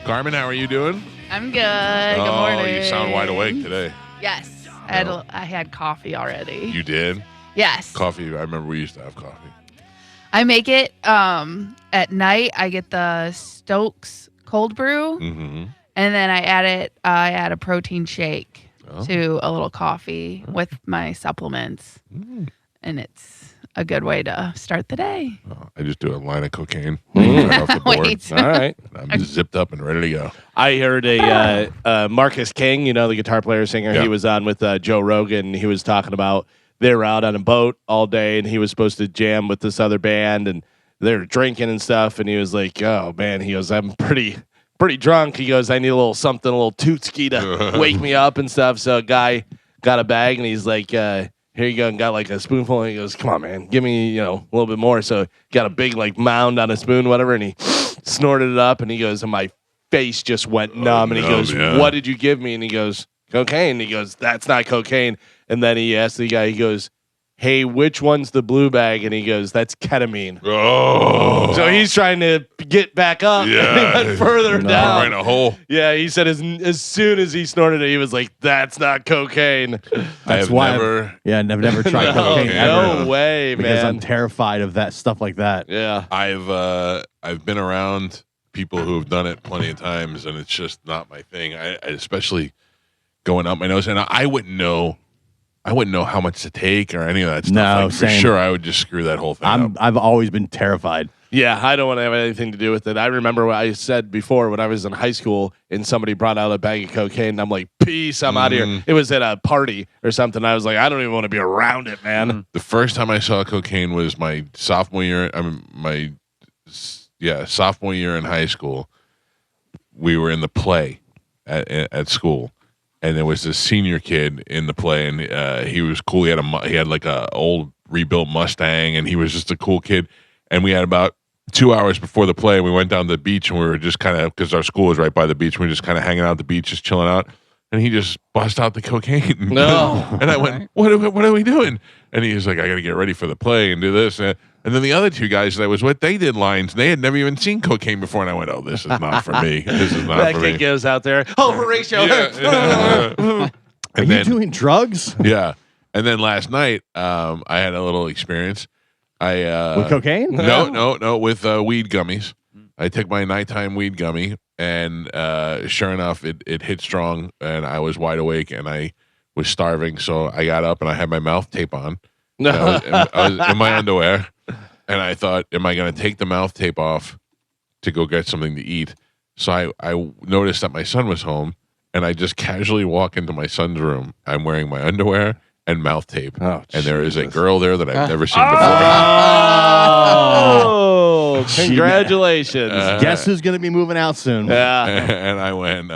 Carmen, how are you doing? I'm good. Good morning. You sound wide awake today. Yes. I had coffee already. You did? Yes. Coffee. I remember we used to have coffee. I make it at night. I get the Stokes cold brew, Mm-hmm. and then I add a protein shake to a little coffee with my supplements, and it's a good way to start the day. I just do a line of cocaine right off the board. Wait. All right. I'm just zipped up and ready to go. I heard a Marcus King, the guitar player singer. Yeah. He was on with Joe Rogan. He was talking about they were out on a boat all day, and he was supposed to jam with this other band, and they were drinking and stuff. And he was like, "Oh man," he goes, "I'm pretty drunk." He goes, "I need a little something, a little tootski to wake me up and stuff." So a guy got a bag, and he's like, "Here you go," and got like a spoonful. And he goes, "Come on, man, give me a little bit more." So got a big like mound on a spoon, whatever, and he snorted it up. And he goes, and my face just went numb. And he goes, "What did you give me?" And he goes, "Cocaine." And he goes, "That's not cocaine." And then he asked the guy, he goes, "Hey, which one's the blue bag?" And he goes, "That's ketamine." Oh. So he's trying to get back up. Yeah. And he went further down. Right in a hole. Yeah, he said as soon as he snorted it, he was like, "That's not cocaine." That's I've why never. I've never tried cocaine ever. No way, Because man. I'm terrified of that stuff like that. Yeah. I've been around people who have done it plenty of times, and it's just not my thing. I especially going up my nose, and I wouldn't know how much to take or any of that stuff. No, like, for same. sure, I would just screw that whole thing up. I've always been terrified. Yeah, I don't want to have anything to do with it. I remember what I said before when I was in high school and somebody brought out a bag of cocaine, and I'm like, "Peace, I'm out of here." It was at a party or something. I was like, I don't even want to be around it, man. The first time I saw cocaine was my sophomore year. Sophomore year in high school. We were in the play at school, and there was this senior kid in the play, and he was cool. He had like a old rebuilt Mustang, and he was just a cool kid. And we had about 2 hours before the play, we went down to the beach, and we were just kind of, because our school was right by the beach, we were just kind of hanging out at the beach, just chilling out. And he just bust out the cocaine. No. And I went, what are we doing? And he was like, "I got to get ready for the play and do this." And then the other two guys that I was with, they did lines. They had never even seen cocaine before. And I went, "Oh, this is not for me. This is not That for kid me." goes out there. Oh, Horatio. Are And you doing drugs? Yeah. And then last night, I had a little experience. With cocaine? No, with weed gummies. I took my nighttime weed gummy, and sure enough, it hit strong, and I was wide awake, and I was starving, so I got up, and I had my mouth tape on. No. I was in my underwear, and I thought, am I going to take the mouth tape off to go get something to eat? So I noticed that my son was home, and I just casually walk into my son's room. I'm wearing my underwear and mouth tape, and there is a girl there that I've never seen before. Oh, congratulations. Guess who's going to be moving out soon? Yeah. And I went,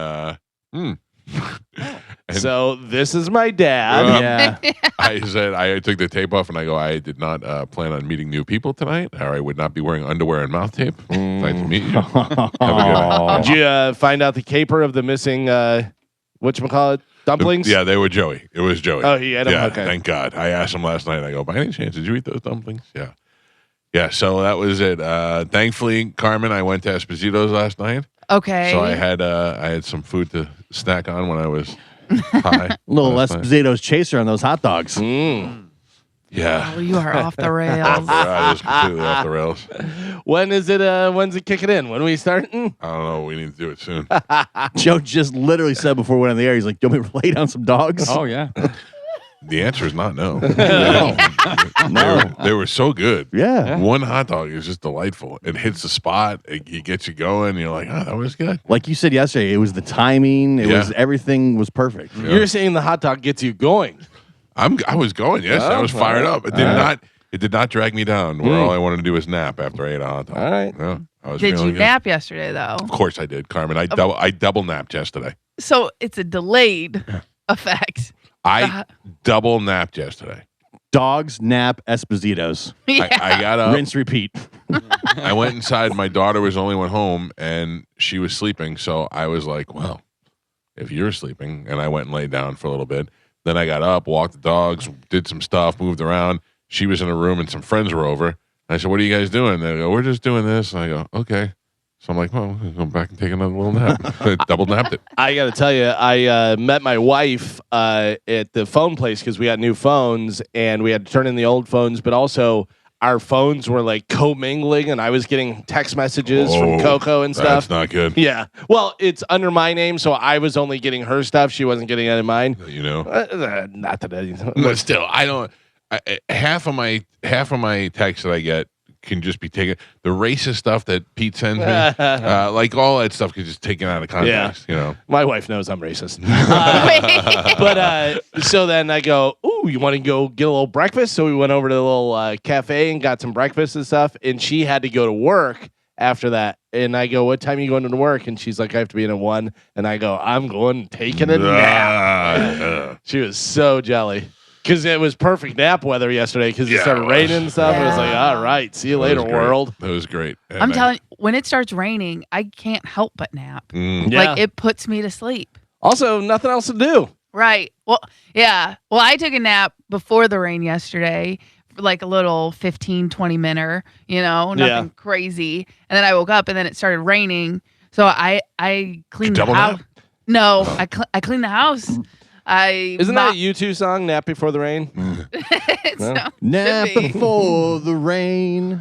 So this is my dad. Yeah. I said, I took the tape off, and I go, "I did not plan on meeting new people tonight, or I would not be wearing underwear and mouth tape. Nice to meet you. Have a good night." Did you find out the caper of the missing, whatchamacallit, dumplings? Yeah, they were Joey. It was Joey. Oh, he had them? Yeah, Okay. thank God. I asked him last night. I go, "By any chance, did you eat those dumplings?" Yeah. Yeah, so that was it. Thankfully, Carmen, I went to Esposito's last night. Okay. So I had some food to snack on when I was high. Little last night. Esposito's chaser on those hot dogs. Yeah. Oh, you are off the rails. I was completely off the rails. When is it? When's it kicking in? When are we starting? I don't know. We need to do it soon. Joe just literally said before we went on the air, he's like, "Do you want me to lay down some dogs?" Oh, yeah. The answer is not no. No. They were so good. Yeah. One hot dog is just delightful. It hits the spot. It gets you going. You're like, "Oh, that was good." Like you said yesterday, it was the timing. It was everything was perfect. Yeah. You're saying the hot dog gets you going. I was going. Yes, I was fired up. It did not. It did not drag me down. Where all I wanted to do was nap after I ate a hot dog. All right. Yeah, I was Did feeling you good. nap yesterday, though? Of course I did, Carmen. I double napped yesterday. So it's a delayed effect. I double napped yesterday. Dogs, nap, Esposito's. Yeah. I got up. Rinse, repeat. I went inside. My daughter was the only one home, and she was sleeping. So I was like, "Well, if you're sleeping," and I went and laid down for a little bit. Then I got up, walked the dogs, did some stuff, moved around. She was in a room, and some friends were over. And I said, "What are you guys doing?" They go, "We're just doing this." And I go, "Okay." So I'm like, well, I'm go back and take another little nap. Double napped it. I got to tell you, I met my wife at the phone place because we got new phones and we had to turn in the old phones, but also our phones were like commingling and I was getting text messages from Coco and stuff. That's not good. Yeah. Well, it's under my name, so I was only getting her stuff. She wasn't getting any of mine. You know, not that I. but still, I don't. Half of my texts that I get can just be taken. The racist stuff that Pete sends me, like all that stuff, can just taken out of context. You know, my wife knows I'm racist. But so then I go, ooh, you want to go get a little breakfast? So we went over to the little cafe and got some breakfast and stuff. And she had to go to work after that. And I go, what time are you going to work? And she's like, I have to be in at 1. And I go, I'm going taking a nap. She was so jelly. Because it was perfect nap weather yesterday because it started raining and stuff. Yeah. It was like, all right, see you later, world. That was great. And I'm telling you, when it starts raining, I can't help but nap. Yeah. Like, it puts me to sleep. Also, nothing else to do. Right. Well, yeah. Well, I took a nap before the rain yesterday, for like a little 15, 20 minute, nothing crazy. And then I woke up and then it started raining. So I cleaned the double house. nap? No, I cleaned the house. Isn't that a U2 song, Nap Before the Rain? Nap Should be. before the rain.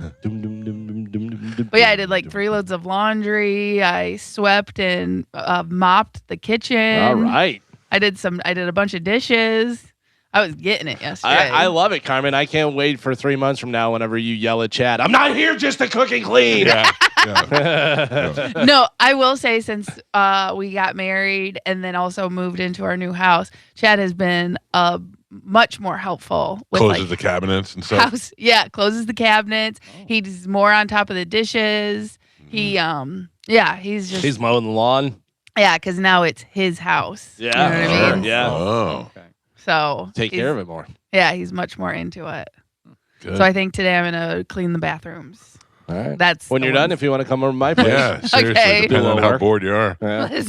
But yeah, I did like 3 loads of laundry. I swept and mopped the kitchen. All right. I did a bunch of dishes. I was getting it yesterday. I love it, Carmen. I can't wait for 3 months from now whenever you yell at Chad, I'm not here just to cook and clean. Yeah. No, I will say since we got married and then also moved into our new house, Chad has been much more helpful with Closes the cabinets and stuff. house. Yeah, closes the cabinets. He's more on top of the dishes. He's just He's mowing the lawn. yeah, because now it's his house. Yeah. You know what I mean? Yeah. Oh, So Take care of it more. Yeah, he's much more into it. good. So I think today I'm gonna clean the bathrooms. All right. That's When the you're one- done, if you want to come over to my place. Yeah, seriously. Okay. Depending on how bored you are. Yeah.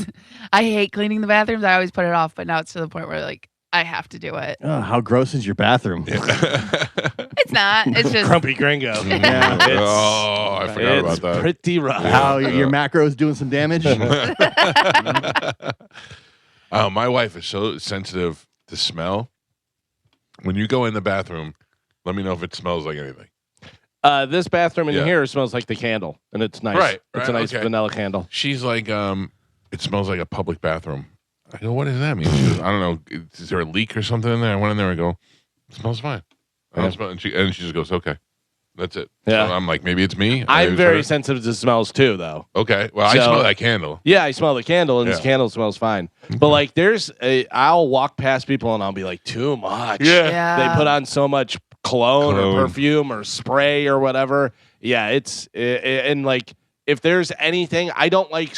I hate cleaning the bathrooms. I always put it off, but now it's to the point where like I have to do it. Oh, how gross is your bathroom? It's not. It's just Grumpy Gringo. Yeah. Oh, I forgot about It's that. pretty rough. How your macros doing some damage? My wife is so sensitive to smell. When you go in the bathroom, let me know if it smells like anything. This bathroom in Yeah. here smells like the candle, and it's nice. Right, It's a right, nice okay. vanilla candle. She's like, it smells like a public bathroom. I go, what does that mean? She goes, I don't know. Is there a leak or something in there? I went in there and go, it smells fine. I don't smell, and she just goes, okay. That's it. Yeah. So I'm like, maybe it's me. I'm Maybe very it's sensitive to smells too, though. her. Okay. Well, I So- smell that candle. Yeah, I smell the candle, and Yeah. this candle smells fine. But like, I'll walk past people and I'll be like, too much. yeah. They put on so much cologne or Cologne. perfume or spray or whatever. Yeah, and like, if there's anything, I don't like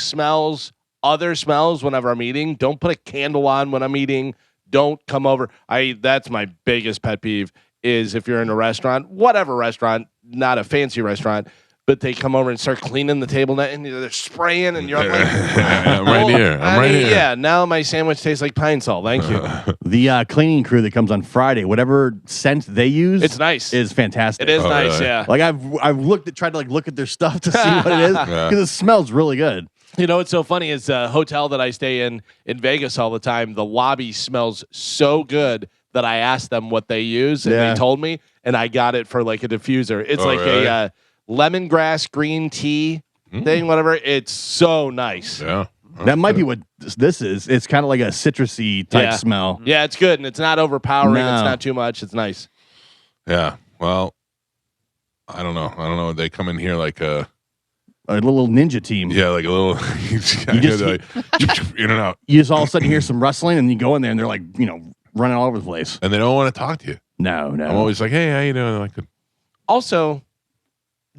other smells whenever I'm eating. Don't put a candle on when I'm eating. Don't come over. That's my biggest pet peeve is if you're in a restaurant, whatever restaurant, not a fancy restaurant, but they come over and start cleaning the table and they're spraying and you're like, I'm right here. I'm right here. Yeah, now my sandwich tastes like pine salt. Thank you. The cleaning crew that comes on Friday, whatever scent they use, It's nice. is fantastic. It is Oh, nice, really? yeah. Like I've tried to like look at their stuff to see what it is Yeah. because it smells really good. You know what's so funny is a hotel that I stay in Vegas all the time. The lobby smells so good that I asked them what they use, and Yeah. they told me, and I got it for like a diffuser. It's Oh, like really? a lemongrass green tea thing, whatever. It's so nice. Yeah. That might be what this is. It's kind of like a citrusy type Yeah. smell. Yeah, it's good, and it's not overpowering. No. It's not too much. It's nice. Yeah. Well, I don't know. They come in here like a little ninja team. like a little. you just- like, in and out, You just all of a sudden hear some rustling and you go in there and they're like, running all over the place. and they don't want to talk to you. No. I'm always like, hey, how you doing? They're like, Also,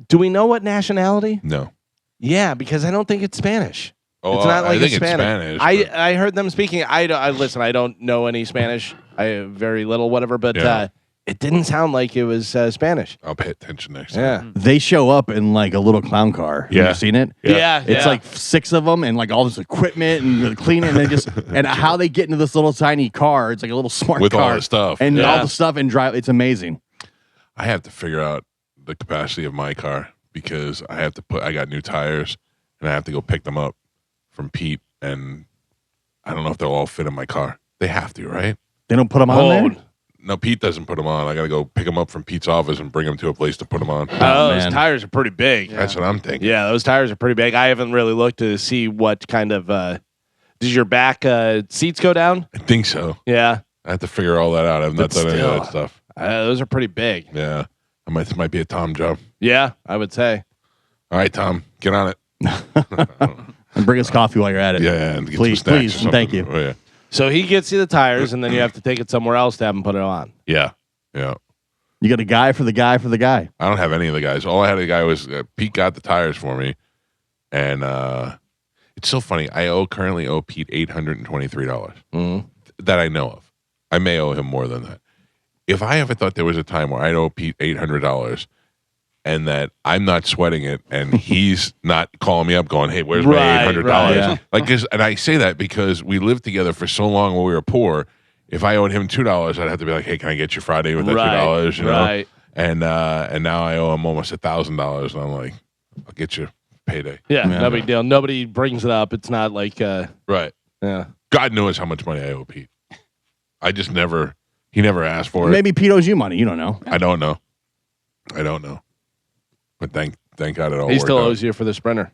do we know what nationality? no. Yeah, because I don't think it's Spanish. Oh, It's not like I think a it's Spanish. Spanish. but- I heard them speaking. I listen. I don't know any Spanish. I very little, whatever. But Yeah. it didn't sound like it was Spanish. I'll pay attention next time. Yeah, They show up in like a little clown car. Have Yeah. you seen it? yeah. It's like 6 of them and like all this equipment and the cleaning and they just and how they get into this little tiny car. It's like a little smart With car all the stuff. and Yeah. all the stuff and drive. It's amazing. I have to figure out the capacity of my car because I got new tires and I have to go pick them up from Pete, and I don't know if they'll all fit in my car. They have to, right? They don't put them on there? No, Pete doesn't put them on. I got to go pick them up from Pete's office and bring them to a place to put them on. Those tires are pretty big. Yeah. That's what I'm thinking. Yeah, those tires are pretty big. I haven't really looked to see what kind of does your back seats go down? I think so. Yeah. I have to figure all that out. I've not done any of that stuff. Those are pretty big. Yeah. This might be a Tom job. Yeah, I would say. All right, Tom, get on it. And bring us coffee while you're at it. Yeah, and get please, some snacks please, and thank you. Oh, yeah. So he gets you the tires, and then you have to take it somewhere else to have him put it on. Yeah. Yeah. You got a guy for the guy for the guy. I don't have any of the guys. All I had of the guy was Pete got the tires for me, and it's so funny. I currently owe Pete $823 that I know of. I may owe him more than that. If I ever thought there was a time where I'd owe Pete $800 and that I'm not sweating it, and he's not calling me up going, "Hey, where's my $800?" Right, yeah. Like, and I say that because we lived together for so long when we were poor. If I owed him $2, I'd have to be like, "Hey, can I get you Friday with that $2?" You know, right. And now I owe him almost $1,000, and I'm like, "I'll get you payday." Yeah, no big deal. Nobody brings it up. It's not like Right. yeah. God knows how much money I owe Pete. I just never. He never asked for it. Maybe Pete owes you money. You don't know. I don't know. But thank God it all He worked still out. owes you for the Sprinter.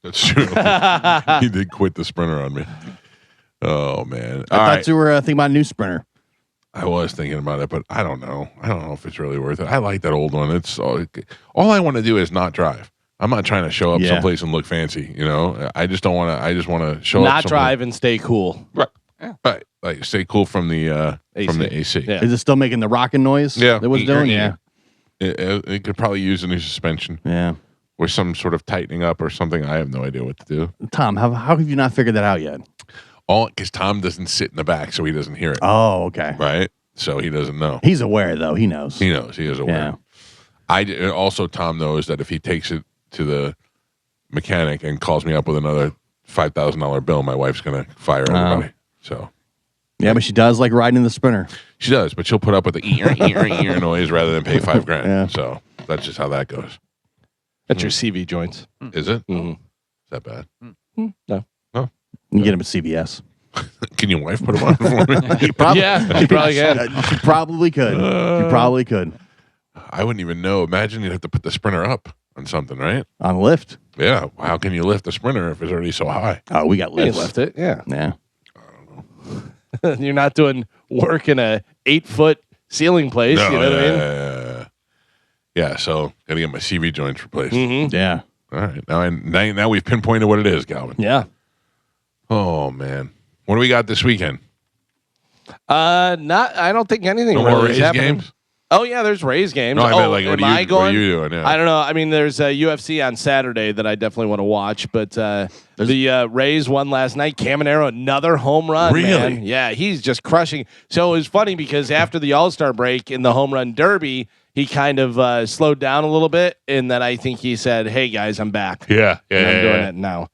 That's true. He did quit the Sprinter on me. Oh man! I thought you were thinking about a new Sprinter. I was thinking about it, but I don't know. I don't know if it's really worth it. I like that old one. It's all I want to do is not drive. I'm not trying to show up someplace and look fancy. You know, I just don't want to. I just want to show up. Not drive and stay cool. Right. Yeah. Right. Like stay cool from the AC. Yeah. Is it still making the rocking noise? Yeah. It was doing. Yeah. It could probably use a new suspension. Yeah. Or some sort of tightening up or something. I have no idea what to do. Tom, how have you not figured that out yet? Because Tom doesn't sit in the back, so he doesn't hear it. Oh, okay. Right? So he doesn't know. He's aware, though. He knows. He knows. He is aware. Yeah. Also, Tom knows that if he takes it to the mechanic and calls me up with another $5,000 bill, my wife's going to fire everybody. So. Yeah, but she does like riding the Sprinter. She does, but she'll put up with the ear noise rather than pay $5,000. Yeah. So that's just how that goes. That's your CV joints. Is it? Mm-hmm. Is that bad? No. You can get him at CVS. Can your wife put them on for me? He probably, Yeah, you probably can. She probably could. She probably could. I wouldn't even know. Imagine you'd have to put the Sprinter up on something, right? On lift. Yeah. How can you lift the Sprinter if it's already so high? Oh, we got You lifts. left it. Yeah. Yeah. You're not doing work in a 8-foot ceiling place. You know what I mean? Yeah, so got to get my CV joints replaced. Mm-hmm. Yeah. All right. Now we've pinpointed what it is, Galvin. Yeah. Oh, man. What do we got this weekend? I don't think anything No really more is Rays happening. games? Oh yeah, there's Rays games. No, I meant like, what am I are going? you doing? Yeah. I don't know. I mean, there's a UFC on Saturday that I definitely want to watch, but the Rays won last night. Caminero, another home run. Really? Man. Yeah, he's just crushing. So it was funny because after the All-Star break in the home run derby, he kind of slowed down a little bit, and then I think he said, "Hey guys, I'm back. Yeah. And I'm doing it now."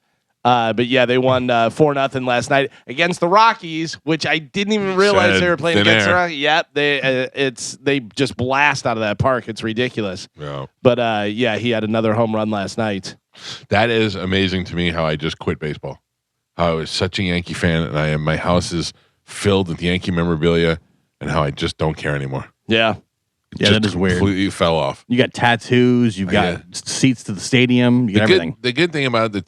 But yeah, they won 4-0 last night against the Rockies, which I didn't even realize they were playing thin against the air. Rockies. Yeah, they just blast out of that park. It's ridiculous. Yeah. But yeah, he had another home run last night. That is amazing to me how I just quit baseball. How I was such a Yankee fan, and my house is filled with Yankee memorabilia, and how I just don't care anymore. Yeah. Yeah, Just that is weird. Completely fell off. You got tattoos. You've got seats to the stadium. You got everything. The good thing about the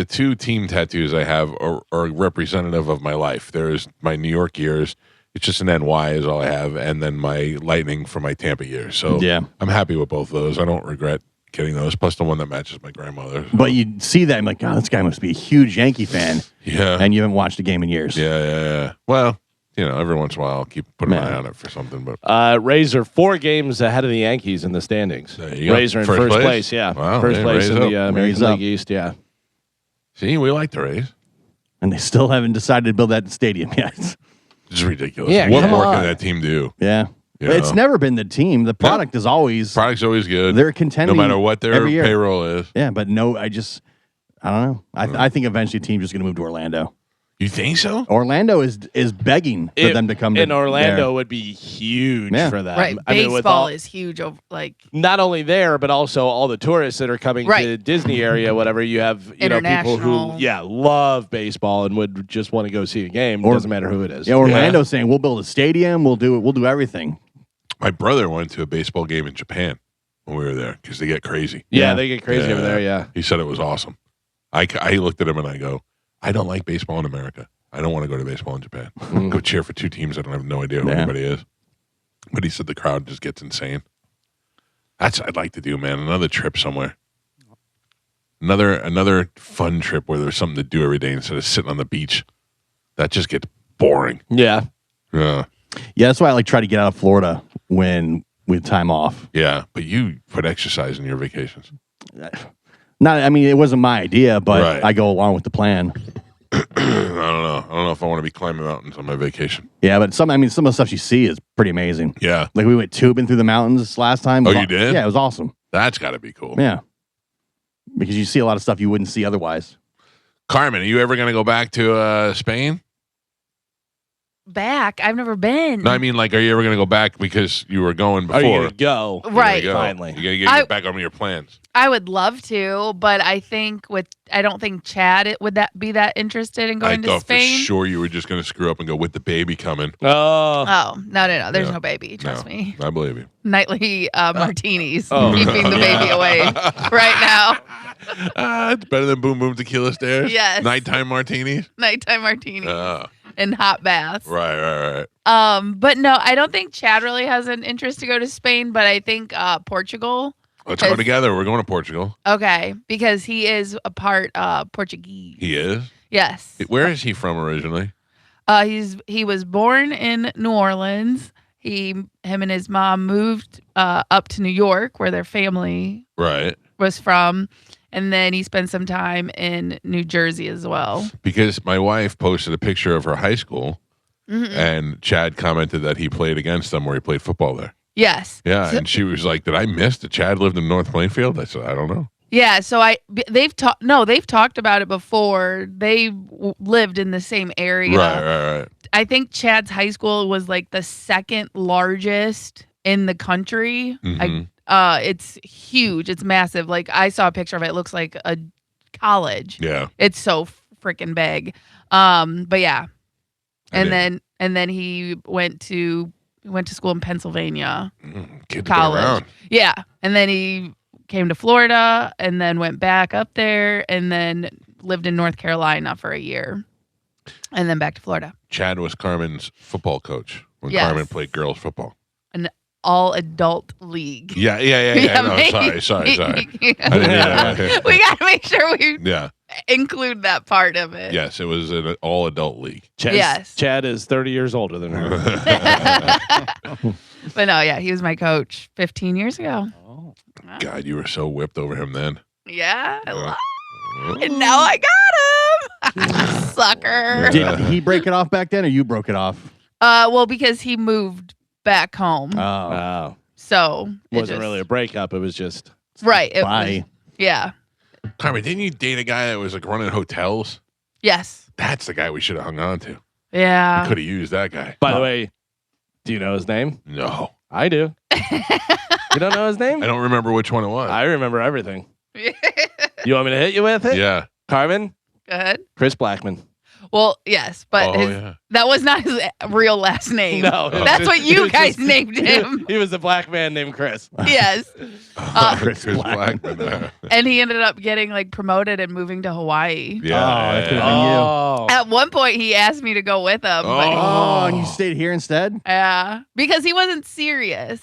two team tattoos I have are representative of my life. There's my New York years. It's just an NY is all I have, and then my Lightning for my Tampa years. So Yeah. I'm happy with both of those. I don't regret getting those. Plus the one that matches my grandmother. So. But you see that, I'm like, God, this guy must be a huge Yankee fan. Yeah. And you haven't watched a game in years. Yeah. Well, every once in a while I'll keep putting an eye on it for something. But Rays are 4 games ahead of the Yankees in the standings. There you go. Rays are in first place. Yeah. Wow, First yeah, place Rays in up. the American Rays up. League East. Yeah. see, we like the Rays. And they still haven't decided to build that stadium yet. It's ridiculous. Yeah, What come more on. can that team do? Yeah. You It's know? never been the team. The product is always, Product's always good. they're contending. no matter what their every year. payroll is. Yeah, but no, I don't know. I think eventually the team's just going to move to Orlando. You think so? Orlando is begging for them to come. And Orlando there. would be huge for them. Right. I mean, with Baseball is huge. Not only there, but also all the tourists that are coming Right. to Disney area, whatever. You have, people who love baseball and would just want to go see a game. Doesn't matter who it is. Yeah, Orlando's saying we'll build a stadium. We'll do everything. My brother went to a baseball game in Japan when we were there because they get crazy. Yeah, they get crazy over there. Yeah, he said it was awesome. I looked at him and I go, I don't like baseball in America. I don't want to go to baseball in Japan. Go cheer for two teams. I don't have no idea who anybody is. But he said the crowd just gets insane. That's what I'd like to do, man. Another trip somewhere. Another fun trip where there's something to do every day instead of sitting on the beach. That just gets boring. Yeah. Yeah, that's why I try to get out of Florida when we have time off. Yeah, but you put exercise in your vacations. It wasn't my idea, but Right. I go along with the plan. I don't know if I want to be climbing mountains on my vacation. Yeah, but some of the stuff you see is pretty amazing. Yeah. Like we went tubing through the mountains last time. Oh, you did? Yeah, it was awesome. That's got to be cool. Yeah. Because you see a lot of stuff you wouldn't see otherwise. Carmen, are you ever going to go back to Spain? Back? I've never been. No, I mean, are you ever going to go back because you were going before? Are you gonna go? Right. Finally. You're going to get back on your plans. I would love to, but I don't think Chad would be that interested in going to I thought Spain. for sure you were just going to screw up and go with the baby coming. Oh, no. There's no baby. Trust me. I believe you. Nightly martinis. Keeping the baby away right now. It's better than Boom Boom Tequila Stairs. Yes. Nighttime martinis. Nighttime martinis. And hot baths. Right. But no, I don't think Chad really has an interest to go to Spain, but I think Portugal. Let's go together. We're going to Portugal. Okay, because he is a part Portuguese. He is? Yes. Where is he from originally? He was born in New Orleans. Him and his mom moved up to New York, where their family was from. And then he spent some time in New Jersey as well. Because my wife posted a picture of her high school, and Chad commented that he played against them where he played football there. Yes. Yeah, and she was like, did I miss that Chad lived in North Plainfield? I said, I don't know. Yeah, so they've talked about it before. They lived in the same area. Right. I think Chad's high school was the second largest in the country. It's huge. It's massive. I saw a picture of it. It looks like a college. Yeah. It's so freaking big. But yeah. And then he went to school in Pennsylvania. College. Yeah. And then he came to Florida and then went back up there and then lived in North Carolina for a year. And then back to Florida. Chad was Carmen's football coach when Carmen played girls football. An all-adult league. Yeah. No, sorry. I didn't hear that. We got to make sure we Yeah. include that part of it. Yes, it was an all-adult league. Chad is 30 years older than her. But no, yeah, he was my coach 15 years ago. Oh. God, you were so whipped over him then. Yeah. And now I got him. Sucker. Did he break it off back then or you broke it off? Well, because he moved back home. Oh. So It wasn't really a breakup. It was just. Right. Bye. Yeah. Carmen, didn't you date a guy that was running hotels? Yes. That's the guy we should have hung on to. Yeah. We could have used that guy. By the way, do you know his name? No. I do. You don't know his name? I don't remember which one it was. I remember everything. You want me to hit you with it? Yeah. Carmen? Go ahead. Chris Blackman. Well, yes, but that was not his real last name. No. That's what you guys named him. He was a black man named Chris. Yes. Chris Blackman. And he ended up getting promoted and moving to Hawaii. Yeah. That could have been you. At one point, he asked me to go with him. Oh, and you stayed here instead? Yeah. Because he wasn't serious.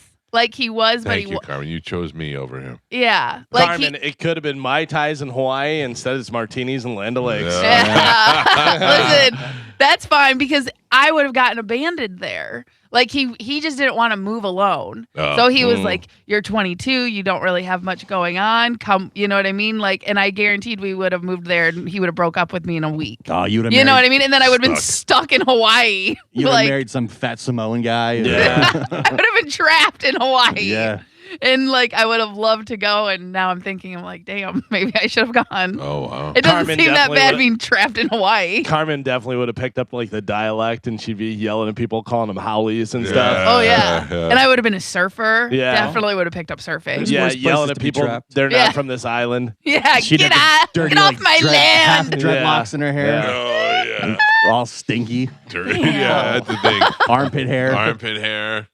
He was, but Thank you, Carmen. You chose me over him. Yeah. Carmen, it could have been Mai Tais in Hawaii. Instead, it's martinis and Land O'Lakes. Yeah. Listen, that's fine because I would have gotten abandoned there. He just didn't want to move alone. So he was like, you're 22. You don't really have much going on. Come, you know what I mean? And I guaranteed we would have moved there and he would have broke up with me in a week. Oh, you would have. You know what I mean? And then I would have been stuck in Hawaii. You would have married some fat Samoan guy. Yeah. I would have been trapped in Hawaii. Yeah. And like I would have loved to go, and now I'm thinking, I'm like, damn, maybe I should have gone. Oh wow. It doesn't Carmen seem that definitely bad would've- being trapped in Hawaii. Carmen definitely would have picked up like the dialect, and she'd be yelling at people, calling them howlies and stuff. Oh yeah. Yeah. And I would have been a surfer. Yeah. Definitely would have picked up surfing. Yeah, worse yelling places at to be people. trapped. They're Yeah. not from this island. Yeah, She'd get have out, the dirty, get off like, my half land. dreadlocks in her hair, Yeah. Oh yeah. all stinky, Yeah, that's the thing. armpit hair. Armpit hair,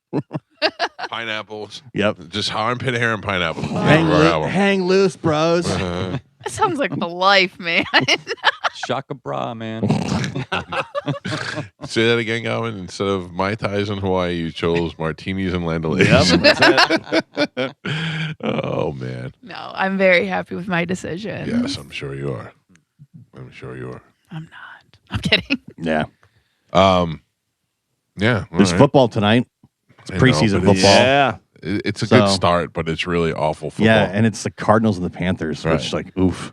pineapples. Yep. Just armpit hair and pineapples. Hang loose, bros. Uh, That sounds like the life, man. Shaka bra, man. say that again, Galvin. Instead of Mai Tais in Hawaii, you chose martinis and Land O'Lakes. Yep, that's it. Oh man. No, I'm very happy with my decision. Yes, I'm sure you are. I'm sure you are. I'm not. I'm kidding. Yeah. Yeah. all There's right. football tonight. I know, preseason but it's- football. Yeah. It's a So- good start, but it's really awful football. Yeah, and it's the Cardinals and the Panthers, which Right. like oof.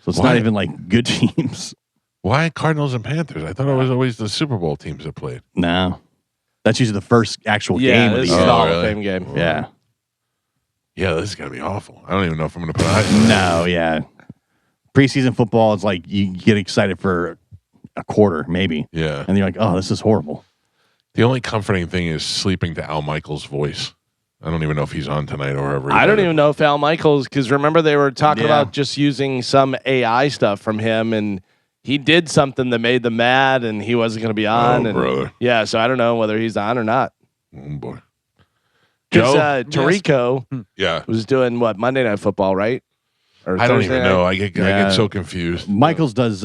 So it's Why? not even like good teams. Why Cardinals and Panthers? I thought it was always the Super Bowl teams that played. No. That's usually the first actual Yeah, game of this the is year. the Hall really? of Fame game. Yeah. Yeah, this is gonna be awful. I don't even know if I'm gonna put eyes on it. No, yeah. Preseason football is like you get excited for a quarter, maybe. Yeah. And you're like, oh, this is horrible. The only comforting thing is sleeping to Al Michaels' voice. I don't even know if he's on tonight or wherever. I don't even know if Al Michaels, because remember they were talking Yeah. about just using some AI stuff from him, and he did something that made them mad, and he wasn't going to be on. Oh, and brother. Yeah, so I don't know whether he's on or not. Oh boy. Because Joe? Tarico Yeah. was doing what, Monday Night Football, right? Or I don't Thursday even night? know. I get Yeah. so confused. Michaels does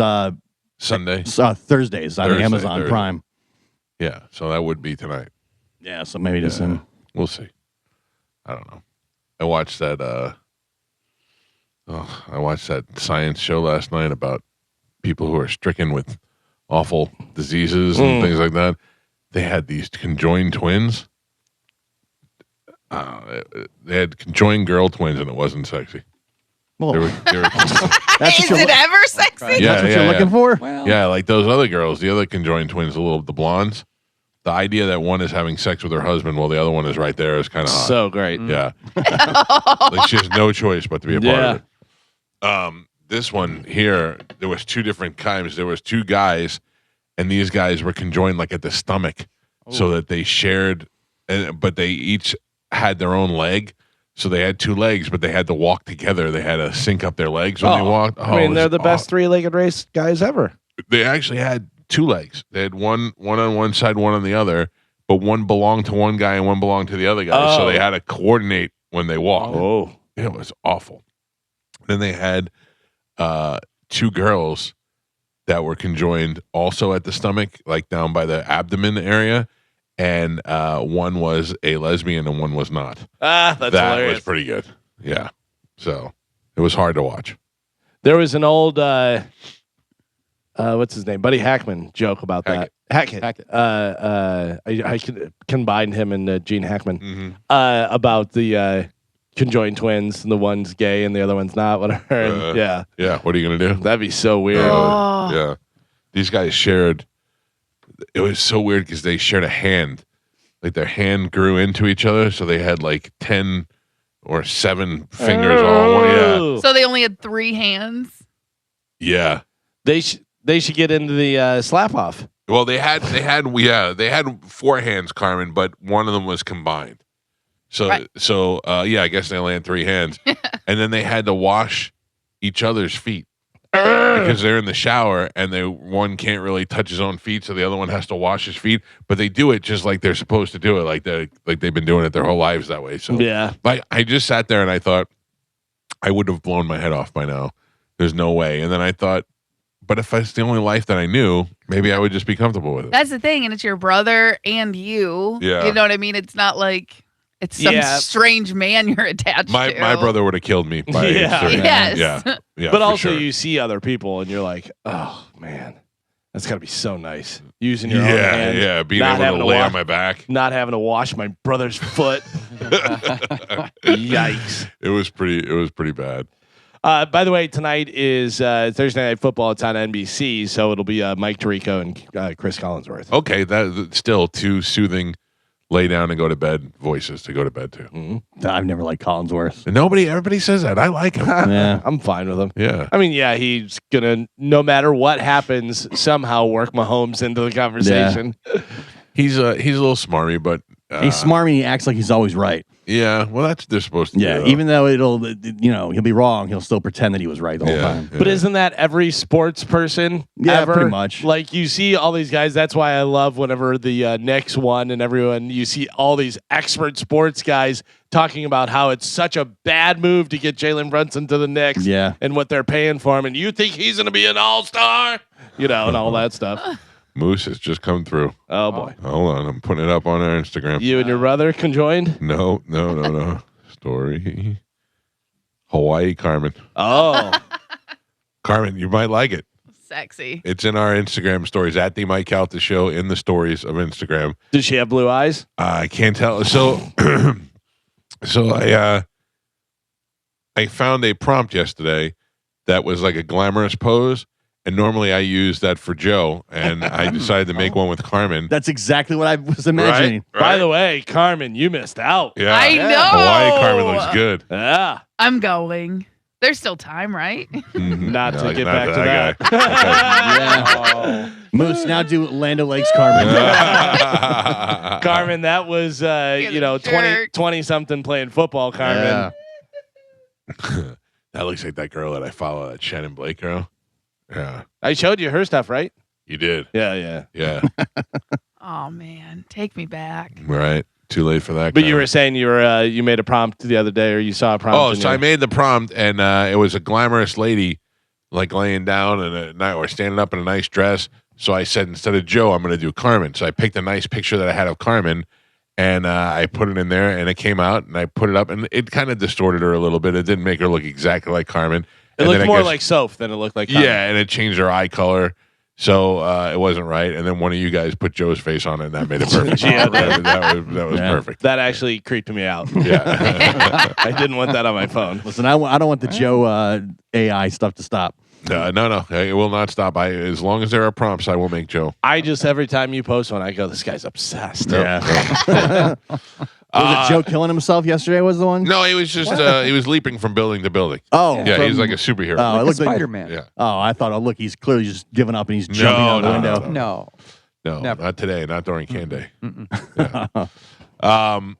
Sunday. Thursdays on Thursday, Amazon Thursday. Prime. Yeah. So that would be tonight. Yeah, so maybe just Yeah. him. We'll see. I don't know. I watched that I watched that science show last night about people who are stricken with awful diseases and things like that. They had these conjoined twins. They had conjoined girl twins, and it wasn't sexy. Well, They were, that's Is what you're, it ever sexy? Yeah, that's what you're looking for? Well, yeah, like those other girls, the other conjoined twins, the blondes. The idea that one is having sex with her husband while the other one is right there is kind of hot. So great. Yeah. Like she has no choice but to be a part Yeah. of it. This one here, there was two different kinds. There was two guys, and these guys were conjoined like at the stomach, so that they shared, but they each had their own leg. So they had two legs, but they had to walk together. They had to sync up their legs when they walked. Oh, I it mean, was they're the best awesome. three-legged race guys ever. They actually had two legs. They had one on one side, one on the other, but one belonged to one guy and one belonged to the other guy. So Oh. they had to coordinate when they walked. Oh. It was awful. Then they had two girls that were conjoined also at the stomach, like down by the abdomen area. And one was a lesbian and one was not. Ah, that's that hilarious. was pretty good. Yeah. So it was hard to watch. There was an old, what's his name? Buddy Hackman joke about Hackett. that. Hackett. I combined him and Gene Hackman Mm-hmm. about the conjoined twins, and the one's gay and the other one's not. Whatever. And yeah, Yeah. What are you going to do? that'd be so weird. Oh. Yeah. These guys shared. It was so weird because they shared a hand. Like their hand grew into each other. So they had like 10 or 7 fingers all in one. Yeah. Oh. So they only had 3 hands. Yeah. They should get into the slap off. Well, they had 4 hands, Carmen, but one of them was combined. So Right. I guess they only had 3 hands, and then they had to wash each other's feet because they're in the shower, and one can't really touch his own feet, so the other one has to wash his feet. But they do it just like they're supposed to do it, like they've been doing it their whole lives that way. So Yeah. like I just sat there and I thought I would have blown my head off by now. There's no way. And then I thought, but if it's the only life that I knew, maybe I would just be comfortable with it. That's the thing, and it's your brother and you. Yeah. You know what I mean? It's not like it's some Yeah. strange man you're attached to. My brother would have killed me by age Yeah. 30. Yes. Yeah. Yeah. But for also, sure. you see other people, and you're like, oh man, that's got to be so nice using your own Yeah, hand. yeah. Being not able having to to lay wash, on my back. not having to wash my brother's foot. Yikes. It was pretty bad. By the way, tonight is Thursday Night Football. It's on NBC, so it'll be Mike Tirico and Chris Collinsworth. Okay, that's still 2 soothing lay down and go to bed voices to go to bed to. Mm-hmm. I've never liked Collinsworth. And everybody says that. I like him. Yeah. I'm fine with him. Yeah. I mean, yeah, he's gonna no matter what happens, somehow work Mahomes into the conversation. He's a little smarmy, but He's smarmy. He acts like he's always right. yeah. Well, that's what they're supposed to do. Yeah, even though he'll be wrong, he'll still pretend that he was right the whole time. But isn't that every sports person? Yeah, ever? pretty much. Like you see all these guys. That's why I love whenever the Knicks won and everyone. You see all these expert sports guys talking about how it's such a bad move to get Jalen Brunson to the Knicks. Yeah. And what they're paying for him, and you think he's going to be an all-star? And all that stuff. Moose has just come through. Oh boy. Hold on, I'm putting it up on our Instagram. You and your brother conjoined? No. Story. Hawaii, Carmen. Oh. Carmen, you might like it. Sexy. It's in our Instagram stories at the Mike Calta Show in the stories of Instagram. Does she have blue eyes? I can't tell. So, I found a prompt yesterday that was like a glamorous pose. And normally I use that for Joe, and I decided to make one with Carmen. That's exactly what I was imagining. Right? By the way, Carmen, you missed out. Yeah. I know. Hawaii Carmen looks good. Yeah. I'm going. There's still time, right? Mhm. Not No, to get not back to that. Yeah. Moose, now do Land O'Lakes, Carmen. Carmen, that was, jerk. 20 something playing football, Carmen. Yeah. That looks like that girl that I follow, that Shannon Blake girl. Yeah. I showed you her stuff, right? You did. Yeah. Yeah. Oh man, take me back. Right. Too late for that. But you Carmen. were saying you made a prompt the other day, or you saw a prompt. Oh, and so you- I made the prompt, and it was a glamorous lady, like laying down or standing up in a nice dress. So I said, instead of Joe, I'm going to do Carmen. So I picked a nice picture that I had of Carmen, and I put it in there, and it came out, and I put it up, and it kind of distorted her a little bit. It didn't make her look exactly like Carmen. It And looked then I more guess- like Soph than it looked like Carmen. Yeah, and it changed her eye color. So it wasn't right. And then one of you guys put Joe's face on it, and that made it perfect. Yeah, that was Yeah. perfect. That actually creeped me out. Yeah. I didn't want that on my phone. Listen, I don't want the Joe AI stuff to stop. No. It will not stop. As long as there are prompts, I will make Joe. I just, every time you post one, I go, this guy's obsessed. Yeah. Was it Joe killing himself yesterday was the one? No, he was just he was leaping from building to building. Oh. Yeah, from- he's like a superhero. Oh, it Like looked like Spider-Man. Yeah. Oh, I thought, look, he's clearly just giving up and he's jumping out the window. No. No, Never. not today. Not during Can Day.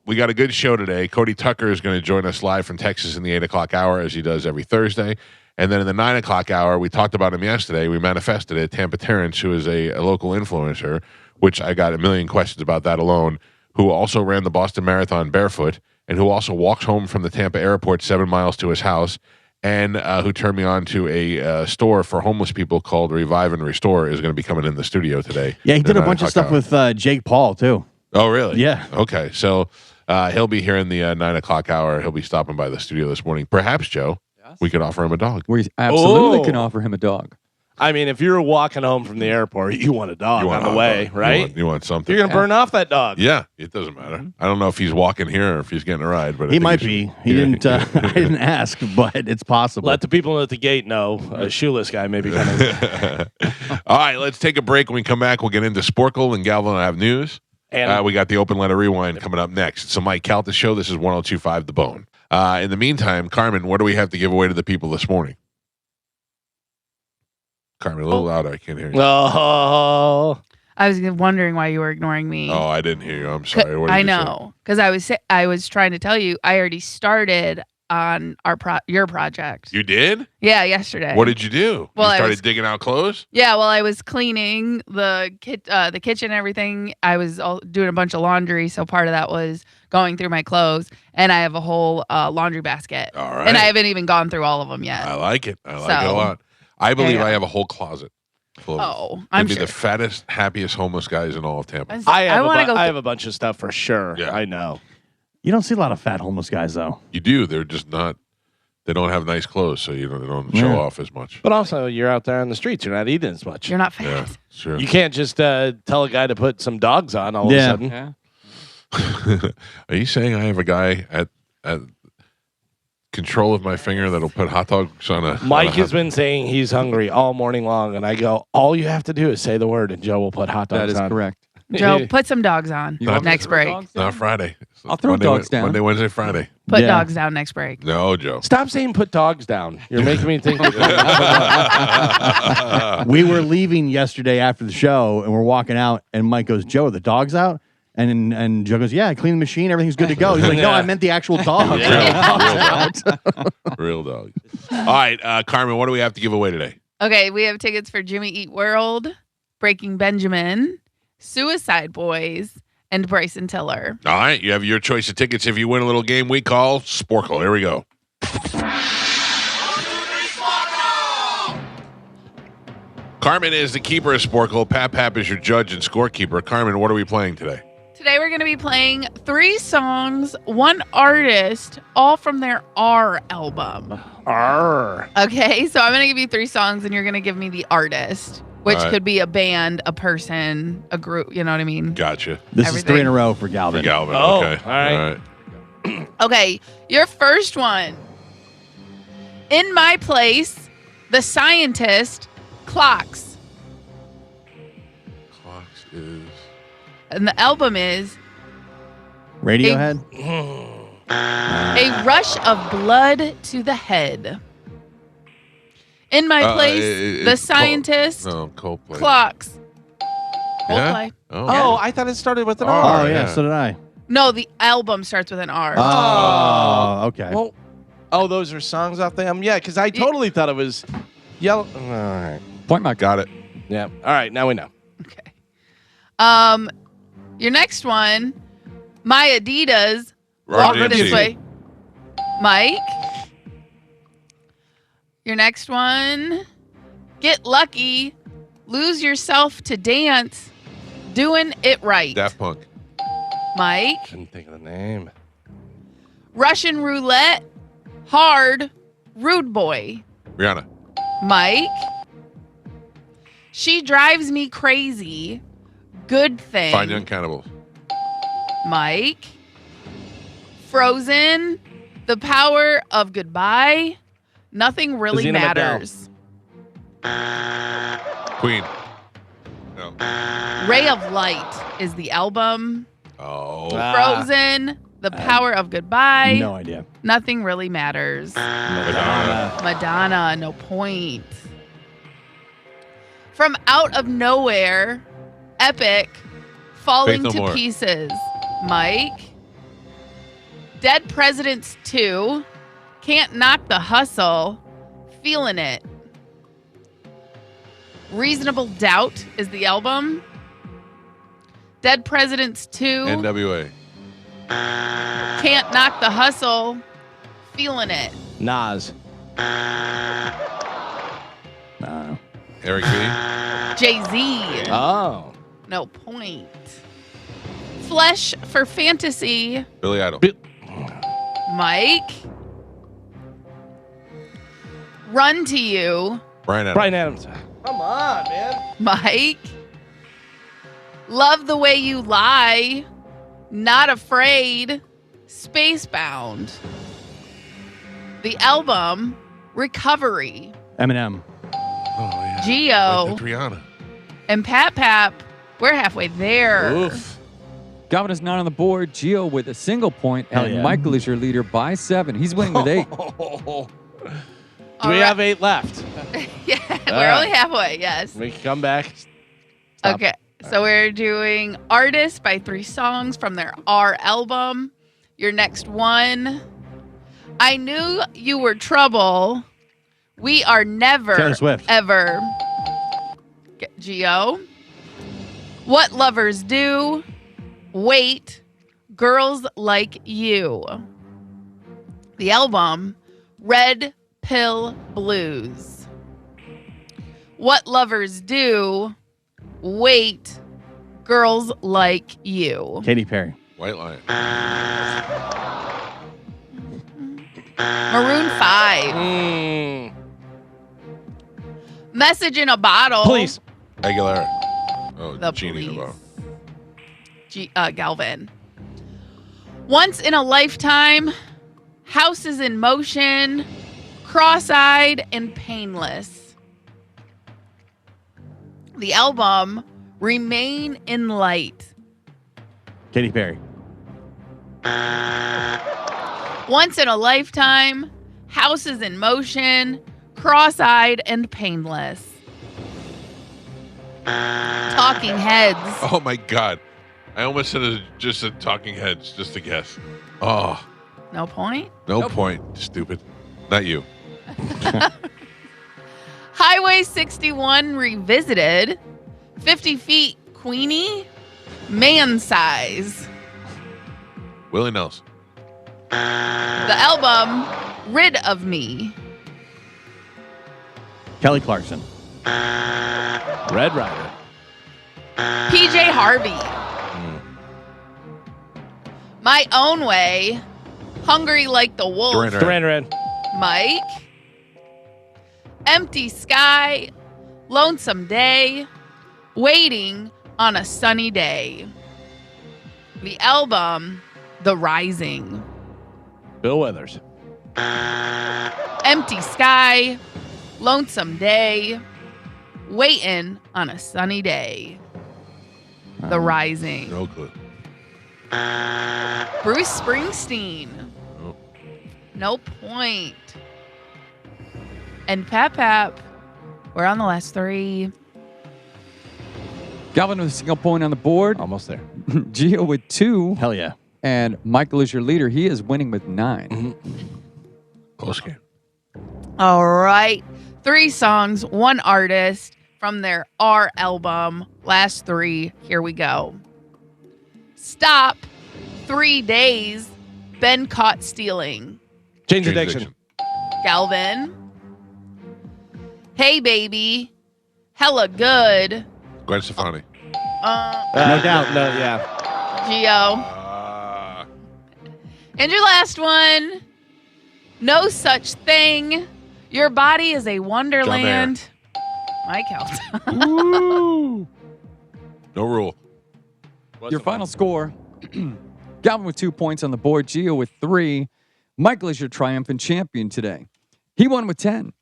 We got a good show today. Cody Tucker is going to join us live from Texas in the 8 o'clock hour, as he does every Thursday. And then in the 9 o'clock hour, we talked about him yesterday. We manifested it. Tampa Terrence, who is a local influencer, which I got a million questions about that alone, who also ran the Boston Marathon barefoot and who also walks home from the Tampa airport 7 miles to his house, and who turned me on to a store for homeless people called Revive and Restore, is going to be coming in the studio today. Yeah, he at did a 9 bunch of o'clock stuff hour. with Jake Paul, too. Oh, really? Yeah. Okay. So he'll be here in the 9 o'clock hour. He'll be stopping by the studio this morning. Perhaps, Joe, we could offer him a dog. We absolutely Oh. can offer him a dog. I mean, if you're walking home from the airport, you want a dog on the way, right? You want something. You're going to burn off that dog. Yeah, it doesn't matter. I don't know if he's walking here or if he's getting a ride, but I He think might should- be. He Yeah. didn't. I didn't ask, but it's possible. Let the people at the gate know a shoeless guy may be coming. All right, let's take a break. When we come back, we'll get into Sporkle and Galvin will have news. And We got the open letter rewind coming up next. It's the Mike Calta Show. This is 102.5 The Bone. In the meantime, Carmen, what do we have to give away to the people this morning? Carmen, a little louder. I can't hear you. oh, I was wondering why you were ignoring me. Oh, I didn't hear you. I'm sorry. What did I you say? know, because I was trying to tell you I already started on your project. You did? Yeah, yesterday. What did you do? Well, you I started was- digging out clothes? Yeah, well, I was cleaning the kitchen and everything. I was doing a bunch of laundry, so part of that was going through my clothes, and I have a whole laundry basket. All right. And I haven't even gone through all of them yet. I like it. I like it a So, lot. I believe yeah. I have a whole closet full of Oh, I'm be sure. the fattest, happiest homeless guys in all of Tampa. I want to go. I have a bunch of stuff for sure. Yeah. I know. You don't see a lot of fat homeless guys, though. You do. They're just not. They don't have nice clothes, so they don't show Yeah. off as much. But also, you're out there on the streets. You're not eating as much. You're not fat. Yeah, sure. You can't just tell a guy to put some dogs on all Yeah. of a sudden. Yeah. Are you saying I have a guy at control of my finger that'll put hot dogs on a? Mike on a has hot- been saying he's hungry all morning long, and I go, all you have to do is say the word, and Joe will put hot dogs That is on. correct. Joe, put some dogs on You want me to next throw break. dogs It's not down? Friday. It's I'll throw Monday, dogs down. Monday, Wednesday, Friday. Put Yeah. dogs down next break. No, Joe. Stop saying put dogs down. You're making me think. We were leaving yesterday after the show, and we're walking out, and Mike goes, "Joe, are the dog's out?" And Joe goes, "Yeah, I cleaned the machine. Everything's good to go." He's like, "No, I meant the actual dog." Real dog. All right, Carmen, what do we have to give away today? Okay, we have tickets for Jimmy Eat World, Breaking Benjamin, Suicide Boys, and Bryson Tiller. All right, you have your choice of tickets. If you win a little game we call Sporkle. Here we go. Carmen is the keeper of Sporkle. Pap is your judge and scorekeeper. Carmen, what are we playing today? Today we're going to be playing 3 songs, 1 artist, all from their R album. Arr. Okay, so I'm going to give you 3 songs and you're going to give me the artist, which All right. could be a band, a person, a group, you know what I mean? Gotcha. This is Everything. 3 in a row for Galvin. For Galvin. Oh, Okay. all right. Okay, your first one. In My Place, The Scientist, Clocks. Clocks is. And the album is Radiohead. A Rush of Blood to the Head. In My Place, The Scientist, No, Coldplay. Clocks. Yeah? Coldplay. Oh, I thought it started with an Oh, R. Oh yeah, yeah. so did I. No, the album starts with an R. Oh, okay. Well, oh, those are songs off them. Yeah, because I totally thought it was yellow. All right. Point Mike. Got it. Yeah. All right. Now we know. Okay. Your next one, My Adidas, Walk Run This DMC. Way. Mike. Your next one, Get Lucky, Lose Yourself to Dance, Doing It Right. Daft Punk. Mike. Couldn't think of the name. Russian Roulette, Hard, Rude Boy. Rihanna. Mike. She Drives Me Crazy, Good Thing. Fine Young Cannibals. Mike. Frozen, The Power of Goodbye, Nothing Really Zena Matters. Queen. No. Ray of Light is the album. Oh. Frozen, The Power of Goodbye, No idea. Nothing Really Matters. Madonna. Madonna, no point. From Out of Nowhere, Epic, Falling Faith No to More. Pieces. Mike. Dead Presidents 2, Can't Knock the Hustle, Feeling It. Reasonable Doubt is the album. Dead Presidents 2, NWA. Can't Knock the Hustle, Feeling It. Nas. No. Eric B. Jay-Z, Oh. no point. Flesh for Fantasy, Billy Idol. Mike. Run to You, Brian Adams. Brian Adams. Come on, man. Mike. Love the Way You Lie, Not Afraid, Spacebound. The album, Recovery. Eminem. Oh, yeah. Geo Like the Rihanna. and Pap, we're halfway there. Oof. Galvin is not on the board. Gio with a single point, Hell and yeah. Michael is your leader by 7. He's winning with 8. Do All we right. have 8 left? Yeah, we're right. only halfway, yes. We can come back. Stop. Okay, so we're doing Artists by 3 songs from their R album. Your next one, I Knew You Were Trouble. We Are Never, Taylor Swift. Ever. Geo. What Lovers Do. Wait. Girls Like You. The album, Red Pill Blues. What Lovers Do. Wait. Girls Like You. Katy Perry. White Lion. Maroon 5. Mm. Message in a Bottle. Police. Aguilera. Oh, The Genie Police. Navarro. Galvin. Once in a Lifetime. Houses in Motion. Cross-Eyed and Painless. The album, Remain in Light. Katy Perry. Once in a Lifetime. Houses in Motion. Cross-Eyed and Painless. Talking Heads. Oh my God. I almost said just a Talking Heads, just a guess. Oh, No point. no point. Stupid. Not you. Highway 61 Revisited. 50 Feet Queenie. Man Size. Willie Nelson. The album Rid of Me. Kelly Clarkson. Red Rider. PJ Harvey. My Own Way. Hungry Like the Wolf. Duran. Duran. Mike. Empty Sky. Lonesome Day. Waiting on a Sunny Day. The album The Rising. Bill Withers. Empty Sky. Lonesome Day. Waiting on a Sunny Day. The Rising. No clue. Bruce Springsteen. Nope. No point. And Pap, we're on the last three. Galvin with a single point on the board. Almost there. Gio with 2. Hell yeah. And Michael is your leader. He is winning with 9. Close game. All right. 3 songs, 1 artist from their R album. Last 3. Here we go. Stop. 3 Days. Been Caught Stealing. Change Addiction. Galvin. Hey Baby. Hella Good. Gwen Stefani. No doubt. No, yeah. Gio. And your last one. No Such Thing. Your Body is a Wonderland. Mike Calta. Woo. No rule. Your final score. Galvin with 2 points on the board. Gio with 3. Michael is your triumphant champion today. He won with 10.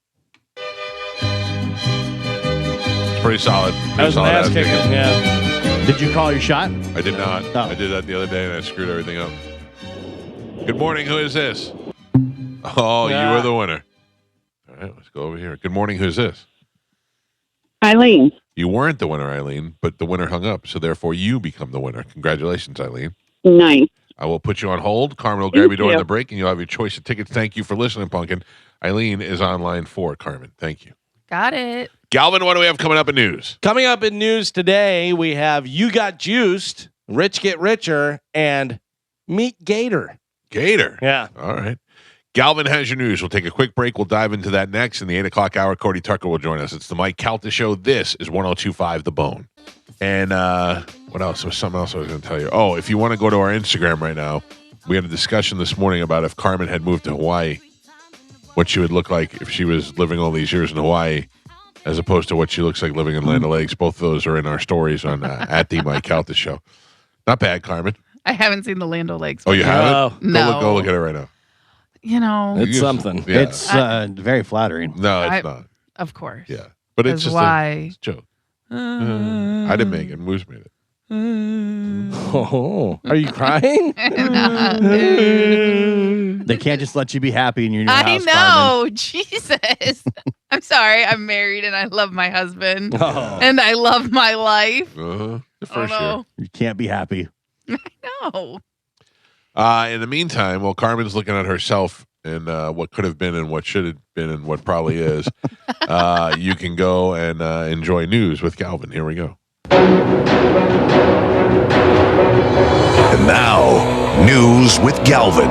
Pretty solid. That was solid an ass ass kicking. kicking. Yeah. Did you call your shot? I did not. Oh. I did that the other day and I screwed everything up. Good morning. Who is this? Oh, Yeah. you were the winner. All right, let's go over here. Good morning. Who's this? Eileen. You weren't the winner, Eileen, but the winner hung up, so therefore you become the winner. Congratulations, Eileen. Nice. I will put you on hold. Carmen will grab you Thank during you. the break, and you'll have your choice of tickets. Thank you for listening, Pumpkin. Eileen is on line 4. Carmen, thank you. Got it. Galvin, what do we have coming up in news? Coming up in news today, we have You Got Juiced, Rich Get Richer, and Meet Gator. Gator. Yeah. All right. Galvin has your news. We'll take a quick break. We'll dive into that next. In the 8 o'clock hour, Cody Tucker will join us. It's the Mike Calta Show. This is 102.5 The Bone. And what else? There was something else I was going to tell you. Oh, if you want to go to our Instagram right now, we had a discussion this morning about if Carmen had moved to Hawaii, what she would look like if she was living all these years in Hawaii, as opposed to what she looks like living in Land O'Lakes. Both of those are in our stories on at the Mike Calta Show. Not bad, Carmen. I haven't seen the Land O'Lakes. Oh, you haven't? No. Go look at it right now. You know, It's You- something. Yeah. It's very flattering. No, it's I- not. of course. Yeah. But it's That's just why. it's a joke. I didn't make it. Moose made it. Oh, are you crying? They can't just let you be happy in your new I house, Carmen. know. Jesus. I'm sorry. I'm married and I love my husband. Oh. And I love my life. The Oh, first year. no. You can't be happy. No. In the meantime, while Carmen's looking at herself and what could have been and what should have been and what probably is, you can go and enjoy news with Galvin. Here we go. And now, news with Galvin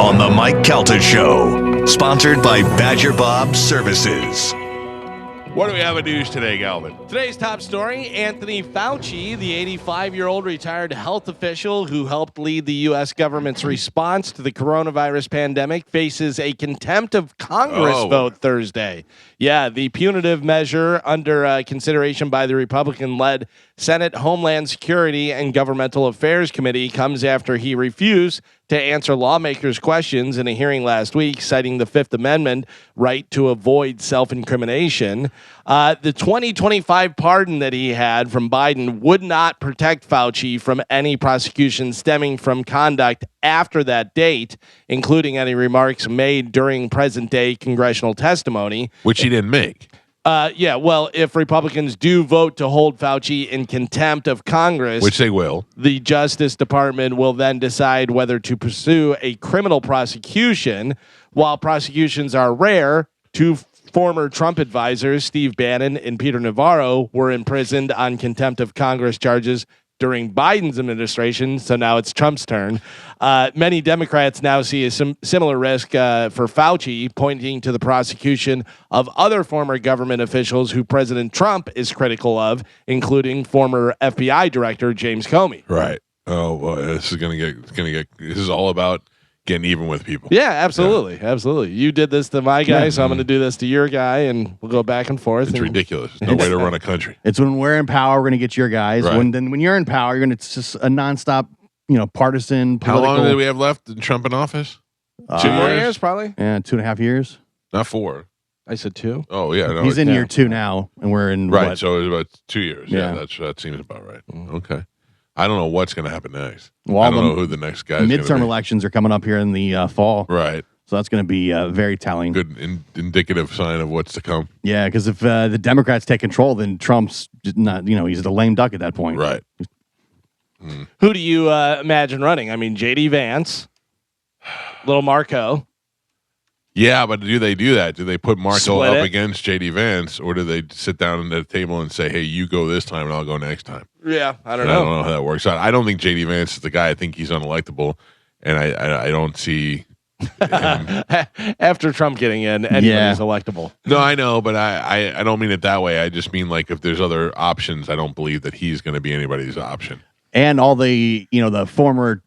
on the Mike Calta Show, sponsored by Badger Bob Services. What do we have in news today, Galvin? Today's top story, Anthony Fauci, the 85-year-old retired health official who helped lead the U.S. government's response to the coronavirus pandemic, faces a contempt of Congress vote Thursday. Yeah, the punitive measure under consideration by the Republican-led Senate Homeland Security and Governmental Affairs Committee comes after he refused to answer lawmakers' questions in a hearing last week, citing the Fifth Amendment right to avoid self-incrimination. The 2025 pardon that he had from Biden would not protect Fauci from any prosecution stemming from conduct after that date, including any remarks made during present-day congressional testimony. Which he didn't make. Well, if Republicans do vote to hold Fauci in contempt of Congress, Which they will. the Justice Department will then decide whether to pursue a criminal prosecution. While prosecutions are rare, two former Trump advisors, Steve Bannon and Peter Navarro, were imprisoned on contempt of Congress charges during Biden's administration, so now it's Trump's turn. Many Democrats now see a similar risk for Fauci, pointing to the prosecution of other former government officials who President Trump is critical of, including former FBI Director James Comey. Right. Oh, well, this is gonna get. This is all about getting even with people. Yeah, absolutely, absolutely. You did this to my guy, so I'm going to do this to your guy, and we'll go back and forth. It's ridiculous. There's no way to run a country. It's when we're in power, we're going to get your guys. Right. When you're in power, it's just a nonstop, partisan. How Political, long do we have left in Trump in office? 2 more years, probably. Yeah, 2.5 years. Not 4. I said 2. Oh yeah, no, He's in year 2 now, and we're in right. what? So it's about 2 years. Yeah, Yeah. that seems about right. Okay. I don't know what's going to happen next. Well, I don't know who the next guy is. midterm elections are coming up here in the fall, Right. so that's going to be very telling. Good indicative sign of what's to come. Yeah, because if the Democrats take control, then Trump's not. He's the lame duck at that point. Right. Who do you imagine running? I mean, J.D. Vance, little Marco. Yeah, but do they do that? Do they put Marco Split up it? against J.D. Vance, or do they sit down at the table and say, "Hey, you go this time, and I'll go next time"? Yeah, I don't I don't know. know how that works out. I don't think J.D. Vance is the guy. I think he's unelectable, and I don't see. After Trump getting in, anybody's electable. No, I know, but I don't mean it that way. I just mean like if there's other options, I don't believe that he's going to be anybody's option. And all the the former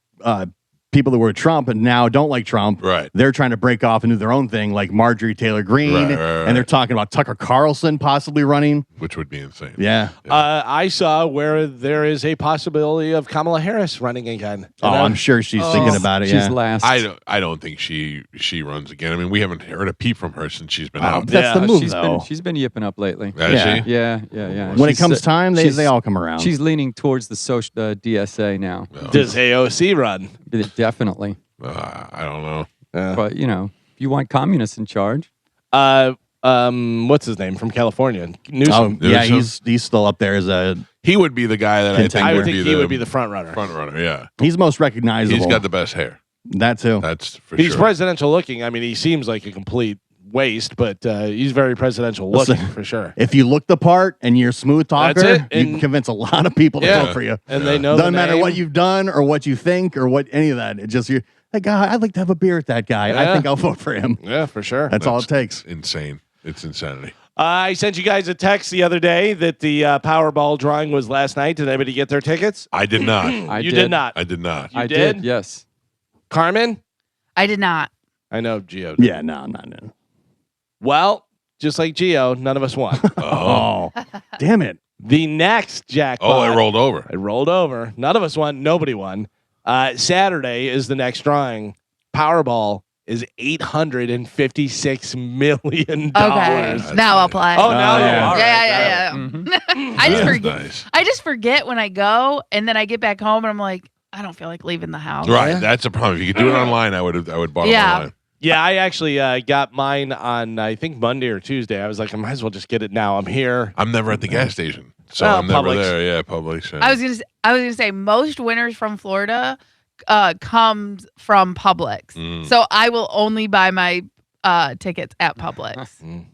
people that were Trump and now don't like Trump, Right. They're trying to break off and do their own thing, like Marjorie Taylor Greene, Right. and they're talking about Tucker Carlson possibly running. Which would be insane. Yeah. I saw where there is a possibility of Kamala Harris running again. Oh, I'm sure she's thinking about it. She's Yeah. last. I don't think she runs again. I mean, we haven't heard a peep from her since she's been out. That's the move, she's though. been yipping up lately. Has Yeah. she? Yeah. When it She's, comes time, she's- they all come around. She's leaning towards the social DSA now. No. Does AOC run? Definitely. I don't know. But if you want communists in charge, What's his name from California? Newsom. yeah, Newsom? he's still up there as a. He would be the guy that I think Contender. I would would think be he would be the front runner. front runner. Yeah, He's most recognizable. he's got the best hair. that too. That's for He's sure. presidential looking. I mean, he seems like a complete waste, but he's very presidential looking Listen, for sure. If you look the part and you're a smooth talker, That's it. you And- can convince a lot of people to Yeah. vote for you. And they know Doesn't the matter name. what you've done or what you think or what any of that. It just you're that guy. I'd like to have a beer with that guy. I Yeah. think I'll vote for him. Yeah, for sure. That's all it takes. Insane. It's insanity. I sent you guys a text the other day that the Powerball drawing was last night. Did anybody get their tickets? I did not. You did not. I did not. You I did? Yes. Carmen? I did not. I know Gio did. Yeah, no. Well, just like Gio, none of us won. Oh, damn it! The next jackpot. Oh, I rolled over. I rolled over. None of us won. Nobody won. Saturday is the next drawing. Powerball is $856 million. Okay, now I'll play. Oh, now yeah. all right. Yeah. Mhm. I just That's forget. nice. I just forget when I go, and then I get back home, and I'm like, I don't feel like leaving the house. Right. That's a problem. If you could do it online, I would bought it Yeah. online. Yeah, I actually got mine on, I think, Monday or Tuesday. I was like, I might as well just get it now. I'm here. I'm never at the gas station, so Well, I'm never Publix. there. Yeah, Publix. Yeah. I was gonna say most winners from Florida comes from Publix. Mm. So I will only buy my tickets at Publix.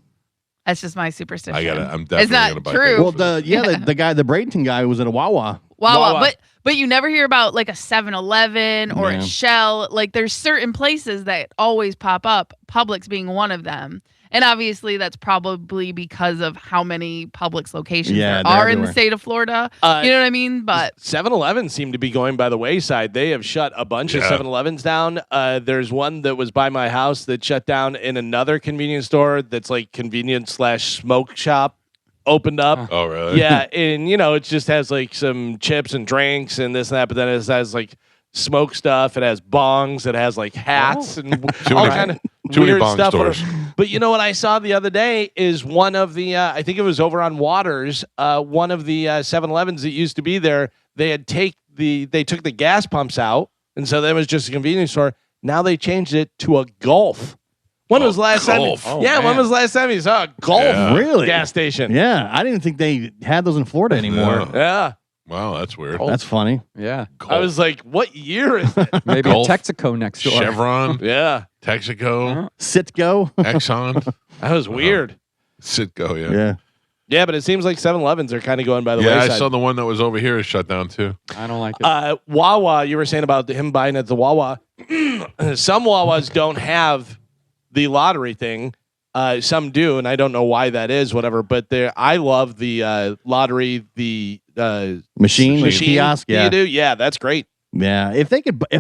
That's just my superstition. I'm definitely It's not gonna buy true. tickets Well, for that. the guy, the Bradenton guy, was at a Wawa. Wawa. But you never hear about like a 7-Eleven or Yeah. a Shell. Like there's certain places that always pop up, Publix being one of them. And obviously that's probably because of how many Publix locations Yeah, there they're are in the everywhere. state of Florida. Uh, You know what I mean? But 7-Eleven seem to be going by the wayside. They have shut a bunch of Yeah. 7-Elevens down. There's one that was by my house that shut down in another convenience store that's like convenience/smoke shop opened up. Oh, really? Yeah, and it just has like some chips and drinks and this and that, but then it has like smoke stuff. It has bongs. It has like hats and all kind of too many weird bong stuff. stores. But you know what I saw the other day is one of the I think it was over on Waters. One of the 7-Elevens that used to be there. They took the gas pumps out, and so that was just a convenience store. Now they changed it to a Gulf. When was the last time? When was the last time you saw a Gulf Really? gas station? Yeah, I didn't think they had those in Florida anymore. Yeah. Wow, that's weird. That's funny. Yeah. I was like, what year is it? Maybe Gulf, a Texaco next door. Chevron, Yeah. Texaco, Sitco. Exxon. That was weird. Citgo, yeah. Yeah. Yeah, but it seems like 7-Elevens are kind of going by the Yeah, wayside. I saw the one that was over here is shut down too. I don't like it. Wawa, you were saying about him buying at the Wawa. Some Wawas don't have the lottery thing. Some do, and I don't know why that is, whatever. But I love the lottery, the Machine kiosk. Yeah. You do? Yeah, that's great. Yeah. If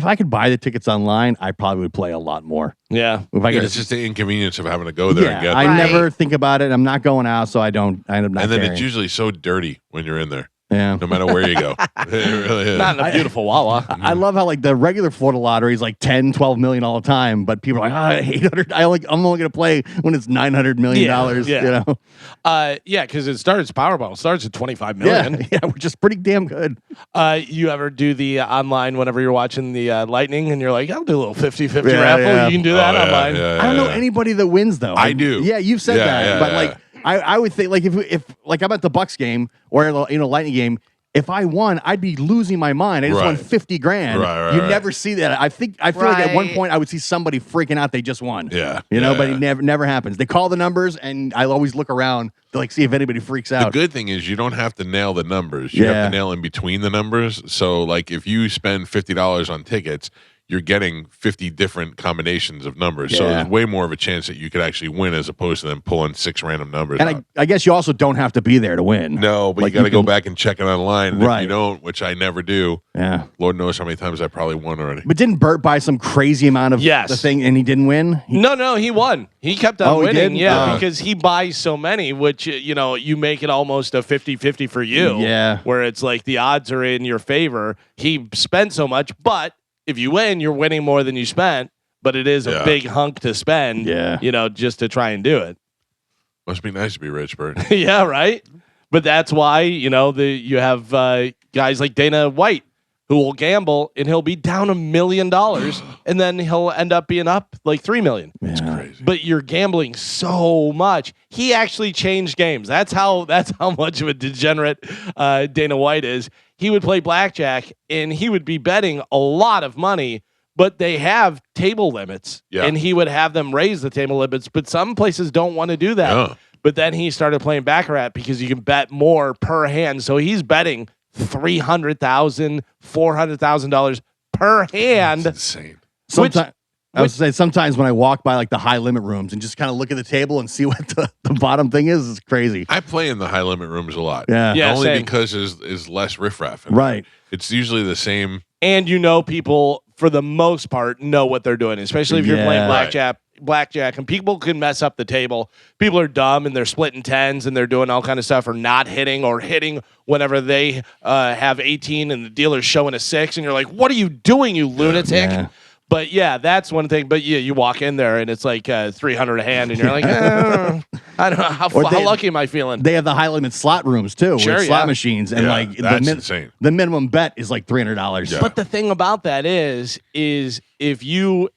I could buy the tickets online, I probably would play a lot more. Yeah. If I Yeah, could it's just the inconvenience of having to go there and get I them. never think about it. I'm not going out, so I end up not And then caring. it's usually so dirty when you're in there, Yeah. no matter where you go. It really is. Not in a beautiful Wawa. I love how like the regular Florida lottery is like 10, 12 million all the time, but people are like, 800. I'm only going to play when it's $900 million. Yeah. You know? Yeah, because Powerball starts at 25 million. Yeah, we're just pretty damn good. You ever do the online whenever you're watching the Lightning and you're like, I'll do a little 50-50 Yeah, raffle. yeah. You can do that online. I don't know anybody that wins though. I do. Yeah, you've said Yeah, that, yeah, but yeah. like I would think like if like I'm at the Bucks game or Lightning game. If I won, I'd be losing my mind. I just won Right. 50 grand. Right, you right. never see that. I feel like at one Right. point I would see somebody freaking out they just won. Yeah. You know, Yeah, but yeah. it never happens. They call the numbers and I always look around to like see if anybody freaks The out. good thing is you don't have to nail the numbers. You have Yeah. to nail in between the numbers. So, like, if you spend $50 on tickets, you're getting 50 different combinations of numbers. So Yeah. there's way more of a chance that you could actually win as opposed to them pulling 6 random numbers And out. I guess you also don't have to be there to win. No, but Like, you got to you go can- back and check it online. And if Right. you don't, which I never do, Yeah. Lord knows how many times I probably won already. But didn't Bert buy some crazy amount of Yes. the thing and he didn't win? No, he won. He kept on Oh, he winning. did? Yeah, Oh. because he buys so many, which, you make it almost a 50-50 for you. Yeah. Where it's like the odds are in your favor. He spent so much, but if you win, you're winning more than you spent. But it is a Yeah. big hunk to spend, Yeah. just to try and do it. Must be nice to be rich, Bert. Yeah, right. But that's why you have guys like Dana White who will gamble and he'll be down $1 million and then he'll end up being up like $3 million. It's crazy. But you're gambling so much. He actually changed games. That's how much of a degenerate Dana White is. He would play blackjack and he would be betting a lot of money. But they have table limits, and he would have them raise the table limits. But some places don't want to do that. Yeah. But then he started playing Baccarat because you can bet more per hand. So he's betting $300,000, $400,000 per hand. That's insane. I was saying sometimes when I walk by like the high limit rooms and just kind of look at the table and see what the bottom thing is, it's crazy. I play in the high limit rooms a lot. Yeah. Yeah, Only same. because is less riffraff. in Right. there. It's usually the same. And people, for the most part, know what they're doing, especially if you're Yeah. playing blackjack, and people can mess up the table. People are dumb and they're splitting tens and they're doing all kind of stuff or not hitting or hitting whenever they have 18 and the dealer's showing a 6 and you're like, what are you doing, you lunatic? Yeah. But yeah, that's one thing. But yeah, you walk in there and it's like 300 a hand and you're like, I don't know, how lucky am I feeling? They have the high limit slot rooms too, Sure, with slot yeah. machines, and Yeah, like that's insane. the minimum bet is like $300. Yeah. But the thing about that is if you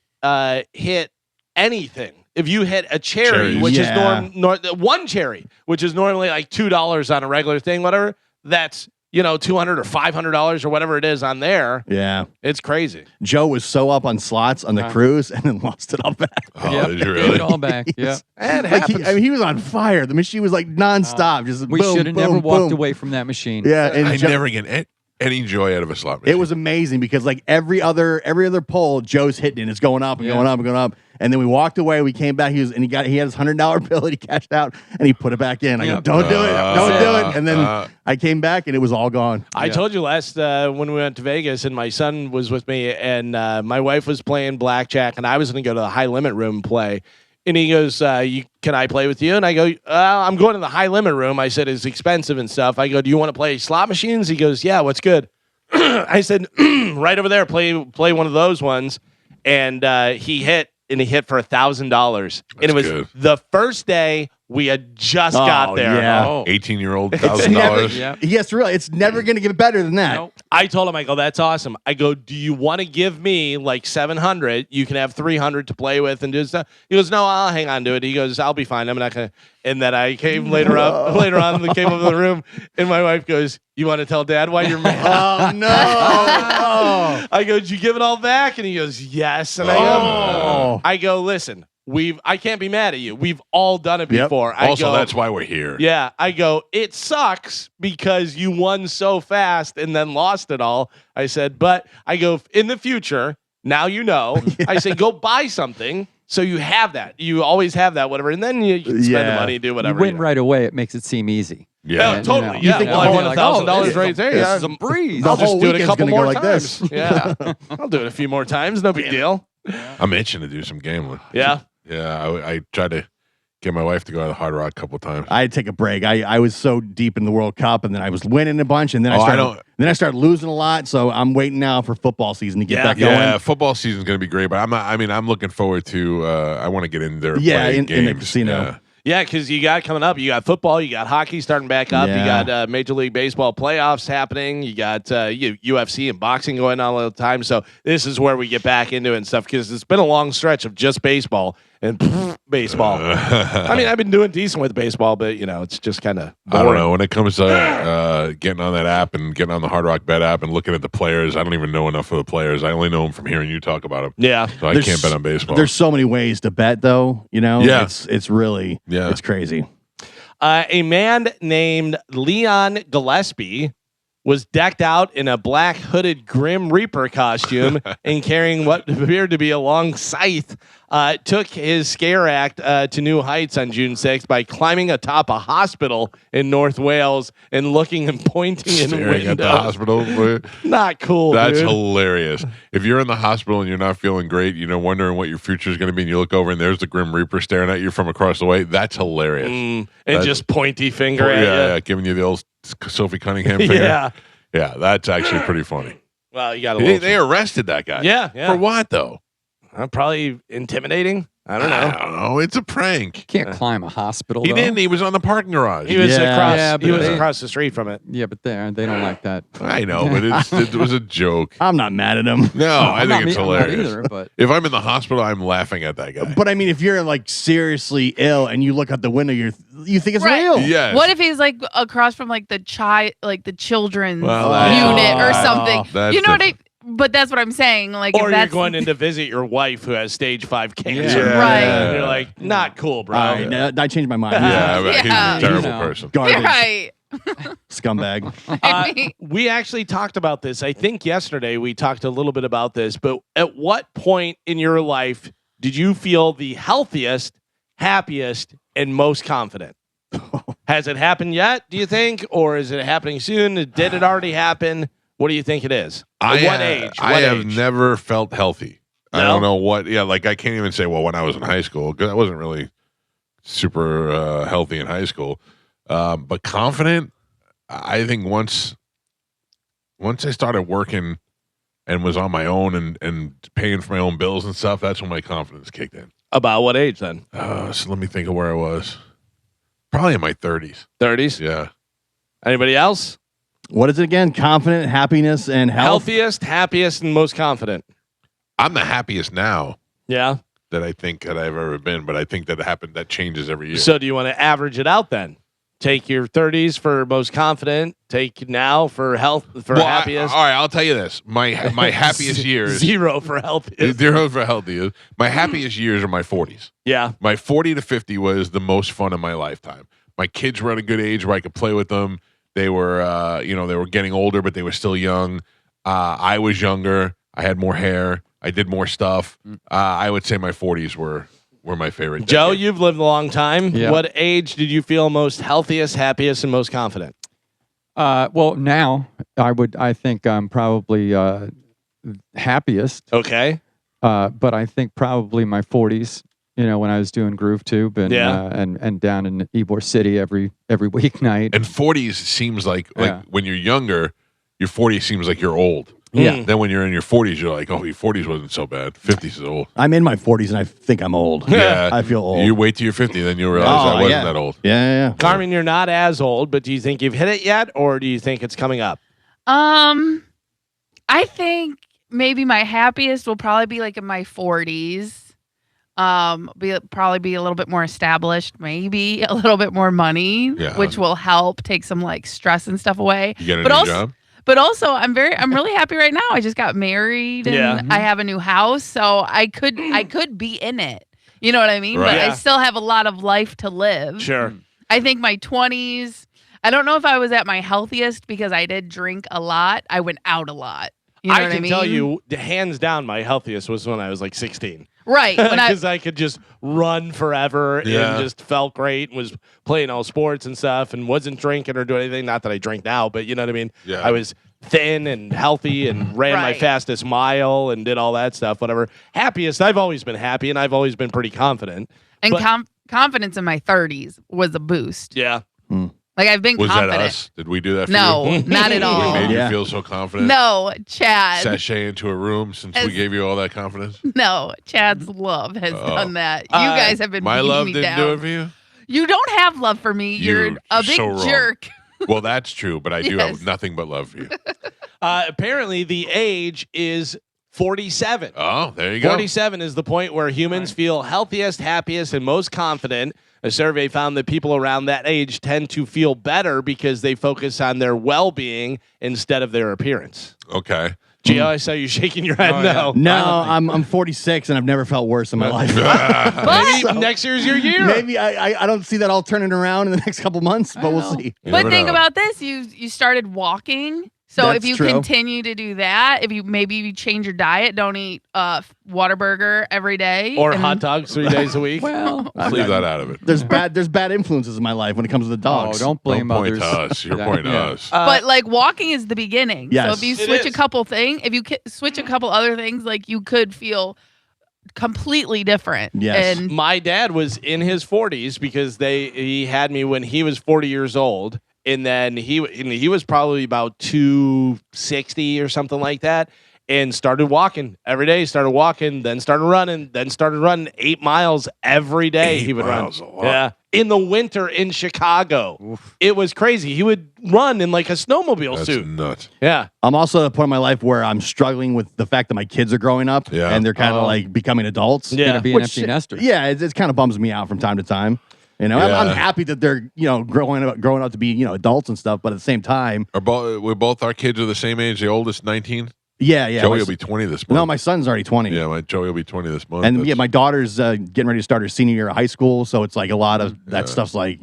hit anything, if you hit a cherry, Cherries. which Yeah. is one cherry, which is normally like $2 on a regular thing, whatever, that's $200 or $500 or whatever it is on there. Yeah. It's crazy. Joe was so up on slots on the cruise and then lost it all back. Oh, Yep, did you gave really? it all back. Yeah. And it Like happens. he was on fire. The machine was like nonstop. Just We boom, should have boom, never walked boom. away from that machine. Yeah, and I Joe- never get any joy out of a slot machine. It was amazing because like every other poll, Joe's hitting it. It's going up and going up and going up. And then we walked away. We came back. He had his $100 bill that he cashed out and he put it back in. I go, Yep. don't do it, don't do it. And then uh, I came back and it was all gone. I told you last when we went to Vegas and my son was with me and my wife was playing blackjack and I was going to go to the high limit room and play. And he goes, can I play with you? And I go, I'm going to the high limit room. I said, it's expensive and stuff. I go, do you want to play slot machines? He goes, yeah, what's good? I said, right over there, play one of those ones. And he hit for $1,000. And it was good. the first day we had just got there. Yeah. 18-year-old It's $1,000. never, Yeah. Yes, really. It's never going to get better than that. Nope. I told him, I go, that's awesome. I go, do you want to give me like 700? You can have 300 to play with and do stuff. He goes, no, I'll hang on to it. He goes, I'll be fine. I'm not going to. And then I came later on, came over the room, and my wife goes, you want to tell Dad why you're mad? Oh, no. Oh. I go, did you give it all back? And he goes, yes. And I go, listen, I can't be mad at you. We've all done it Yep. before. Also, that's why we're here. Yeah, I go, it sucks because you won so fast and then lost it all. I said, but I go, in the future, now you know. I said, go buy something so you have that. You always have that, whatever. And then you can spend the money and do whatever. You win right away. It makes it seem easy. Yeah. Yeah, totally. You Yeah, think well, I the won whole- $1,000 this right is there. this Yeah. is a breeze. The I'll whole just do it a weekend's couple gonna go more like times. this. Yeah, I'll do it a few more times. No big deal. I'm itching to do some gambling. Yeah. Yeah, I tried to get my wife to go to the Hard Rock a couple times. I had to take a break. I was so deep in the World Cup, and then I was winning a bunch, and then Oh, I started losing a lot. So I'm waiting now for football season to get that going. Yeah, football season's going to be great, but I'm looking forward to. I want to get in there. And play in games. the casino. Yeah. Yeah, because you got coming up. You got football. You got hockey starting back up. Yeah. You got Major League Baseball playoffs happening. You got UFC and boxing going on all the time. So this is where we get back into it and stuff because it's been a long stretch of just baseball and baseball. I mean, I've been doing decent with baseball, but it's just kind of I don't know when it comes to getting on that app and getting on the Hard Rock Bet app and looking at the players. I don't even know enough of the players. I only know them from hearing you talk about them. Yeah. So I can't bet on baseball. There's so many ways to bet, though. Yeah. It's really it's crazy. A man named Leon Gillespie was decked out in a black hooded Grim Reaper costume and carrying what appeared to be a long scythe. Took his scare act to new heights on June 6th by climbing atop a hospital in North Wales and looking and pointing in Staring windows. at the hospital. Not cool. That's dude. hilarious. If you're in the hospital and you're not feeling great, wondering what your future is going to be, and you look over and there's the Grim Reaper staring at you from across the way, that's hilarious. And That's- just pointy finger at you. Yeah, giving you the old Sophie Cunningham finger. Yeah. Yeah, that's actually pretty funny. Well, you got a They arrested that guy. Yeah, yeah. For what, though? Probably intimidating. I don't know. I don't know. It's a prank. Can't climb a hospital. He though. didn't. He was on the parking garage. He was across. Yeah, he was but- across the street from it. Yeah, but they don't like that. I know, but it was a joke. I'm not mad at him. No, I I'm think not it's me- I'm not hilarious. either, but If I'm in the hospital, I'm laughing at that guy. But I mean, if you're like seriously ill and you look out the window, you think it's Right. real. Yes. What if he's like across from like the children's Well, that's- unit or Oh, something? that's You know what I? different. But that's what I'm saying. Like, Or if you're that's going in to visit your wife who has stage 5 cancer. Yeah. Right. And you're like, not cool, bro. All right, I changed my mind. Yeah, but he's Yeah. a terrible You know. person. Garbage, right. scumbag. We actually talked about this. I think yesterday we talked a little bit about this, but at what point in your life did you feel the healthiest, happiest, and most confident? Has it happened yet, do you think? Or is it happening soon? Did it already happen? What do you think it is? At what age? I have never felt healthy. I No? don't know what. Yeah, like I can't even say. Well, when I was in high school, because I wasn't really super healthy in high school, but confident. I think once I started working and was on my own and paying for my own bills and stuff, that's when my confidence kicked in. About what age then? So let me think of where I was. Probably in my 30s. 30s? Yeah. Anybody else? What is it again? Confident, happiness, and health. Healthiest, happiest, and most confident. I'm the happiest now Yeah. that I think that I've ever been, but I think that changes every year. So do you want to average it out then? Take your 30s for most confident. Take now for health for happiest. all right, I'll tell you this. My happiest years. 0 for healthiest. 0 for healthiest. My happiest years are my 40s. Yeah. My 40 to 50 was the most fun in my lifetime. My kids were at a good age where I could play with them. They were, they were getting older, but they were still young. I was younger. I had more hair. I did more stuff. I would say my 40s were my favorite. Joe, decade. you've lived a long time. Yeah. What age did you feel most healthiest, happiest, and most confident? well, now I think I'm probably happiest. Okay. But I think probably my 40s. When I was doing Groove Tube and Yeah. and down in Ybor City every weeknight. And 40s seems like Yeah. when you're younger, your 40s seems like you're old. Yeah. Then when you're in your 40s, you're like, oh, your 40s wasn't so bad. 50s is old. I'm in my 40s and I think I'm old. Yeah. I feel old. You wait till you're 50, then you'll realize I wasn't that old. Yeah. Carmen, you're not as old, but do you think you've hit it yet, or do you think it's coming up? I think maybe my happiest will probably be like in my 40s. Probably be a little bit more established, maybe a little bit more money, which will help take some like stress and stuff away. You get a new job? But also, I'm really happy right now. I just got married and I have a new house, so I could be in it. You know what I mean? Right. But I still have a lot of life to live. Sure. I think my 20s. I don't know if I was at my healthiest because I did drink a lot. I went out a lot. You know what I mean? Tell you, hands down, my healthiest was when I was like 16. Right. Because I could just run forever and Yeah. just felt great and was playing all sports and stuff and wasn't drinking or doing anything. Not that I drink now, but you know what I mean? Yeah. I was thin and healthy and ran my Right. fastest mile and did all that stuff, whatever. Happiest, I've always been happy and I've always been pretty confident. And But- confidence in my 30s was a boost. Yeah. Like I've been Was confident. that us? Did we do that for No, you? not at We all. made Yeah. you feel so confident? No, Chad. Sashay into a room since we As- gave you all that confidence? No, Chad's love has done that. You guys have been My beating love me didn't down. do it for you? You don't have love for me. You're You're a big so wrong. jerk. Well, that's true, but I do Yes. have nothing but love for you. Apparently, the age is 47. Oh, there you go. 47 is the point where humans feel healthiest, happiest, and most confident. A survey found that people around that age tend to feel better because they focus on their well-being instead of their appearance. Okay. Gio, I saw you shaking your head. Oh, yeah. No. No, I'm 46 and I've never felt worse in my life. Maybe So- next year's your year. Maybe I don't see that all turning around in the next couple months, but we'll see. You But never think know. about this. You started walking. So That's if you true. continue to do that, if you change your diet, don't eat Whataburger every day. Or and- hot dogs 3 days a week. Well, Leave that out of it. There's bad influences in my life when it comes to the dogs. don't blame Don't point others. to us. You're pointing to Yeah. us. But like walking is the beginning. Yes. So if you It switch a is. couple switch a couple other things, like you could feel completely different. Yes. And My dad was in his 40s because he had me when he was 40 years old, and then he was probably about 260 or something like that, and started walking every day. Started walking, then started running, 8 miles every day. 8 he would miles, run. a lot. Yeah, in the winter in Chicago, it was crazy. He would run in like a snowmobile That's suit. nuts. Yeah, I'm also at a point in my life where I'm struggling with the fact that my kids are growing up Yeah. and they're kind of like becoming adults. Yeah. Gonna be an Which- empty nester. Yeah, it kind of bums me out from time to time. You know, Yeah. I'm happy that they're growing up to be adults and stuff, but at the same time, We're both our kids are the same age. The oldest 19. yeah. Joey my will s- be 20 this month. no, my son's already 20. Yeah, my Joey will be 20 this month. And That's- yeah, my daughter's getting ready to start her senior year of high school, so it's like a lot of that stuff's like,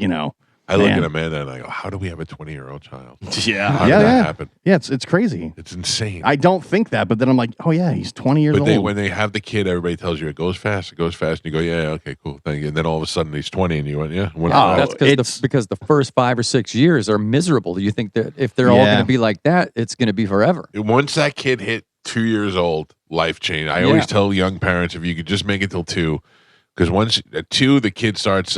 I look man. at Amanda and I go, how do we have a 20-year-old child? yeah. How did Yeah, that yeah. happen? Yeah, it's crazy. It's insane. I don't think that, but then I'm like, oh yeah, he's 20 years But old. when they have the kid, everybody tells you it goes fast. It goes fast. And you go, yeah, okay, cool, thank you. And then all of a sudden he's 20 and you went, yeah. When, Oh, That's it's- because the first 5 or 6 years are miserable. You think that if they're all Yeah. going to be like that, it's going to be forever. once that kid hit 2 years old, life changed. I always tell young parents, if you could just make it till 2, because once at 2, the kid starts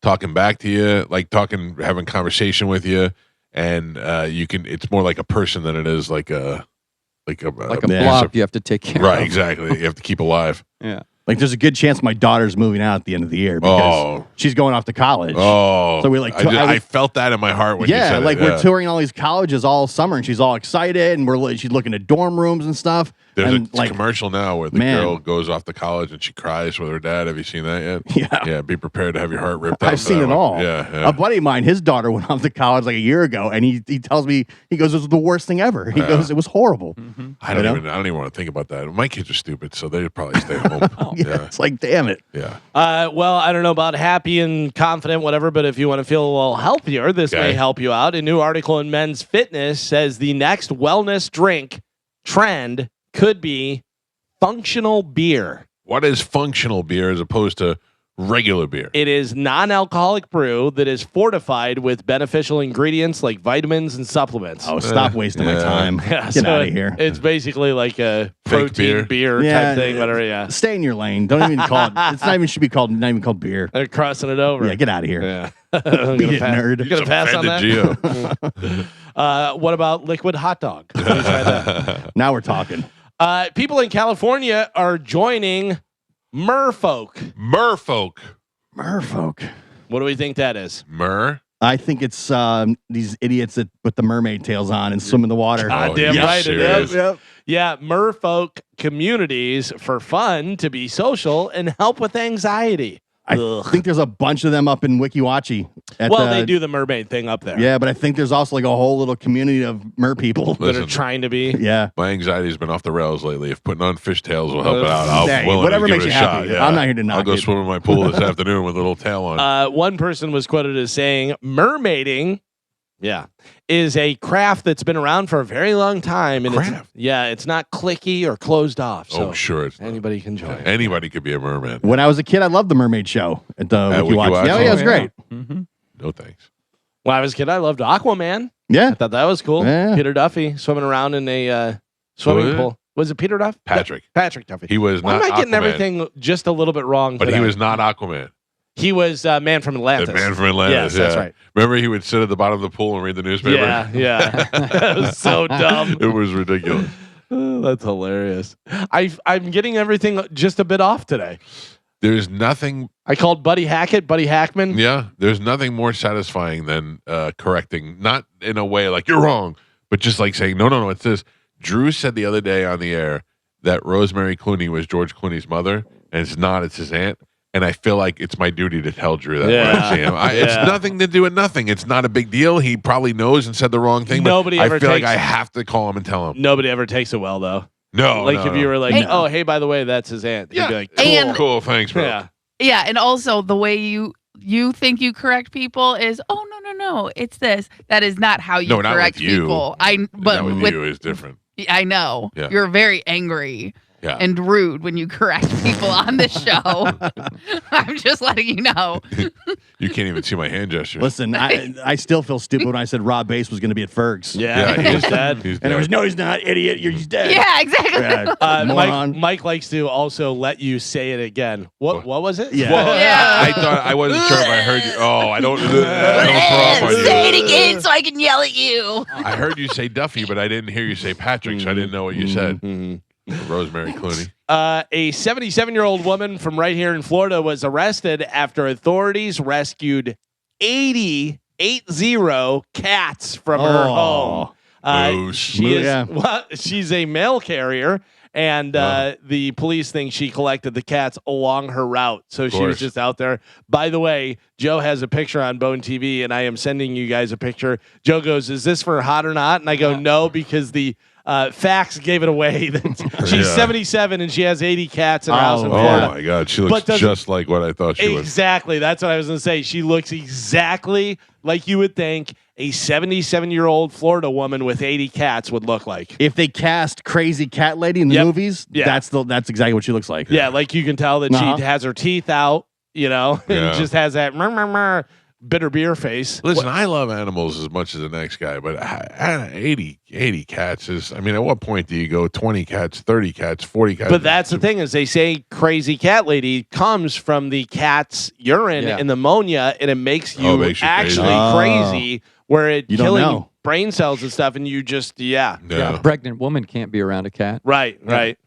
talking back to you, like having conversation with you, and you can. It's more like a person than it is like a Like a Yeah. blob you have to take care right. of. Exactly. You have to keep alive. Yeah. Like, there's a good chance my daughter's moving out at the end of the year because Oh. she's going off to college. Oh, So we like I, I felt that in my heart when you yeah, said like it. we're touring all these colleges all summer, and she's all excited, and she's looking at dorm rooms and stuff. There's and a commercial now where the man. girl goes off to college and she cries with her dad. Have you seen that yet? Yeah. Yeah. Be prepared to have your heart ripped out. I've for seen that it one. all. Yeah. Yeah. A buddy of mine, his daughter went off to college like a year ago, and he tells me, he goes, "This was the worst thing ever." He goes, "It was horrible." I don't you know? even want to think about that. My kids are stupid, so they'd probably stay home. Yeah, it's like, damn it. Yeah. Well, I don't know about happy and confident, whatever, but if you want to feel a little healthier, this may Okay. help you out. A new article in Men's Fitness says the next wellness drink trend could be functional beer. What is functional beer as opposed to regular beer? It is non-alcoholic brew that is fortified with beneficial ingredients like vitamins and supplements. Oh, stop wasting my yeah. time. Yeah, Get so out of here. It's basically like a Fake protein beer, Yeah, type thing, whatever. Yeah, Stay in your lane. Don't even call it. It's not even not even called beer. they're crossing it over. Yeah, get out of here. Yeah. I'm Beat gonna it, pass. nerd. You gonna pass on that? Offended What about liquid hot dog? Have you tried that? Now we're talking. People in California are joining merfolk. Merfolk. Merfolk. What do we think that is? I think it's these idiots that put the mermaid tails on and swim in the water. Goddamn yes, right it serious? is. Yep. Yeah, merfolk communities for fun, to be social, and help with anxiety. I think there's a bunch of them up in Wiki Wachi. They do the mermaid thing up there. Yeah, but I think there's also like a whole little community of mer people That are trying to be. Yeah. My anxiety's been off the rails lately. If putting on fishtails will help it out, I'll Hey, willing whatever to give makes it a you shot. happy. Yeah. I'm not here to knock I'll go it. swim in my pool this afternoon with a little tail on. One person was quoted as saying, mermaiding, is a craft that's been around for a very long time. And it's not cliquey or closed off. So sure. It's anybody can join. Anybody could be a merman. When I was a kid, I loved the mermaid show at the Wiki Wiki Wachi. Wachi? Yeah, it was Oh, great. Mm-hmm. No thanks. When I was a kid, I loved Aquaman. Yeah. I thought that was cool. Yeah. Peter Duffy swimming around in a swimming pool. Was it Peter Duffy? Patrick. Patrick Duffy. He was Why not am I getting Aquaman, everything just a little bit wrong? but today? he was not Aquaman. He was Man from Atlantis. The man from Atlantis. Yes, that's right. Remember, he would sit at the bottom of the pool and read the newspaper. Yeah. That was so dumb. It was ridiculous. Oh, that's hilarious. I'm getting everything just a bit off today. There's nothing. I called Buddy Hackett, Buddy Hackman. Yeah, there's nothing more satisfying than correcting, not in a way like you're wrong, but just like saying no, it's this. Drew said the other day on the air that Rosemary Clooney was George Clooney's mother, and it's not. It's his aunt. And I feel like it's my duty to tell Drew that when I see him. It's nothing to do with nothing. It's not a big deal. He probably knows and said the wrong thing. Nobody but ever I feel like takes- I have to call him and tell him. Nobody ever takes it well, though. No, Like if you were like, Hey. oh, hey, by the way, that's his aunt. He'd be like, cool. And- cool, thanks, bro. Yeah. Yeah, and also the way you think you correct people is, oh no, it's this. That is not how you No, not correct with you. people. But That with you is different. I know. Yeah. You're very angry Yeah. and rude when you correct people on the show. I'm just letting you know. You can't even see my hand gesture. Listen, I still feel stupid when I said Rob Bass was going to be at Ferg's. Yeah, Yeah, he was dead. He's And it was, dead. no, he's not, idiot. He's dead. Yeah, exactly. Yeah, moron. Mike likes to also let you say it again. What was it? Yeah. Well, Yeah. I thought I wasn't sure if I heard you. Oh, I don't throw up on you. Say it again so I can yell at you. I heard you say Duffy, but I didn't hear you say Patrick, so I didn't know what you said. Rosemary Clooney. A 77-year-old woman from right here in Florida was arrested after authorities rescued 80 cats from her home. Moose. She's a mail carrier, and the police think she collected the cats along her route. So she was course. just out there. By the way, Joe has a picture on Bone TV, and I am sending you guys a picture. Joe goes, "Is this for hot or not?" And I go, "No," because the facts gave it away. She's 77 and she has 80 cats in her house in Oh Florida. my God, she But looks doesn't- just like what I thought she was. Exactly. That's what I was going to say. She looks exactly like you would think a 77-year-old Florida woman with 80 cats would look like. If they cast Crazy Cat Lady in the Yep. movies, Yeah. that's exactly what she looks like. Yeah, like you can tell that Uh-huh. she has her teeth out, and Yeah. just has that bitter beer face. Listen, I love animals as much as the next guy, but 80 cats is, I mean, at what point do you go 20 cats, 30 cats, 40 cats? But that's the thing is they say Crazy Cat Lady comes from the cat's urine Yeah. and ammonia, and it makes you, makes you actually crazy. crazy, where it You don't killing know. brain cells and stuff, and you just No. Yeah, a pregnant woman can't be around a cat. right. By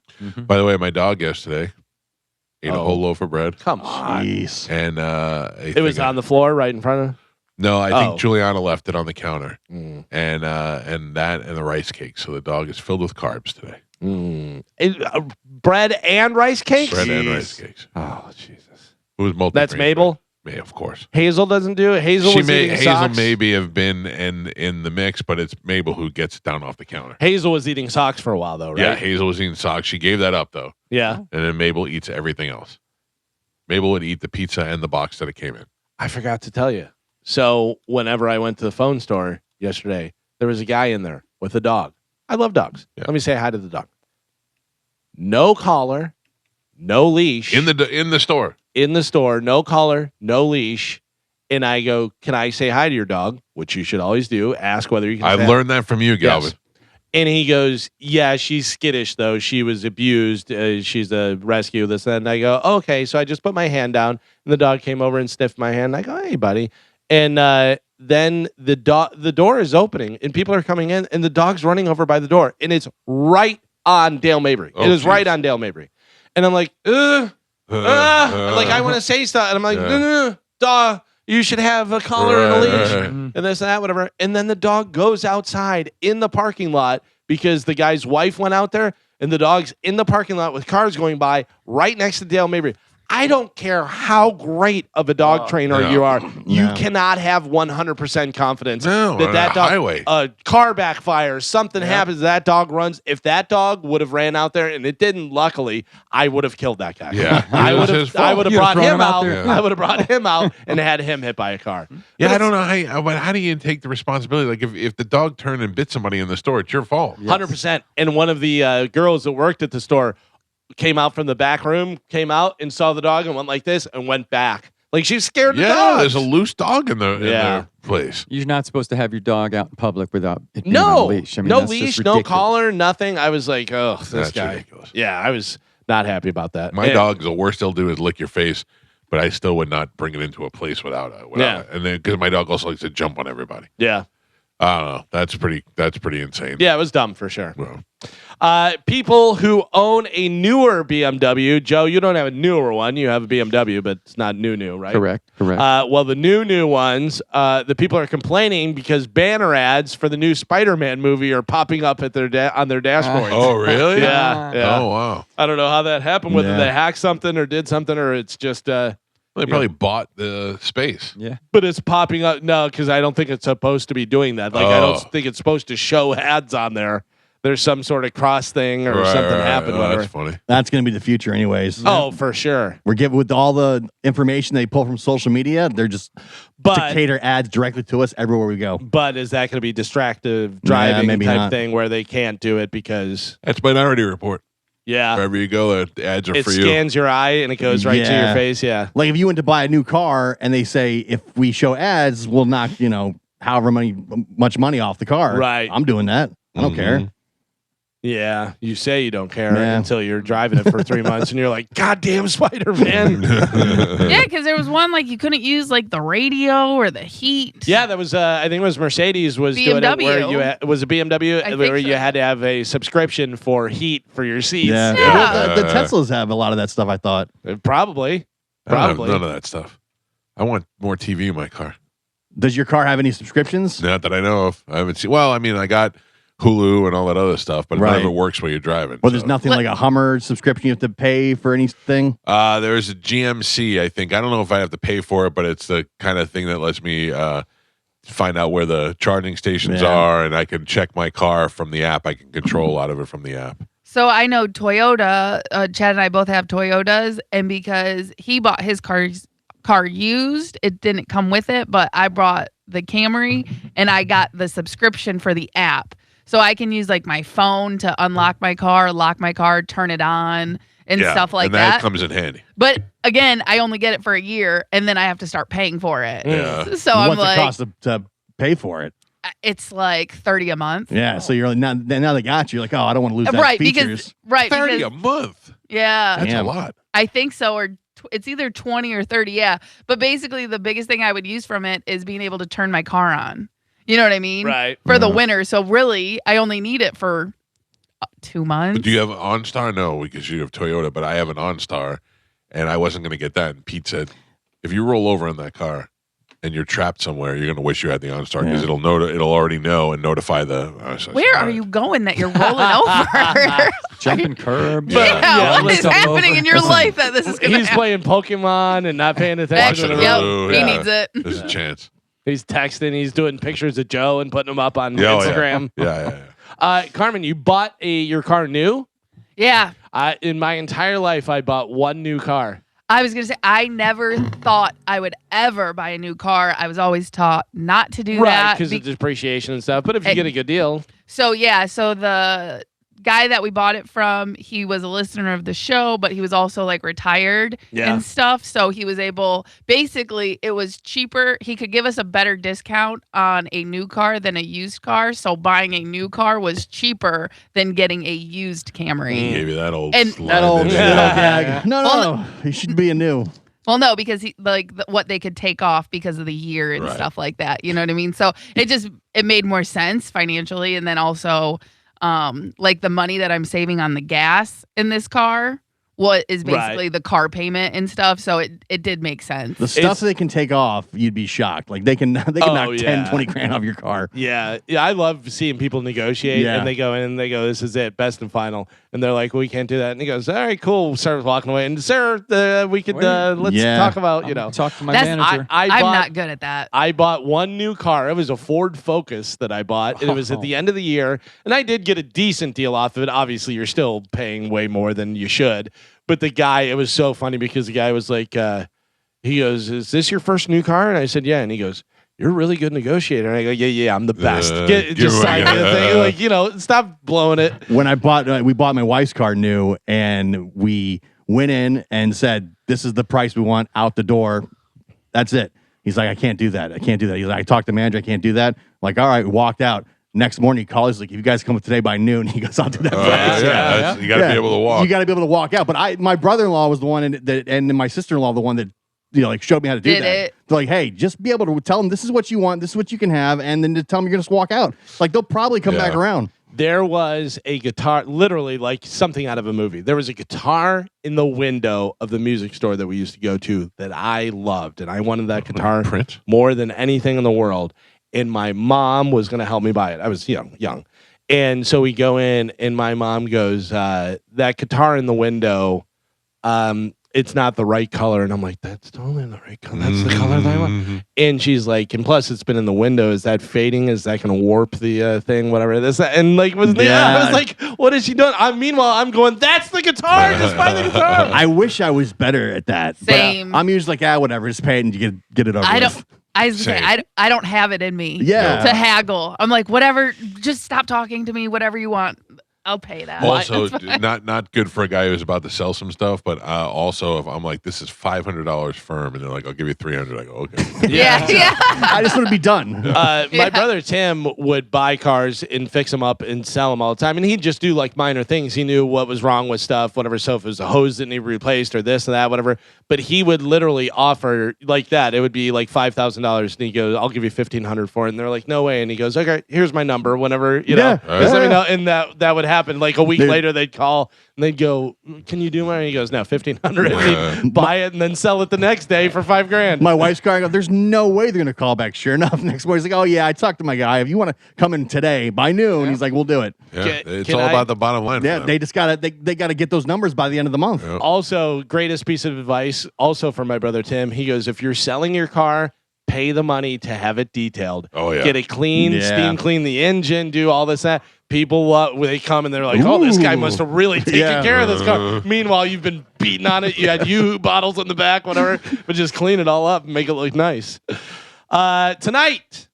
the way, my dog yesterday ate a Oh. whole loaf of bread, Come on. Jeez. and It was on the floor right in front of. No, I think Oh. Juliana left it on the counter, Mm. and that and the rice cake. So the dog is filled with carbs today. Bread and rice cakes. Bread and rice cakes. Oh Jesus. It was multi. That's Mabel. Yeah, of course. Hazel doesn't do it. Hazel was eating Hazel socks. maybe have been in the mix, but it's Mabel who gets it down off the counter. Hazel was eating socks for a while though, right? Yeah, Hazel was eating socks. She gave that up though, Yeah. and then Mabel eats everything else. Mabel would eat the pizza and the box that it came in. I forgot to tell you. So whenever I went to the phone store yesterday, there was a guy in there with a dog. I love dogs. Yeah. Let me say hi to the dog. No collar, no leash. In the store. In the store, no collar, no leash. And I go, "Can I say hi to your dog?" Which you should always do. Ask whether you can. I say hi. learned that from you, Galvin. Yes. And he goes, "Yeah, she's skittish though. She was abused. She's a rescue. This and that." And I go, "Okay." So I just put my hand down, and the dog came over and sniffed my hand. I go, "Hey, buddy." And then the door is opening and people are coming in and the dog's running over by the door and it's right on Dale Mabry. It is right on Dale Mabry. And I'm like, like I want to say stuff. And I'm like, no, dog, you should have a collar and a leash and this and that, whatever. And then the dog goes outside in the parking lot because the guy's wife went out there and the dog's in the parking lot with cars going by right next to Dale Mabry. I don't care how great of a dog trainer you are. You cannot have 100% confidence that dog, highway. A car backfires, something happens, that dog runs. If that dog would have ran out there and it didn't, luckily, I would have killed that guy. Yeah, I would have brought him out. there. I would have brought him out and had him hit by a car. Yeah, I don't know how do you take the responsibility? Like if the dog turned and bit somebody in the store, it's your fault. 100%. And one of the girls that worked at the store came out from the back room, came out and saw the dog and went like this and went back. Like she's scared of dogs. There's a loose dog in their place. You're not supposed to have your dog out in public without it being on a leash. I mean, no that's leash, just no ridiculous. collar, nothing. I was like, oh, this That's guy. ridiculous. Yeah, I was not happy about that. My dog, the worst they'll do is lick your face, but I still would not bring it into a place without it. And then because my dog also likes to jump on everybody. Yeah. I don't know. That's pretty insane. Yeah, it was dumb for sure. Well, People who own a newer BMW, Joe, you don't have a newer one. You have a BMW, but it's not new, right? Correct. Well, the new ones, the people are complaining because banner ads for the new Spider-Man movie are popping up at their on their dashboards. oh really? Yeah. Oh wow. I don't know how that happened. Whether they hacked something or did something, or it's just. They probably bought the space. Yeah. But it's popping up. No, because I don't think it's supposed to be doing that. Like, I don't think it's supposed to show ads on there. There's some sort of cross thing or something happened. Oh, that's funny. That's going to be the future, anyways. Oh, for sure. We're giving with all the information they pull from social media. They're just to cater ads directly to us everywhere we go. But is that going to be distractive driving maybe type not. thing where they can't do it because That's Minority Report. Wherever you go, the ads are it for you. scans your eye and it goes right to your face. Yeah. Like if you went to buy a new car and they say if we show ads, we'll knock however much money off the car. Right. I'm doing that. I don't care. Yeah, you say you don't care until you're driving it for 3 months and you're like, God damn Spider-Man. Yeah, because there was one like you couldn't use like the radio or the heat. Yeah, that was I think it was Mercedes was doing it where was a BMW where you had to have a subscription for heat for your seats. Yeah. The Teslas have a lot of that stuff, I thought. Probably. I don't have none of that stuff. I want more TV in my car. Does your car have any subscriptions? Not that I know of. I haven't seen. Well, I mean, I got Hulu and all that other stuff, but none of it works while you're driving. Well, there's nothing like a Hummer subscription you have to pay for anything? There's a GMC, I think. I don't know if I have to pay for it, but it's the kind of thing that lets me find out where the charging stations are, and I can check my car from the app. I can control a lot of it from the app. So I know Toyota, Chad and I both have Toyotas, and because he bought his car used, it didn't come with it, but I brought the Camry, and I got the subscription for the app. So I can use like my phone to unlock my car, lock my car, turn it on, and stuff like that. That comes in handy. But again, I only get it for a year, and then I have to start paying for it. Yeah. So I'm What's like, it cost to pay for it? it's like $30 a month. Yeah, so you're like, now they got you. You're like, oh, I don't want to lose that features. $30 a month. Yeah. That's a lot. I think so, or it's either 20 or 30, yeah. But basically, the biggest thing I would use from it is being able to turn my car on. You know what I mean? Right. For the winter. So really, I only need it for 2 months. But do you have an OnStar? No, because you have Toyota, but I have an OnStar, and I wasn't going to get that. And Pete said, if you roll over in that car and you're trapped somewhere, you're going to wish you had the OnStar because it'll already know and notify the. Where are you going that you're rolling over? Jumping curbs. Yeah, what is happening in your life that this is going to He's happen? playing Pokemon and not paying attention to the road. He needs it. There's a chance. He's texting. He's doing pictures of Joe and putting them up on Instagram. Yeah. Carmen, you bought your car new? Yeah. In my entire life, I bought one new car. I was going to say, I never thought I would ever buy a new car. I was always taught not to do that. Right, because of depreciation and stuff. But if you get a good deal. So, yeah. So the guy that we bought it from, he was a listener of the show, but he was also like retired and stuff. So he was able, basically, it was cheaper. He could give us a better discount on a new car than a used car. So buying a new car was cheaper than getting a used Camry. He gave you that old And slide, That old didn't he? gag. No. He should be a new. Well, no, because what they could take off because of the year and stuff like that. You know what I mean? So it made more sense financially, and then also like the money that I'm saving on the gas in this car. What is basically the car payment and stuff, so it did make sense. The stuff they can take off, you'd be shocked. Like they can knock 10, 20 grand off your car. Yeah, I love seeing people negotiate, and they go in and they go, "This is it, best and final," and they're like, "We can't do that," and he goes, "All right, cool." Starts walking away, and sir, we could let's talk about talk to my manager. I'm not good at that. I bought one new car. It was a Ford Focus that I bought, and it was at the end of the year, and I did get a decent deal off of it. Obviously, you're still paying way more than you should. But the guy, it was so funny because the guy was like, he goes, "Is this your first new car?" And I said, "Yeah." And he goes, "You're a really good negotiator." And I go, "Yeah, I'm the best." Just sign the thing, like, stop blowing it. When we bought my wife's car new, and we went in and said, "This is the price we want out the door." That's it. He's like, "I can't do that. He's like, "I talked to the manager. I can't do that." I'm like, all right, we walked out. Next morning, he calls. He's like, "If you guys come today by noon," he goes, "I'll do that." You got to be able to walk. You got to be able to walk out. But my brother-in-law was the one, and my sister-in-law the one that like showed me how to do that. They're like, "Hey, just be able to tell them this is what you want, this is what you can have, and then to tell them you're going to walk out." Like they'll probably come back around. There was a guitar, literally like something out of a movie. There was a guitar in the window of the music store that we used to go to that I loved, and I wanted that guitar more than anything in the world. And my mom was going to help me buy it. I was young. And so we go in, and my mom goes, "That guitar in the window, it's not the right color." And I'm like, "That's totally the right color. That's the color that I want." And she's like, "And plus, it's been in the window. Is that fading? Is that going to warp the thing? Whatever this that." And like, I was like, "What is she doing?" Meanwhile, I'm going, "That's the guitar. Just buy the guitar." I wish I was better at that. Same. But I'm usually like, whatever. Just pay it and you get it over with. I was gonna say, I don't have it in me to haggle. I'm like, whatever, just stop talking to me, whatever you want. I'll pay that. Also, not good for a guy who's about to sell some stuff, but also if I'm like, "This is $500 firm," and they're like, "I'll give you $300," I go, "Okay." Yeah. I just want to be done. My brother Tim would buy cars and fix them up and sell them all the time, and he'd just do like minor things. He knew what was wrong with stuff, whatever. So if it was a hose that needed replaced or this and that, whatever. But he would literally offer like that. It would be like $5,000, and he goes, "I'll give you $1,500 for it." And they're like, "No way." And he goes, "Okay, here's my number. Whenever let me know." And that would happen. Like a week later, they'd call and they'd go, "Can you do mine?" And he goes, "No, $1,500." And he'd buy it and then sell it the next day for $5,000. My wife's car, I go, "There's no way they're gonna call back." Sure enough, next morning he's like, "Oh yeah, I talked to my guy. If you want to come in today by noon," he's like, "We'll do it." Yeah, it's all about the bottom line. Yeah, they just gotta they gotta get those numbers by the end of the month. Yeah. Also, greatest piece of advice, also from my brother Tim. He goes, "If you're selling your car, pay the money to have it detailed. Oh yeah, get it clean, steam clean the engine, do all this that." People they come and they're like, "Oh, this guy must have really taken care of this car." Meanwhile, you've been beating on it. You had bottles in the back, whatever, but just clean it all up and make it look nice. Tonight,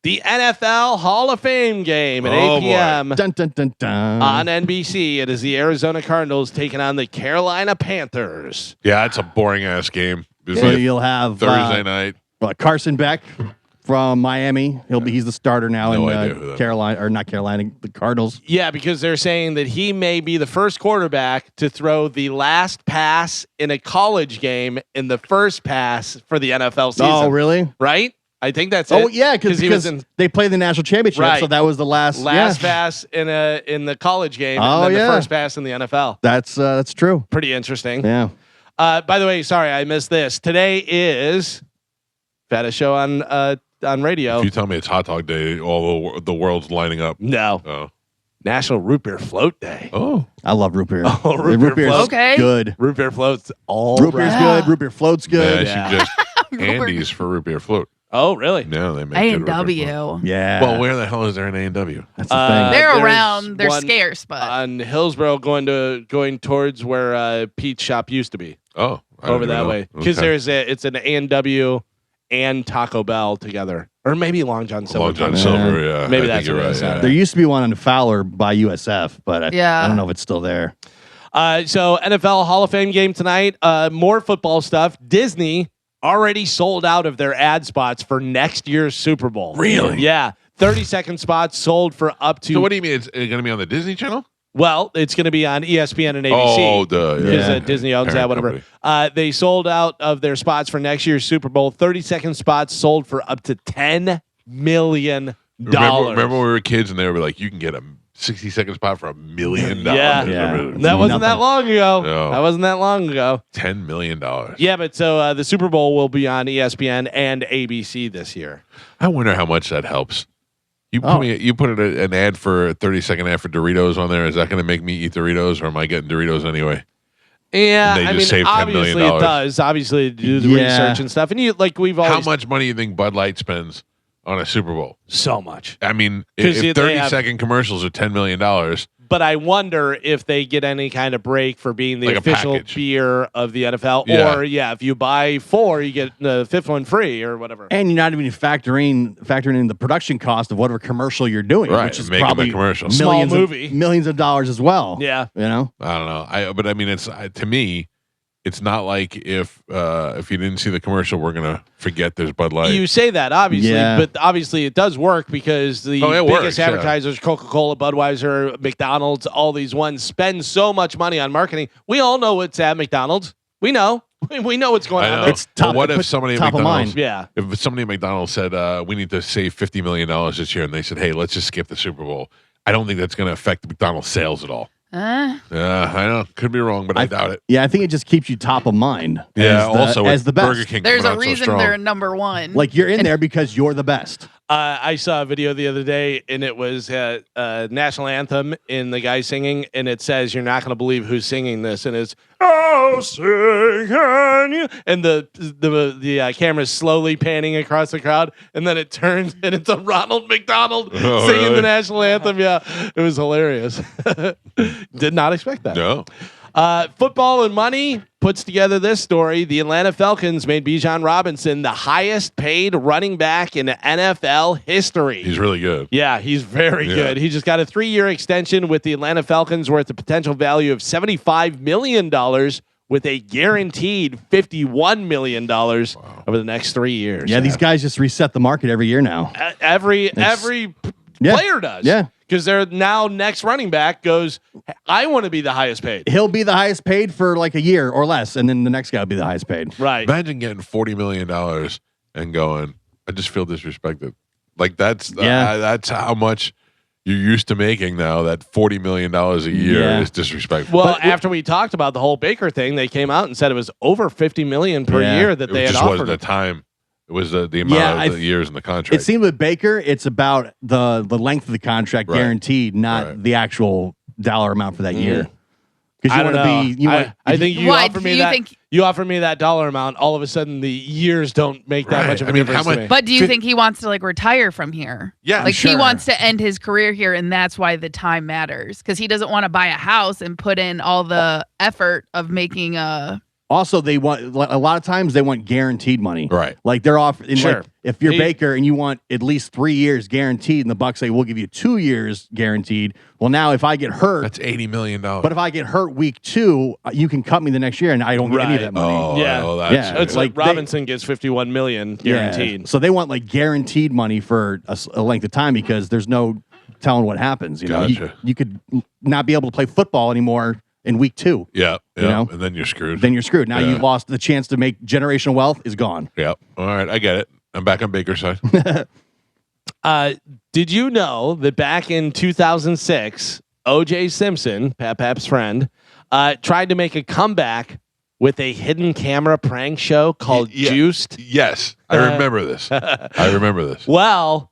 the NFL Hall of Fame game at 8 p.m. Dun, dun, dun, dun. on NBC. It is the Arizona Cardinals taking on the Carolina Panthers. Yeah, it's a boring ass game. So you'll have Thursday night. Carson Beck from Miami. He's the starter now in Carolina, or not Carolina, the Cardinals. Yeah, because they're saying that he may be the first quarterback to throw the last pass in a college game in the first pass for the NFL season. Oh, really? Right? I think that's it. Oh, yeah, because they played the national championship, so that was the last pass in the college game, and then the first pass in the NFL. That's true. Pretty interesting. Yeah. By the way, sorry, I missed this. Today is fattest show on radio. If you tell me it's hot dog day, all the world's lining up. No. Oh. National Root Beer Float Day. Oh. I love root beer. Oh, root beer float. Okay. Good. Root beer floats all root beer's good. Root beer float's good. Yeah, I should just Andy's for root beer float. Oh, really? No, they make good root beer float. A&W. Yeah. Well, where the hell is there an A&W? That's the thing. They're around. They're scarce, but on Hillsborough going towards where Pete's shop used to be. Oh, over that way, because it's an A&W and Taco Bell together, or maybe Long John Silver. Long John Silver, yeah. Maybe I that's think what you're it is. right. There used to be one on Fowler by USF, but I don't know if it's still there. So NFL Hall of Fame game tonight. More football stuff. Disney already sold out of their ad spots for next year's Super Bowl. Really? Yeah. 30-second spots sold for up to. So what do you mean? It's going to be on the Disney Channel? Well, it's going to be on ESPN and ABC. Oh, because Disney owns that, Parent whatever. They sold out of their spots for next year's Super Bowl. 30-second spots sold for up to $10 million. Remember when we were kids and they were like, you can get a 60-second spot for $1 million. Yeah. That wasn't that long ago. No. That wasn't that long ago. $10 million. Yeah, but so the Super Bowl will be on ESPN and ABC this year. I wonder how much that helps. You put an ad for a 30-second ad for Doritos on there. Is that going to make me eat Doritos, or am I getting Doritos anyway? Yeah, And they just saved $10 obviously million. it does. Obviously, do the research and stuff. And we've always How much money do you think Bud Light spends on a Super Bowl? so much. I mean, 'Cause if they 30-second commercials are $10 million, But I wonder if they get any kind of break for being the Like a official package. beer of the NFL. Yeah. Or, if you buy 4, you get the 5th one free or whatever. And you're not even factoring in the production cost of whatever commercial you're doing, Right, which is making the probably commercial. Small movie. millions of dollars as well. Yeah. You know? I don't know. But I mean, it's to me, it's not like if you didn't see the commercial, we're gonna forget there's Bud Light. You say that, obviously, Yeah. but obviously it does work because the it biggest works, yeah. advertisers, Coca-Cola, Budweiser, McDonald's, all these ones spend so much money on marketing. We all know what's at McDonald's. We know. We know what's going I on know. there. It's top- But what if put somebody at top of McDonald's, mind. Yeah. if somebody at McDonald's said we need to save $50 million this year, and they said, hey, let's just skip the Super Bowl, I don't think that's going to affect McDonald's sales at all. I know, could be wrong, but I doubt it. Yeah, I think it just keeps you top of mind. Yeah. Also, as the best. Burger King, There's coming a out so reason strong. they're number one. Like you're in there because you're the best. I saw a video the other day, and it was national anthem, and the guy singing, and it says, "You're not going to believe who's singing this," and it's "Oh, sing can you?" and the camera's slowly panning across the crowd, and then it turns, and it's a Ronald McDonald singing really? the national anthem. Yeah, it was hilarious. Did not expect that. No. Football and Money puts together this story. The Atlanta Falcons made Bijan Robinson the highest paid running back in NFL history. He's really good. Yeah, he's very good. He just got a 3-year extension with the Atlanta Falcons worth a potential value of $75 million with a guaranteed $51 million over the next 3 years. Yeah, these guys just reset the market every year now. Every player does. Yeah. Because their now next running back goes, I want to be the highest paid. He'll be the highest paid for like a year or less, and then the next guy will be the highest paid. Right. Imagine getting $40 million and going, I just feel disrespected. Like that's how much you're used to making now. That $40 million a year is disrespectful. Well, after we talked about the whole Baker thing, they came out and said it was over $50 million per year that they had just offered. wasn't the time. It was the amount of the years in the contract. It seemed with Baker, it's about the length of the contract guaranteed, not the actual dollar amount for that year. Because I don't know. I think you Why, offer me do you that. think- You offer me that dollar amount. All of a sudden, the years don't make that much of a difference to me. But do you think he wants to like retire from here? Yeah, like he sure. wants to end his career here, and that's why the time matters because he doesn't want to buy a house and put in all the effort of making a. Also, they want a lot of times they want guaranteed money. Right. Like they're offering. Sure. Like, if you're Baker and you want at least 3 years guaranteed, and the Bucks say we'll give you 2 years guaranteed. Well, now if I get hurt, that's $80 million. but if I get hurt week 2, you can cut me the next year, and I don't get any of that money. Oh, Yeah. well, that's Yeah. It's like They- Robinson gets $51 million guaranteed. Yeah. So they want like guaranteed money for a length of time because there's no telling what happens. You know, Gotcha. you could not be able to play football anymore in week 2. Yeah, You know? and then you're screwed. Then you're screwed. Now Yeah. you've lost the chance to make generational wealth is gone. Yeah. All right, I get it. I'm back on Baker's side. Did you know that back in 2006, O.J. Simpson, Pap's friend, tried to make a comeback with a hidden camera prank show called Juiced? Yes, I remember this. I remember this. Well,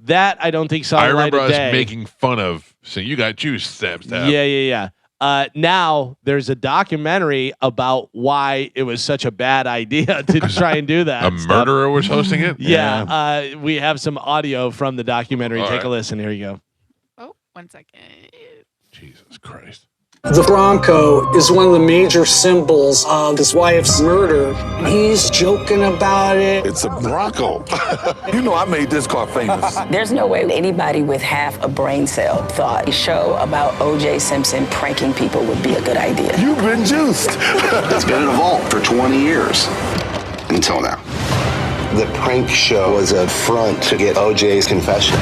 that I don't think saw I the light remember of us day. making fun of saying, you got juice, stab. Yeah. Now there's a documentary about why it was such a bad idea to try and do that. A murderer was hosting it? Yeah. We have some audio from the documentary. All Take right. a listen. Here you go. Oh, 1 second. Jesus Christ. The Bronco is one of the major symbols of his wife's murder. He's joking about it. It's a Bronco. You know I made this car famous. There's no way anybody with half a brain cell thought a show about O.J. Simpson pranking people would be a good idea. You've been juiced. It's been in a vault for 20 years until now. The prank show was a front to get OJ's confession.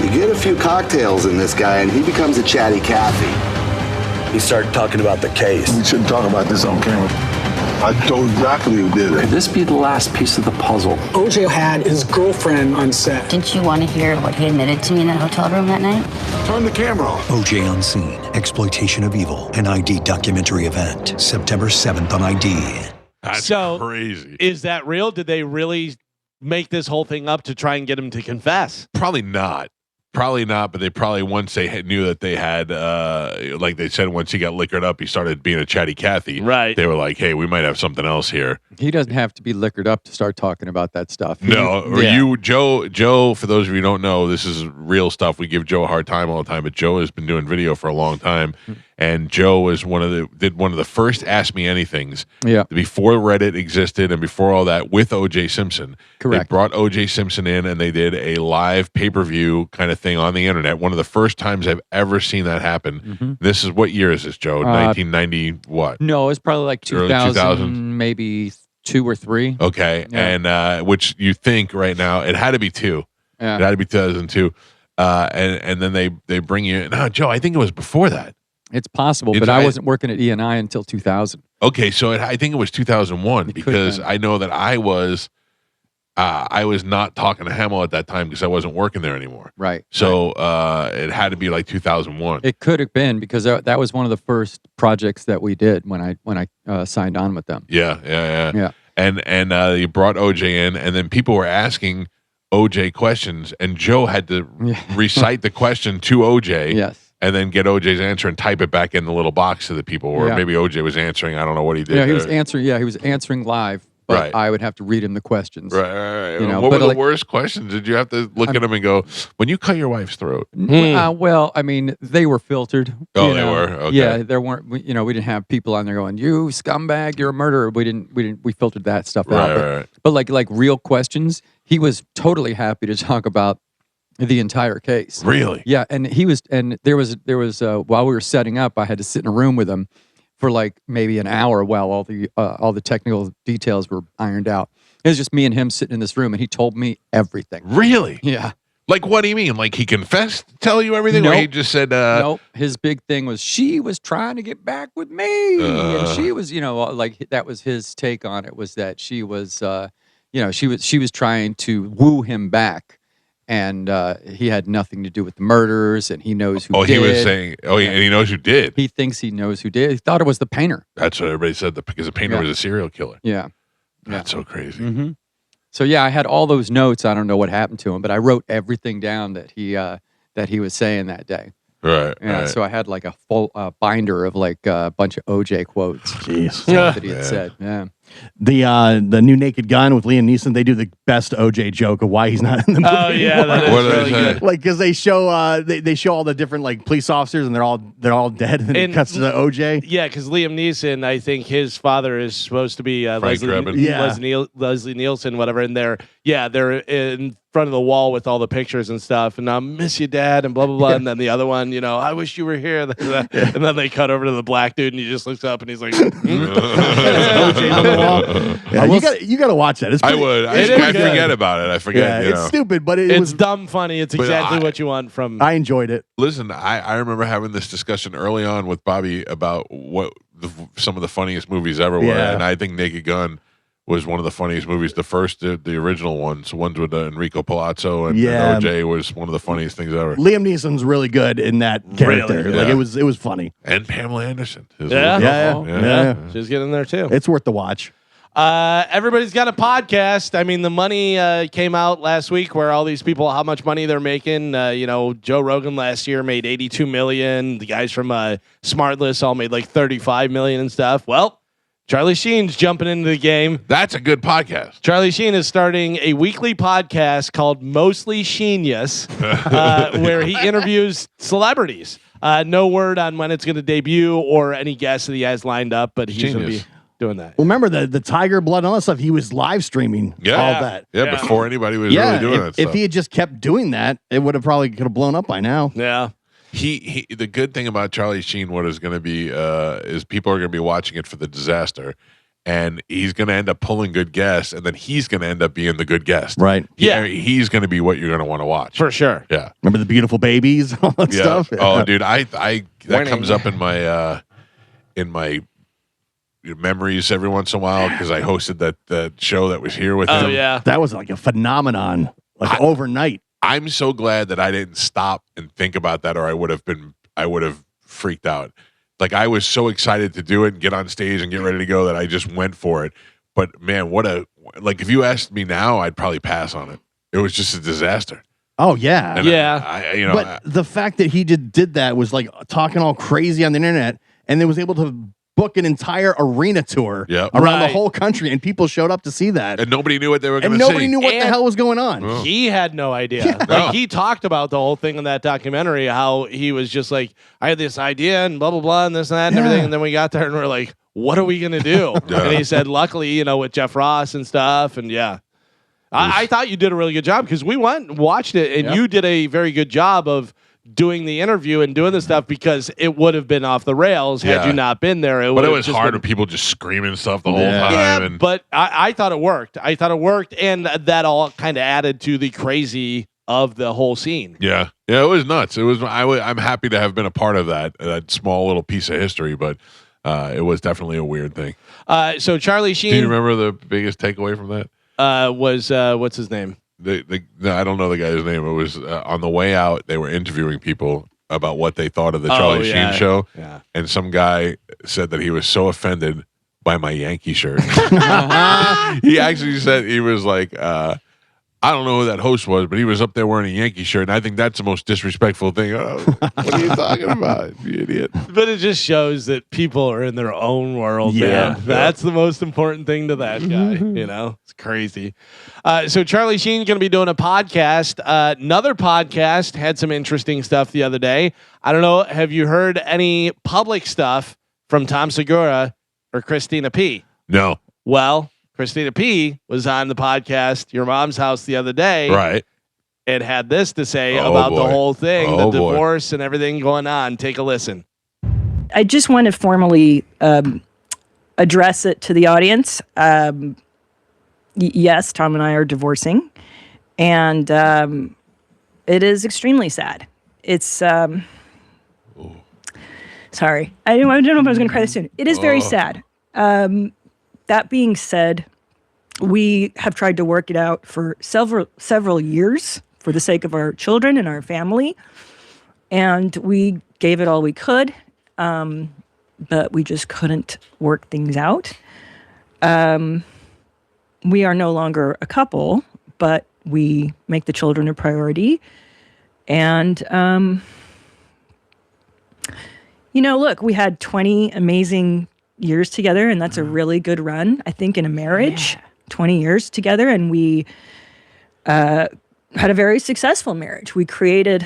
You get a few cocktails in this guy and he becomes a chatty Cathy. he started talking about the case. We shouldn't talk about this on camera. I told exactly who did it. Could this be the last piece of the puzzle? OJ had his girlfriend on set. Didn't you want to hear what he admitted to me in that hotel room that night? Turn the camera off. OJ Unseen, Exploitation of Evil, an ID documentary event, September 7th on ID. That's crazy. Is that real? Did they really make this whole thing up to try and get him to confess? Probably not. Probably not, but they probably, once they knew that they had, like they said, once he got liquored up, he started being a chatty Cathy. Right. They were like, hey, we might have something else here. He doesn't have to be liquored up to start talking about that stuff. Joe, for those of you who don't know, this is real stuff. We give Joe a hard time all the time, but Joe has been doing video for a long time. And Joe was did one of the first Ask Me Anythings before Reddit existed and before all that with O.J. Simpson. Correct. They brought O.J. Simpson in and they did a live pay-per-view kind of thing on the internet. One of the first times I've ever seen that happen. This is, what year is this, Joe? 1990 what? No, it's probably like 2000, maybe 2 or 3. Okay. Yeah. And which you think right now, it had to be 2. Yeah. It had to be 2002. And then they bring you, no, Joe, I think it was before that. It's possible, but I wasn't working at ENI until 2000. Okay, so I think it was 2001 because I know that I was not talking to Hamill at that time because I wasn't working there anymore. Right. So it had to be like 2001. It could have been because that was one of the first projects that we did when I signed on with them. Yeah. And you brought OJ in, and then people were asking OJ questions, and Joe had to recite the question to OJ. Yes. And then get OJ's answer and type it back in the little box to the people, or maybe OJ was answering. I don't know what he did. Yeah, he was answering. Yeah, he was answering live, but I would have to read him the questions. Right. You know, what were the worst questions? Did you have to look at them and go, when you cut your wife's throat? Well, I mean, they were filtered. Oh, they were. Okay. Yeah, there weren't. We didn't have people on there going, "You scumbag, you're a murderer." We filtered that stuff out. Right. But like real questions, he was totally happy to talk about the entire case. Really? Yeah, and there was while we were setting up, I had to sit in a room with him for like maybe an hour while all the technical details were ironed out. It was just me and him sitting in this room, and he told me everything. Really? Yeah. Like, what do you mean? Like, he confessed, tell you everything? Nope. Or he just said, Nope. His big thing was she was trying to get back with me, and she was, like that was his take on it, was that she was, she was trying to woo him back. And he had nothing to do with the murders, and he knows who did. He was saying, and he knows who did. He thinks he knows who did. He thought it was the painter. That's what everybody said, because the painter was a serial killer. Yeah. That's so crazy. Mm-hmm. So, yeah, I had all those notes. I don't know what happened to him, but I wrote everything down that he was saying that day. Right. Yeah. Right. So I had like a full binder of like a bunch of OJ quotes. Jeez. That he had said. Yeah. The new Naked Gun with Liam Neeson, they do the best OJ joke of why he's not in the movie. Oh yeah, that is really good. Like, because they show they show all the different like police officers, and they're all dead, and then it cuts to the OJ. Yeah, because Liam Neeson, I think his father is supposed to be Leslie Nielsen, whatever. And they're in front of the wall with all the pictures and stuff, and I miss you, Dad, and blah blah blah. And then the other one, I wish you were here. And then they cut over to the black dude, and he just looks up, and he's like, OJ on the wall. Yeah, you got to watch that. I would. I forget about it. I forget. Yeah, it's stupid, but it was dumb funny. It's exactly what you want from. I enjoyed it. Listen, I remember having this discussion early on with Bobby about what some of the funniest movies ever were, and I think Naked Gun was one of the funniest movies. The first, the original ones with Enrico Palazzo and OJ was one of the funniest things ever. Liam Neeson's really good in that character. Really? Like it was funny. And Pamela Anderson. Yeah. She's getting there too. It's worth the watch. Everybody's got a podcast. I mean, the money came out last week where all these people, how much money they're making. Joe Rogan last year made $82 million. The guys from Smartless all made like $35 million and stuff. Well, Charlie Sheen's jumping into the game. That's a good podcast. Charlie Sheen is starting a weekly podcast called Mostly Sheenius, where he interviews celebrities. No word on when it's going to debut or any guests that he has lined up, but he's going to be doing that. Well, remember the tiger blood and all that stuff? He was live streaming all that. Yeah, before anybody was really doing that stuff. If he had just kept doing that, it would have probably could have blown up by now. Yeah. He the good thing about Charlie Sheen, what is going to be is people are going to be watching it for the disaster, and he's going to end up pulling good guests, and then he's going to end up being the good guest. Right. He's going to be what you're going to want to watch. For sure. Yeah. Remember the beautiful babies and all that stuff? Oh, dude, that comes up in my memories every once in a while because I hosted that show that was here with him. Oh, yeah. That was like a phenomenon, overnight. I'm so glad that I didn't stop and think about that, or I would have freaked out. Like, I was so excited to do it and get on stage and get ready to go that I just went for it. But man, if you asked me now, I'd probably pass on it. It was just a disaster. Oh yeah. And but the fact that he did that was like talking all crazy on the internet, and then was able to book an entire arena tour around the whole country, and people showed up to see that. And nobody knew what they were going to see. And nobody knew what And the hell was going on. Oh. He had no idea. Yeah. Like, he talked about the whole thing in that documentary, how he was just like, I had this idea and blah, blah, blah, and this and that and everything. And then we got there and we're like, what are we going to do? And he said, luckily, with Jeff Ross and stuff. And I thought you did a really good job because we went and watched it, and you did a very good job of doing the interview and doing the stuff, because it would have been off the rails had you not been there. But it was hard with people just screaming stuff the whole time. Yeah, but I thought it worked. And that all kind of added to the crazy of the whole scene. Yeah, it was nuts. It was. I'm happy to have been a part of that small little piece of history, but it was definitely a weird thing. So Charlie Sheen. Do you remember the biggest takeaway from that? Was what's his name? I don't know the guy's name. It was on the way out. They were interviewing people about what they thought of the Charlie Sheen show, and some guy said that he was so offended by my Yankee shirt. He actually said, he was like, I don't know who that host was, but he was up there wearing a Yankee shirt, and I think that's the most disrespectful thing. What are you talking about, you idiot? But it just shows that people are in their own world. Yeah. Man. That's the most important thing to that guy. It's crazy. So Charlie Sheen going to be doing a podcast. Another podcast had some interesting stuff the other day. I don't know. Have you heard any public stuff from Tom Segura or Christina P? No. Well, Christina P was on the podcast, Your Mom's House, the other day. Right. And had this to say about the whole thing, the divorce and everything going on. Take a listen. I just want to formally address it to the audience. Yes, Tom and I are divorcing. And it is extremely sad. It's... sorry. I don't know if I was going to cry this soon. It is very sad. That being said, we have tried to work it out for several years for the sake of our children and our family, and we gave it all we could, but we just couldn't work things out. We are no longer a couple, but we make the children a priority, and look, we had 20 amazing years together, and that's a really good run, I think, in a marriage. 20 years together, and we had a very successful marriage. We created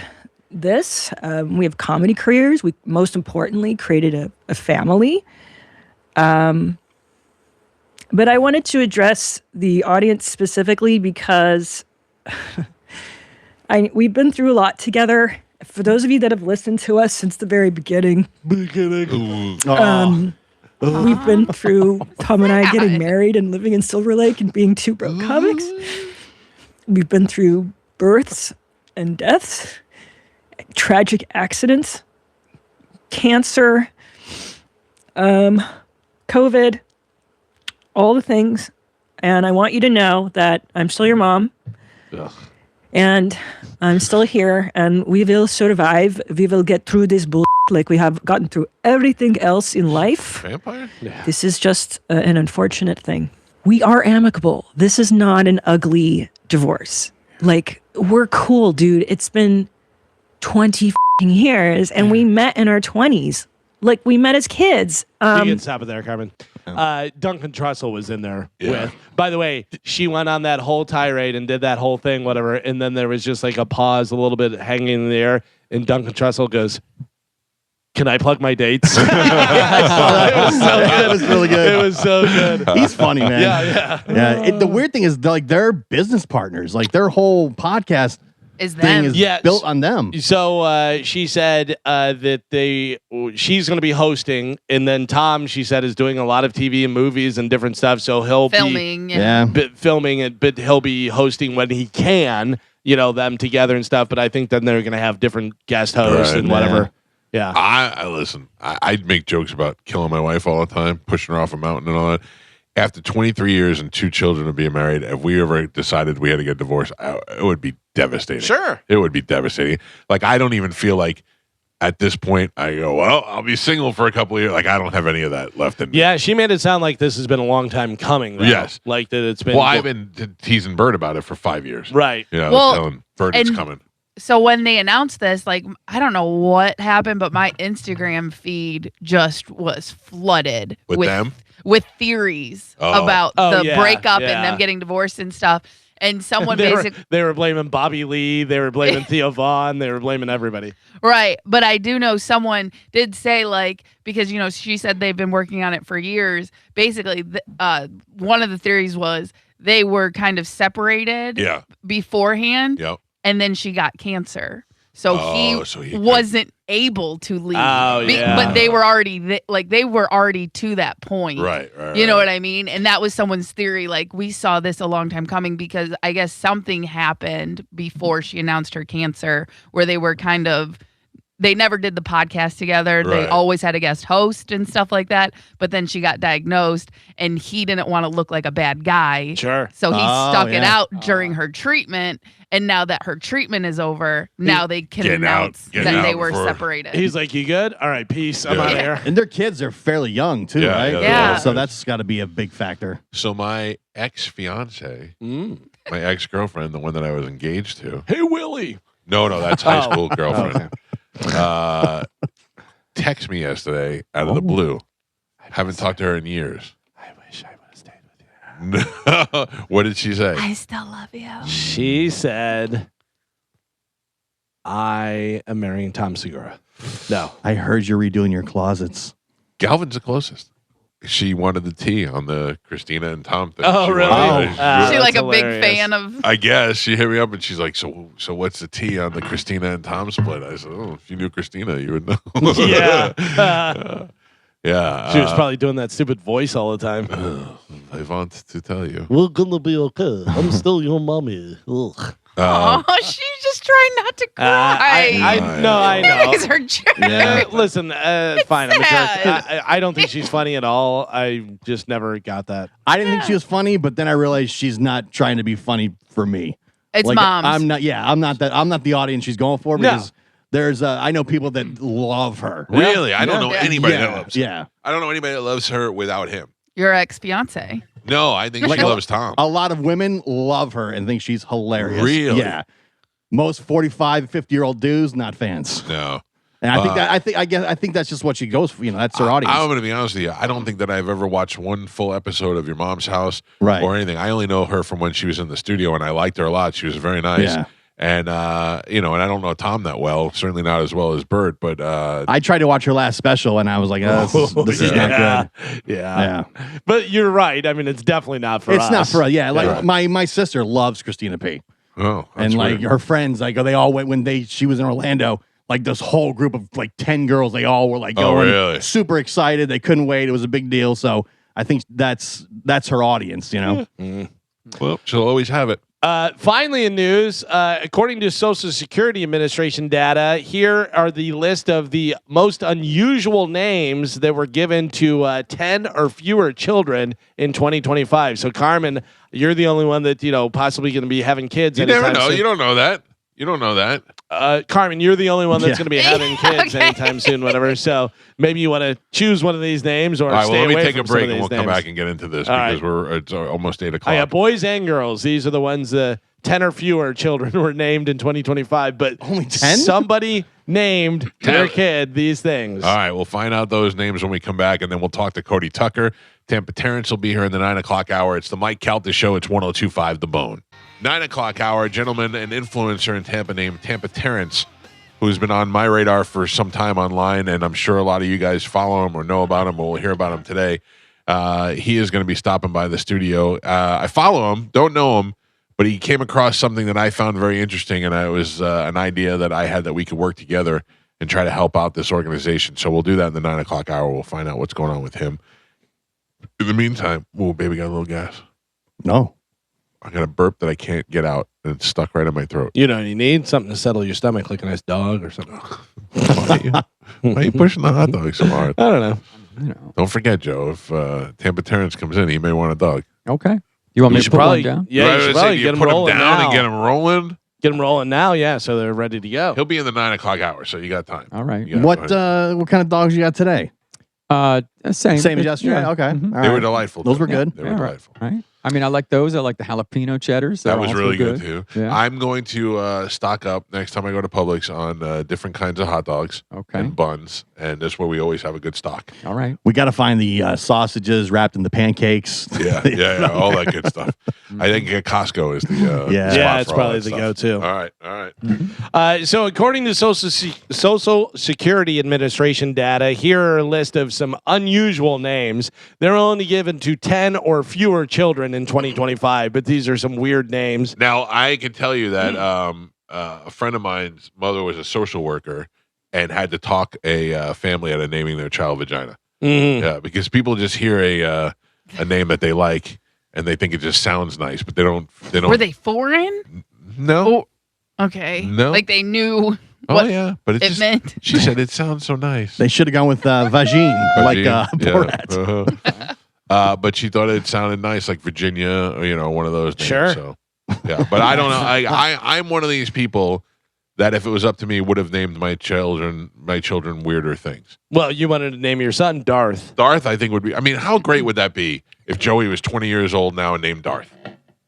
this. We have comedy careers. We, most importantly, created a family. But I wanted to address the audience specifically because we've been through a lot together. For those of you that have listened to us since the very beginning, we've been through Tom and I getting married and living in Silver Lake and being two broke comics. We've been through births and deaths, tragic accidents, cancer, COVID, all the things. And I want you to know that I'm still your mom. Ugh. And I'm still here, and we will survive. We will get through this bull like we have gotten through everything else in life. Vampire? Yeah. This is just an unfortunate thing. We are amicable. This is not an ugly divorce. Like, we're cool, dude. It's been 20 years, and we met in our 20s. Like, we met as kids. You can stop it there, Carmen. Duncan Trussell was in there with. By the way, she went on that whole tirade and did that whole thing, whatever, and then there was just like a pause, a little bit hanging in the air, and Duncan Trussell goes, "Can I plug my dates?" It was so good. It was really good. It was so good. He's funny, man. Yeah. The weird thing is, like, they're business partners. Like, their whole podcast them. is built on them. So she said that she's going to be hosting, and then Tom, she said, is doing a lot of TV and movies and different stuff. So he'll filming, be filming it, but he'll be hosting when he can. Them together and stuff. But I think then they're going to have different guest hosts and whatever. Yeah. I listen. I'd make jokes about killing my wife all the time, pushing her off a mountain and all that. After 23 years and 2 children of being married, if we ever decided we had to get divorced, it would be devastating. Sure. It would be devastating. Like, I don't even feel like at this point I go, well, I'll be single for a couple of years. Like, I don't have any of that left in me. Yeah, she made it sound like this has been a long time coming. Though. Yes. Like that it's been. Well, I've been teasing Bert about it for 5 years. Right. Telling Bert it's coming. So when they announced this, like, I don't know what happened, but my Instagram feed just was flooded with them? With theories about the breakup and them getting divorced and stuff. And someone they were blaming Bobby Lee, they were blaming Theo Vaughn, they were blaming everybody. Right. But I do know someone did say, like, because, she said they've been working on it for years. Basically, one of the theories was they were kind of separated beforehand. Yep. And then she got cancer. So he wasn't able to leave. But they were already they were already to that point. Right. You know what I mean? And that was someone's theory. Like, we saw this a long time coming because I guess something happened before she announced her cancer where they were kind of they never did the podcast together. Right. They always had a guest host and stuff like that. But then she got diagnosed and he didn't want to look like a bad guy. Sure. So he stuck it out during her treatment. And now that her treatment is over, now they can announce that they were separated. He's like, you good? All right, peace. I'm out of here. And their kids are fairly young, too, right? Yeah. So that's got to be a big factor. So my ex-fiance, my ex-girlfriend, the one that I was engaged to. Hey, Willie. No, that's high school girlfriend. Text me yesterday out of the blue. Haven't talked to her in years. I wish I would have stayed with you. What did she say? I still love you. She said, I am marrying Tom Segura. No. I heard you're redoing your closets. Galvin's the closest. She wanted the tea on the Christina and Tom thing. Oh, she really? She like a big fan of. I guess she hit me up and she's like, "So what's the tea on the Christina and Tom split?" I said, "Oh, if you knew Christina, you would know." Yeah. Yeah. She was probably doing that stupid voice all the time. I want to tell you, we're gonna be okay. I'm still your mommy. Ugh. She's just trying not to cry. I know. These are jerks. Yeah. Listen, fine. I'm a jerk. I don't think she's funny at all. I just never got that. I didn't think she was funny, but then I realized she's not trying to be funny for me. It's moms. I'm not. Yeah, I'm not that. I'm not the audience she's going for because there's. I know people that love her. Really, I don't know anybody that loves her. Yeah, I don't know anybody that loves her without him. Your ex-fiance. No, I think she loves Tom. A lot of women love her and think she's hilarious. Really? Yeah. Most 45, 50-year-old dudes, not fans. No. And I think that's just what she goes for. That's her audience. I'm going to be honest with you. I don't think that I've ever watched one full episode of Your Mom's House or anything. I only know her from when she was in the studio, and I liked her a lot. She was very nice. Yeah. And, and I don't know Tom that well, certainly not as well as Bert, but... I tried to watch her last special, and I was like, this is not good. Yeah. But you're right. I mean, it's definitely not for us. It's not for us, Like, my sister loves Christina P. Oh, and, like, weird. her friends, like, they all went when she was in Orlando, like, this whole group of, like, 10 girls, they all were, like, going super excited. They couldn't wait. It was a big deal. So I think that's her audience, Well, she'll always have it. Finally, in news, according to Social Security Administration data, here are the list of the most unusual names that were given to 10 or fewer children in 2025. So, Carmen, you're the only one that possibly going to be having kids. You never know. Soon. You don't know that. You don't know that. Carmen, you're the only one that's going to be having kids anytime soon, whatever. So maybe you want to choose one of these names or stay away from some of these names. Let me take a break and we'll come back and get into this because it's almost 8 o'clock. Yeah, boys and girls. These are the ones, 10 or fewer children were named in 2025. But only 10? Somebody named their kid these things. All right, we'll find out those names when we come back, and then we'll talk to Cody Tucker. Tampa Terrence will be here in the 9 o'clock hour. It's the Mike Calta Show. It's 102.5 The Bone. 9 o'clock hour, a gentleman, an influencer in Tampa named Tampa Terrence, who's been on my radar for some time online, and I'm sure a lot of you guys follow him or know about him, but we'll hear about him today. He is going to be stopping by the studio. I follow him, don't know him, But he came across something that I found very interesting, and it was an idea that I had that we could work together and try to help out this organization. So we'll do that in the 9 o'clock hour. We'll find out what's going on with him. In the meantime, baby, got a little gas. No. I got a burp that I can't get out, and it's stuck right in my throat. You need something to settle your stomach, like a nice dog or something. Why are you pushing the hot dog so hard? I don't know. Don't forget, Joe, if Tampa Terrence comes in, he may want a dog. Okay. You want me to put one down? Yeah, you should probably get him rolling down now. and get him rolling. Get them rolling now, yeah, so they're ready to go. He'll be in the 9 o'clock hour, so you got time. All right. What kind of dogs you got today? Same as yesterday. Yeah. Okay, Mhm. They were delightful. Those were good. They were delightful. Right. I mean, I like those. I like the jalapeno cheddars. That They're was also really good too. Yeah. I'm going to stock up next time I go to Publix on different kinds of hot dogs and buns, and that's where we always have a good stock. All right. We got to find the sausages wrapped in the pancakes. Yeah, all that good stuff. I think Costco is the spot it's for all probably that the stuff. go-to. All right. So according to Social Security Administration data, here are a list of some unusual names. They're only given to 10 or fewer children in 2025, but these are some weird names. Now, I can tell you that a friend of mine's mother was a social worker and had to talk a family out of naming their child Vagina. Mm-hmm. Yeah, because people just hear a name that they like and they think it just sounds nice, but they don't. Were they foreign? No. Okay. No. Like they knew Oh what yeah, but it meant. She said it sounds so nice. They should have gone with vagine, like Borat. But she thought it sounded nice, like Virginia, or one of those names. Sure. So, yeah, but I don't know. I'm one of these people that, if it was up to me, would have named my children weirder things. Well, you wanted to name your son Darth. Darth, I think, would be. I mean, how great would that be if Joey was 20 years old now and named Darth?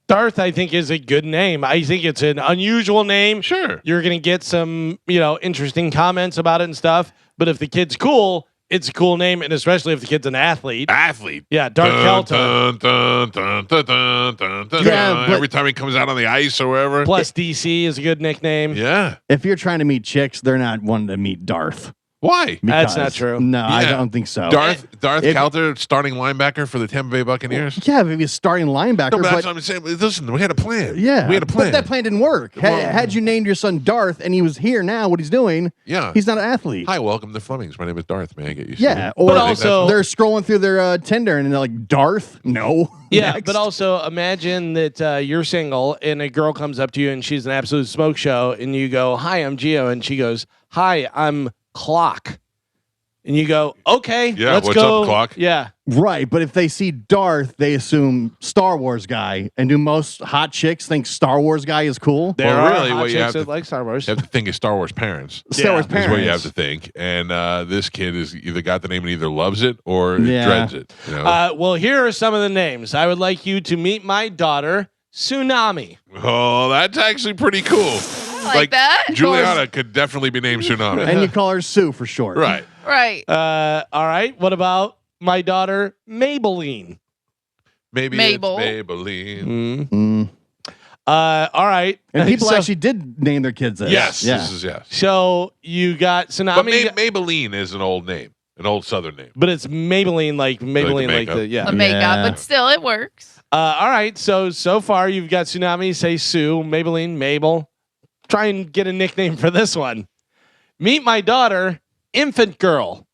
Darth, I think, is a good name. I think it's an unusual name. Sure. You're going to get some, interesting comments about it and stuff. But if the kid's cool, it's a cool name, and especially if the kid's an athlete. Yeah, Darth Calta. Yeah, every time he comes out on the ice or wherever. Plus DC is a good nickname. Yeah. If you're trying to meet chicks, they're not wanting to meet Darth. Why? That's not true. No, I don't think so. Darth Calta, starting linebacker for the Tampa Bay Buccaneers. Yeah, if he was starting linebacker. No, but that's what I'm saying. Listen, we had a plan. Yeah, we had a plan. But that plan didn't work. Had you named your son Darth and he was here now, what he's doing? Yeah, he's not an athlete. Hi, welcome to Fleming's. My name is Darth. May I get you? Yeah, or but also they're scrolling through their Tinder and they're like, Darth? No. Yeah, Next. but also imagine that you're single and a girl comes up to you and she's an absolute smoke show, and you go, "Hi, I'm Gio," and she goes, "Hi, I'm Clock." And you go, okay, yeah, let's what's go. up, Clock? Yeah. Right, but if they see Darth, they assume Star Wars guy. And do most hot chicks think Star Wars guy is cool? There Well, are really, hot what you chicks have that to- like Star Wars. You have to think of Star Wars parents. Star Wars Is what you have parents. to think. And this kid is either got the name and either loves it or Yeah. dreads it. Well, here are some of the names. I would like you to meet my daughter, Tsunami. Oh, that's actually pretty cool. I like that. Juliana could definitely be named Tsunami. And you call her Sue for short. Right. Right. All right. What about my daughter, Maybelline? Maybe Mabel. it's Maybelline. All right. And people So- actually did name their kids this. Yes. Yeah. This is yes. So you got Tsunami. But Maybelline is an old name, an old Southern name. But it's Maybelline, like Maybelline, like makeup. the yeah. The makeup, Yeah. but still, it works. All right. So far you've got Tsunami, say Sue, Maybelline, Mabel. Try and get a nickname for this one. Meet my daughter, Infant Girl.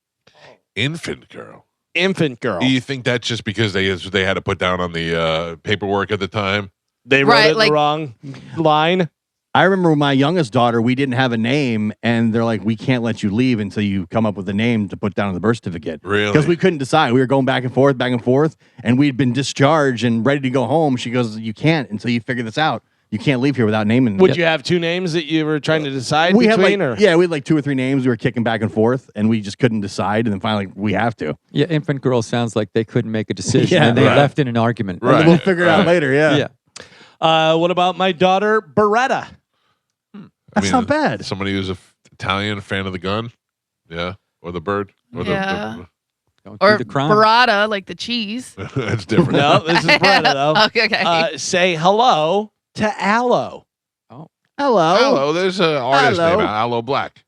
Infant girl. Infant Girl. Do you think that's just because they had to put down on the paperwork at the time? They wrote Right, it in like- the wrong line. I remember with my youngest daughter, we didn't have a name, and they're like, we can't let you leave until you come up with a name to put down on the birth certificate. Really? Because we couldn't decide. We were going back and forth, and we'd been discharged and ready to go home. She goes, you can't until you figure this out. You can't leave here without naming. Would you have two names that you were trying to decide We had between? like, we had like 2 or 3 names. We were kicking back and forth, and we just couldn't decide. And then finally, we have to. Yeah, infant girl sounds like they couldn't make a decision, Yeah, and they right. left in an argument. Right. And we'll figure it out later. Yeah. Yeah. What about my daughter, Beretta? That's not bad. Somebody who's Italian, fan of the gun, yeah, or the bird, or Yeah. Don't Or do the crime. burrata, like the cheese. that's different. No, this is Beretta, though. Okay. Say hello to Aloe. Hello. Aloe, there's an artist Hello. named Aloe Black,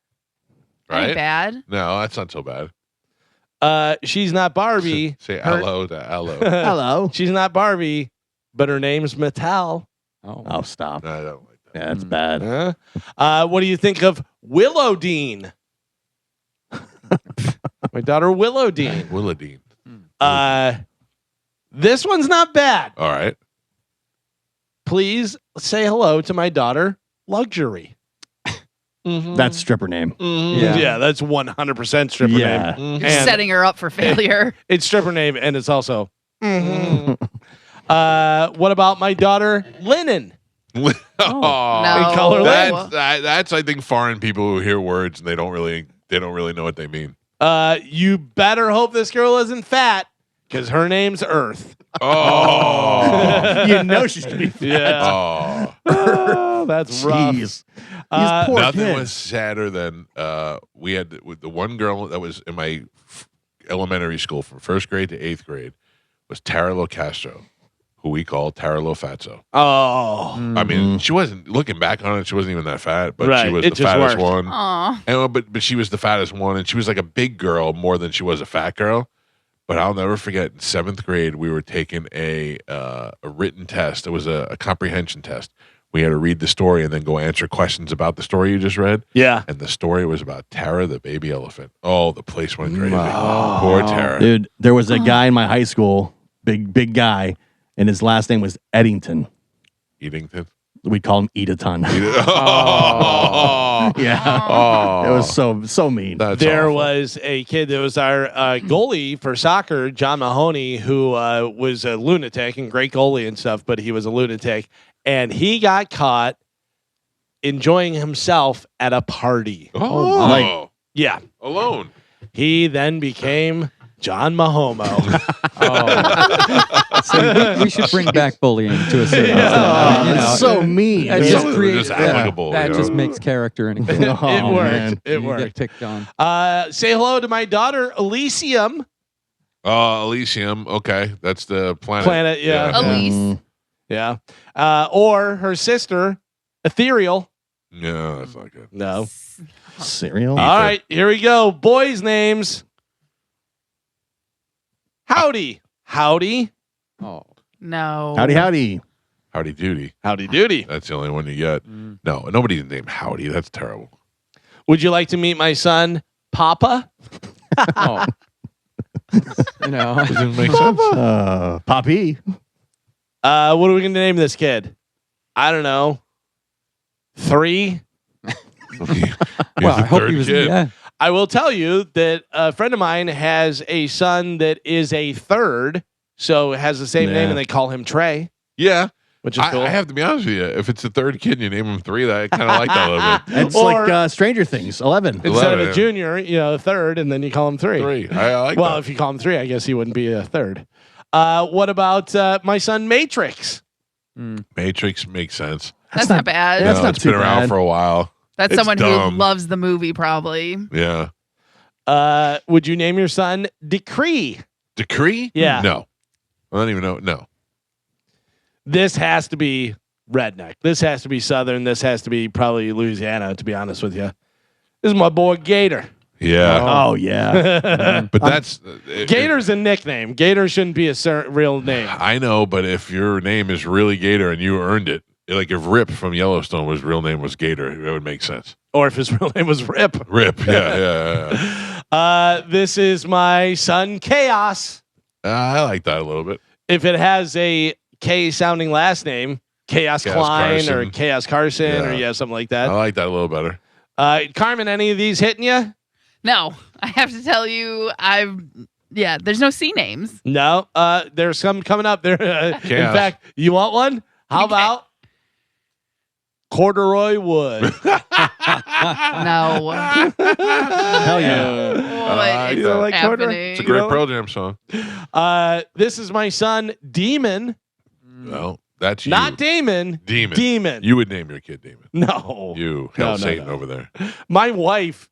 Ain't right? bad. No, that's not so bad. She's not Barbie. Say Her- hello to Aloe. Hello. She's not Barbie, but her name's Mattel. Oh, stop. I don't like that. Yeah, that's bad. What do you think of Willow Dean? My daughter Willow Dean. Willadine. This one's not bad. All right. Please say hello to my daughter Luxury. That's stripper name. Yeah, that's 100% stripper Yeah. name. You're setting her up for failure. It's stripper name, and it's also. What about my daughter Linen? No. Call her Lynn. That's I think foreign people who hear words and they don't really know what they mean. You better hope this girl isn't fat, because her name's Earth. Oh, You know she's gonna be fat. Yeah. oh. That's rough. Jeez. These poor Nothing kids. was sadder than we had the one girl that was in my elementary school from 1st grade to 8th grade was Tara Lo Castro, who we called Tara Lo Fatso. Oh. I mean, she wasn't, looking back on it, she wasn't even that fat, but Right, she was it the just fattest worked. one. Aw. And, but she was the fattest one, and she was like a big girl more than she was a fat girl. But I'll never forget, in 7th grade, we were taking a written test. It was a comprehension test. We had to read the story and then go answer questions about the story you just read. Yeah. And the story was about Tara, the baby elephant. Oh, the place went crazy. Poor Tara. Dude, there was a guy in my high school, big guy, and his last name was Eddington. Eatington. We call him Eat-a-ton. Oh. Yeah. Oh. It was so mean. That's There awful. was a kid that was our goalie for soccer, John Mahoney, who was a lunatic and great goalie and stuff, but he was a lunatic. And he got caught enjoying himself at a party. Oh. Yeah. Alone. He then became John Mahomo. So we should bring back bullying to a certain extent. I mean, It's so mean. That Some just of them are creates just applicable, that you know? just makes character in a kid. Oh, It worked. man. It You worked. get picked on. Say hello to my daughter, Elysium. Elysium. Okay. That's the planet. Yeah. Elise. Yeah. Or her sister, Ethereal. No, that's not good. No. Cereal? All right, here we go. Boys' names. Howdy. Howdy. Oh. No. Howdy, howdy. Howdy Doody. Howdy doody. That's the only one you get. No, nobody's named Howdy. That's terrible. Would you like to meet my son, Papa? Oh. You know. Doesn't make sense. Poppy. What are we going to name this kid? I don't know. 3? He's Well, I the hope third he was. kid. Yeah. I will tell you that a friend of mine has a son that is a 3rd, so has the same name, and they call him Trey, Yeah. which is cool. I have to be honest with you. If it's the third kid and you name him 3, I kind of like that a little bit. It's Or- like Stranger Things, 11. Instead of 11, a yeah. junior, 3rd, and then you call him 3. 3. I like Well, that. if you call him 3, I guess he wouldn't be a 3rd. What about my son, Matrix? Matrix makes sense. That's not bad. That's No, not it's too been around bad. for a while. That's It's someone dumb. who loves the movie, probably. Yeah. Would you name your son Decree? Decree? Yeah. No. I don't even know. No. This has to be redneck. This has to be Southern. This has to be probably Louisiana, to be honest with you. This is my boy Gator. Yeah. Oh, yeah. But that's Gator's a nickname. Gator shouldn't be a real name. I know, but if your name is really Gator and you earned it, like if Rip from Yellowstone, his real name was Gator, that would make sense. Or if his real name was Rip. Rip, yeah. This is my son Chaos. I like that a little bit. If it has a K sounding last name, Chaos Klein or Carson. Chaos Carson or Yeah. something like I that. like that a little better. Carmen, any of these hitting you? No, I have to tell you, there's no C names. No. There's some coming up there. In Chaos. fact, you want one? How about Corduroy Wood? No. Hell yeah. What you don't is like Corduroy? happening? It's a great Pearl Jam song. This is my son, Demon. No, that's you. Not Damon. Demon. Demon. You would name your kid Demon. No. You, hell No, Satan no. over there. My wife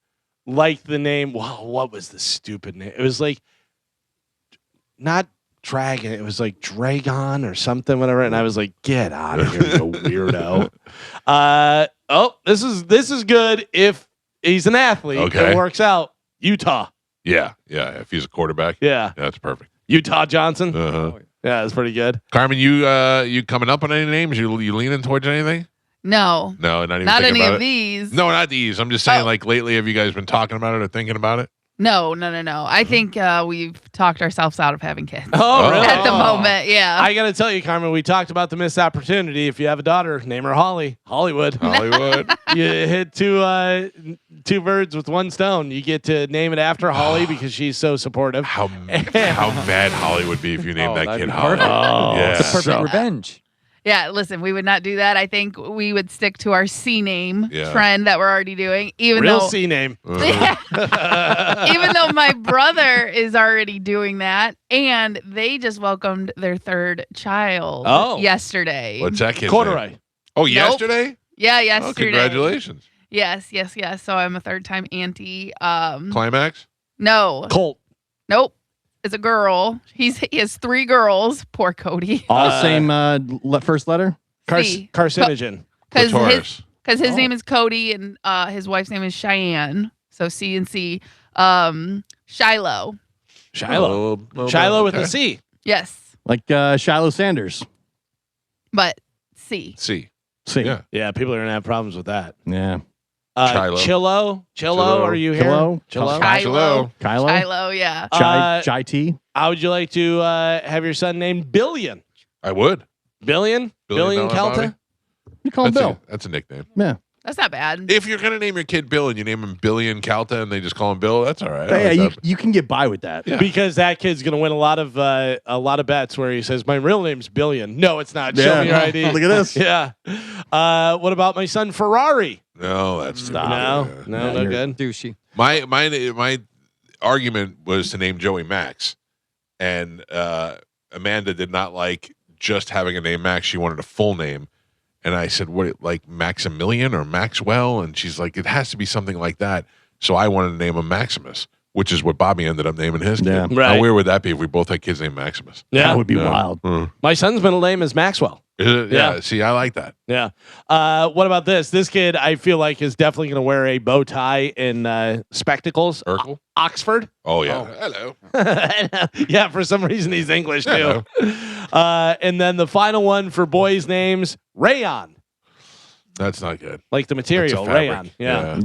liked the name. Wow, what was the stupid name? It was like not Dragon. It was like Dragon or something, whatever. And I was like, get out of here, you weirdo. This is good if he's an athlete. Okay. It works out. Utah. Yeah. If he's a quarterback, Yeah. that's perfect. Utah Johnson. Uh-huh. Yeah, it's pretty good. Carmen, you coming up on any names? You leaning towards anything? No. No, not even Not thinking any about of it? these. No, not these. I'm just saying, like, lately, have you guys been talking about it or thinking about it? No. I think we've talked ourselves out of having kids. Oh, really? At the moment, yeah. I got to tell you, Carmen, we talked about the missed opportunity. If you have a daughter, name her Holly. Hollywood. You hit two birds with one stone. You get to name it after Holly because she's so supportive. How mad Holly would be if you named that kid Holly. Yeah. It's a perfect revenge. Yeah, listen, we would not do that. I think we would stick to our C name trend that we're already doing. Even Real though C name. Even though my brother is already doing that, and they just welcomed their third child yesterday. What's that kid's Corduroy. name? Oh, yesterday? Yeah, yesterday. Oh, congratulations. Yes. So I'm a third-time auntie. Climax? No. Colt. Nope. It's a girl. He has 3 girls. Poor Cody. All same first letter? C. Carcinogen. Because his name is Cody and his wife's name is Cheyenne. So C and C. Shiloh. Shiloh with a C. Yes. Like Shiloh Sanders. But C. C. Yeah, people are going to have problems with that. Yeah. Chillo, are you here? Kylo, yeah. Chai T. How would you like to have your son named Billion? I would. Billion Calta? You call him Bill. That's a nickname. Yeah. That's not bad. If you're going to name your kid Bill and you name him Billion Calta and they just call him Bill, that's all right. Yeah, you can get by with that. Yeah. Because that kid's going to win a lot of bets where he says, my real name's Billion. No, it's not. Show me your ID. Look at this. Yeah. What about my son Ferrari? No, that's no good. Douchey. My argument was to name Joey Max, and Amanda did not like just having a name Max. She wanted a full name, and I said, "What, like Maximilian or Maxwell?" And she's like, "It has to be something like that." So I wanted to name him Maximus, which is what Bobby ended up naming his kid. Yeah. Right. How weird would that be if we both had kids named Maximus? Yeah, that would be wild. My son's middle name is Maxwell. Is it? Yeah. See, I like that. Yeah. What about this? This kid, I feel like, is definitely going to wear a bow tie and spectacles. Urkel? Oxford. Oh, yeah. Hello. Yeah, for some reason he's English, too. And then the final one for boys' names, Rayon. That's not good. Like the material, rayon. Yeah.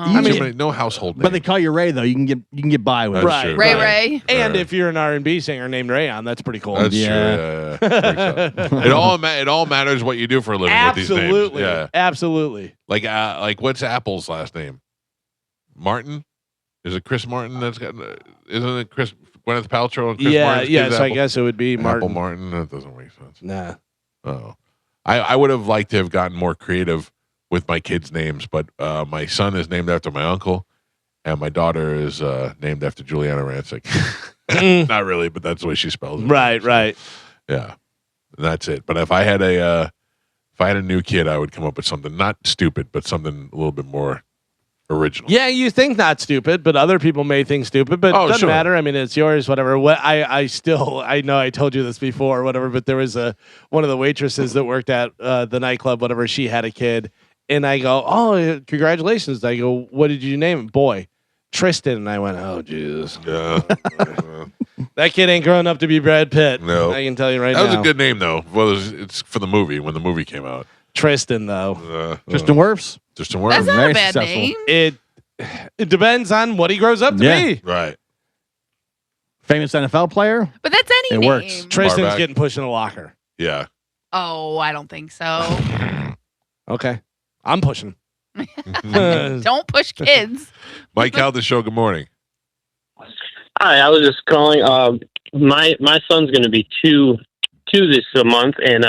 I mean, no household name. But they call you Ray though. You can get by with That's it. true. Ray. And if you're an R&B singer named Rayon, that's pretty cool. That's true. Yeah. It all matters what you do for a living with these names. Absolutely. Yeah. Absolutely. Like what's Apple's last name? Martin? Is it Chris Martin? That's got. Isn't it Chris Gwyneth Paltrow and Chris Martin? Yeah. So I guess it would be Martin. Apple Martin. That doesn't make sense. Nah. Oh. I would have liked to have gotten more creative with my kids' names, but my son is named after my uncle, and my daughter is named after Juliana Rancic. Not really, but that's the way she spells it. Right. Yeah, and that's it. But if I had a new kid, I would come up with something not stupid, but something a little bit more original. Yeah, you think not stupid, but other people may think stupid, but it doesn't matter. I mean, it's yours, whatever. I know I told you this before, whatever, but there was one of the waitresses that worked at the nightclub, whatever, she had a kid, and I go, oh, congratulations. I go, what did you name him? Boy, Tristan. And I went, oh, Jesus. Yeah. That kid ain't growing up to be Brad Pitt. No. I can tell you right now. That was a good name, though. Well, it's for the movie, when the movie came out. Tristan, though. Tristan Wirfs. Tristan Wirfs. That's not Very a bad successful. name. It depends on what he grows up to be. Right. Famous NFL player. But that's any It name. works. Tristan's Barback. getting pushed in a locker. Yeah. Oh, I don't think so. Okay. I'm pushing. Don't push kids. Mike Calta Show, good morning. Hi, I was just calling. My son's going to be two this month, and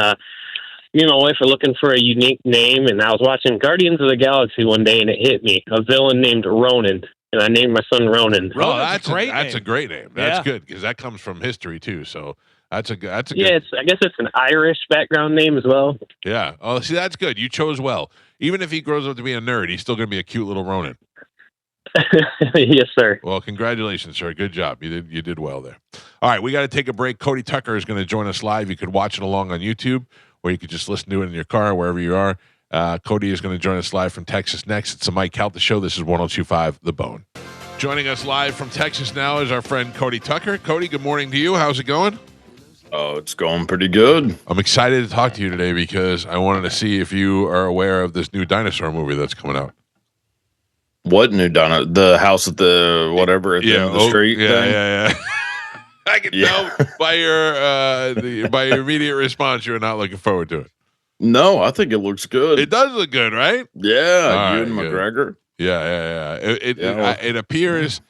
me and my wife are looking for a unique name. And I was watching Guardians of the Galaxy one day, and it hit me: a villain named Ronan, and I named my son Ronan. Oh, that's a great name. That's good because that comes from history too. So that's a good. I guess it's an Irish background name as well. Yeah. Oh, see, that's good. You chose well. Even if he grows up to be a nerd, he's still going to be a cute little Ronan. Yes, sir. Well, congratulations, sir. Good job. You did well there. All right, we got to take a break. Cody Tucker is going to join us live. You could watch it along on YouTube, or you could just listen to it in your car, wherever you are. Cody is going to join us live from Texas next. It's the Mike Calta Show. This is 102.5 The Bone. Joining us live from Texas now is our friend Cody Tucker. Cody, good morning to you. How's it going? Oh, it's going pretty good. I'm excited to talk to you today because I wanted to see if you are aware of this new dinosaur movie that's coming out. What new dino? The house at the whatever at the end of the street thing? Yeah. I can tell by your immediate response you're not looking forward to it. No, I think it looks good. It does look good, right? Yeah, Ewan McGregor. Yeah. It appears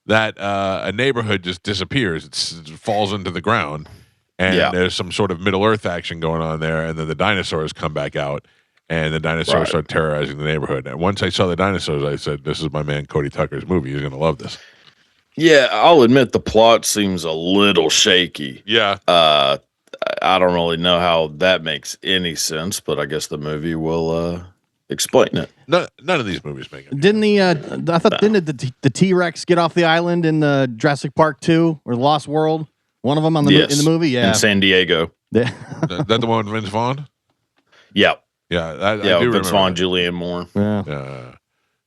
that a neighborhood just disappears. It falls into the ground, and there's some sort of Middle Earth action going on there, and then the dinosaurs come back out, and the dinosaurs start terrorizing the neighborhood. And once I saw the dinosaurs, I said, this is my man Cody Tucker's movie. He's going to love this. Yeah, I'll admit the plot seems a little shaky. Yeah. I don't really know how that makes any sense, but I guess the movie will explain it. None of these movies make it. Didn't the T-Rex get off the island in the Jurassic Park 2 or Lost World? One of them in the movie? Yeah. In San Diego. That the one with Vince Vaughn? Yeah. Yeah, I do Vince remember Vaughn, that. Julianne Moore. Yeah.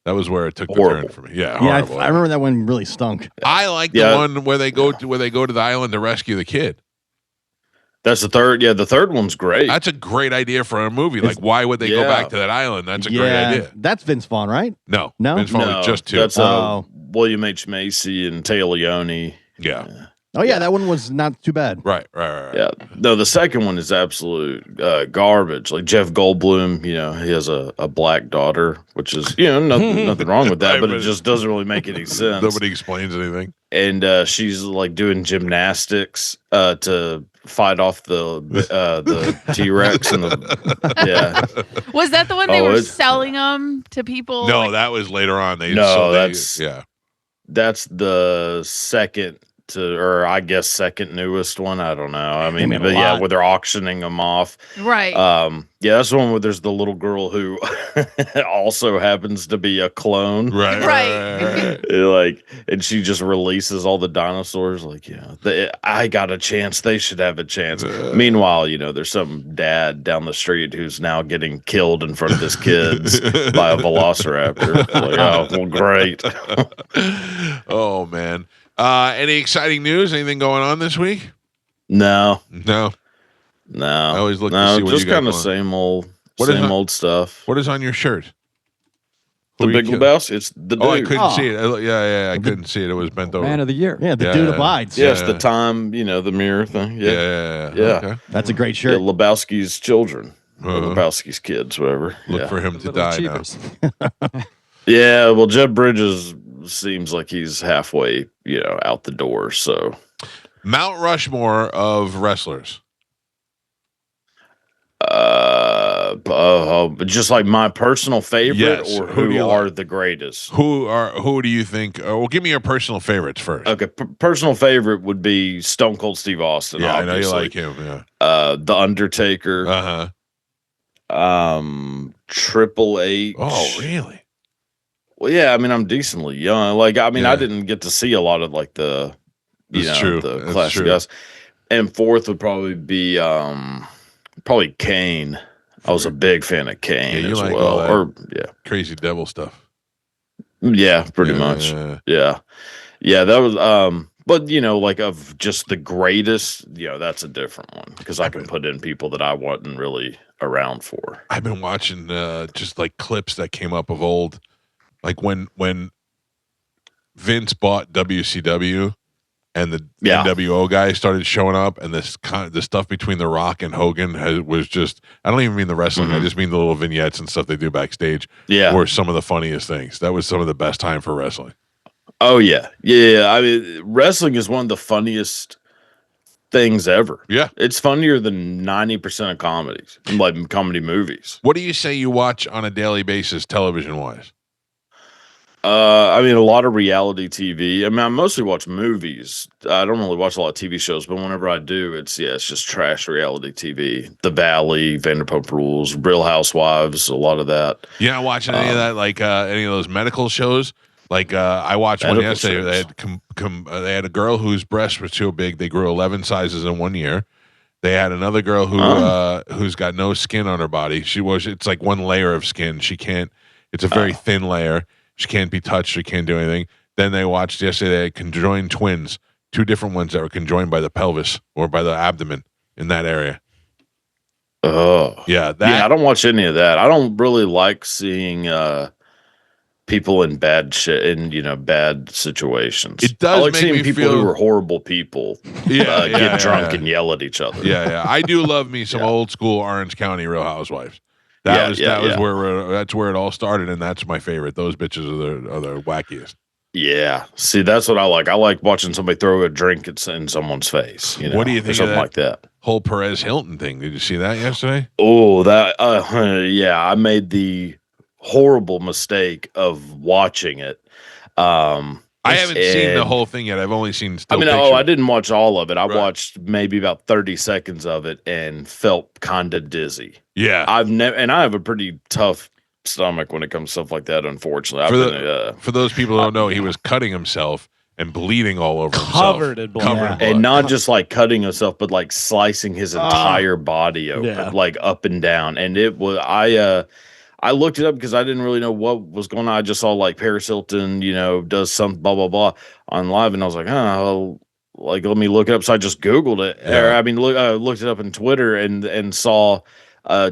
That was where it took the turn for me. Yeah, horrible. I remember that one really stunk. I like the one where they go to the island to rescue the kid. That's the third. Yeah, the third one's great. That's a great idea for a movie. Like, why would they go back to that island? That's a great idea. That's Vince Vaughn, right? No, Vince Vaughn was just two. That's William H. Macy and Taya Leone. Yeah. Oh yeah, that one was not too bad. Right. Yeah. No, the second one is absolute garbage. Like Jeff Goldblum, he has a black daughter, which is nothing wrong with that, but it just doesn't really make any sense. Nobody explains anything. And she's like doing gymnastics to fight off the T-Rex and the Was that the one they were selling them to people? No, that was later on. That's the second or I guess second newest one. I don't know. I mean, where they're auctioning them off. Right. That's the one where there's the little girl who also happens to be a clone. Right. And she just releases all the dinosaurs. I got a chance. They should have a chance. Meanwhile, there's some dad down the street who's now getting killed in front of his kids by a velociraptor. Well, great. Oh man. Any exciting news? Anything going on this week? No. I always look to see what just you got kind of going. same old stuff. What is on your shirt? The Big Lebowski. It's the dude. Oh, I couldn't see it. Yeah, I couldn't see it. It was bent over. Man of the year. Yeah, the dude abides. Yes, the time, the mirror thing. Yeah. Okay. That's a great shirt. Yeah, Lebowski's children. Or Lebowski's kids, whatever. Look for him to die now. Yeah, well, Jeff Bridges seems like he's halfway, out the door. So, Mount Rushmore of wrestlers. Just like my personal favorite, or who are the greatest? Who do you think? Well, give me your personal favorites first. Okay, personal favorite would be Stone Cold Steve Austin. Yeah, obviously. I know you like him. Yeah. The Undertaker. Triple H. Oh, really? Well, yeah. I mean, I'm decently young. I didn't get to see a lot of the, the classic guys. And fourth would probably be probably Kane. I was a big fan of Kane as well. Crazy devil stuff. Yeah, pretty much. Yeah. That was but of just the greatest, that's a different one because I can put in people that I wasn't really around for. I've been watching just clips that came up of old, when Vince bought WCW and the NWO guys started showing up, and the stuff between The Rock and Hogan was just, I don't even mean the wrestling, I just mean the little vignettes and stuff they do backstage were some of the funniest things. That was some of the best time for wrestling. Oh, yeah. I mean, wrestling is one of the funniest things ever. Yeah. It's funnier than 90% of comedies, comedy movies. What do you say you watch on a daily basis, television-wise? I mean, a lot of reality TV. I mean, I mostly watch movies. I don't really watch a lot of TV shows, but whenever I do, it's just trash reality TV. The Valley, Vanderpump Rules, Real Housewives, a lot of that. You're not watching any of that, any of those medical shows? I watched one yesterday. They had a girl whose breasts were too big. They grew 11 sizes in 1 year. They had another girl who's got no skin on her body. It's like one layer of skin. It's a very thin layer. She can't be touched. She can't do anything. Then they watched yesterday, they had conjoined twins, two different ones that were conjoined by the pelvis or by the abdomen in that area. Oh, yeah. I don't watch any of that. I don't really like seeing people in bad shit in bad situations. It does I like make seeing me people feel who are horrible people get drunk and yell at each other. Yeah. I do love me some old school Orange County Real Housewives. That's where it all started, and that's my favorite. Those bitches are the wackiest. Yeah, see, that's what I like. I like watching somebody throw a drink in someone's face. What do you think of something that like that? Whole Perez Hilton thing? Did you see that yesterday? Oh, that I made the horrible mistake of watching it. I haven't seen the whole thing yet. I've only seen still pictures. I didn't watch all of it. I watched maybe about 30 seconds of it and felt kind of dizzy. Yeah. I have a pretty tough stomach when it comes to stuff like that, unfortunately. For those people who don't know, he was cutting himself and bleeding all over covered himself. in blood. Covered in blood. And not just like cutting himself, but like slicing his entire body open, like up and down. And it was, I looked it up because I didn't really know what was going on. I just saw like Paris Hilton, does some blah, blah, blah on live. And I was like, let me look it up. So I just Googled it. Yeah. Looked it up on Twitter and saw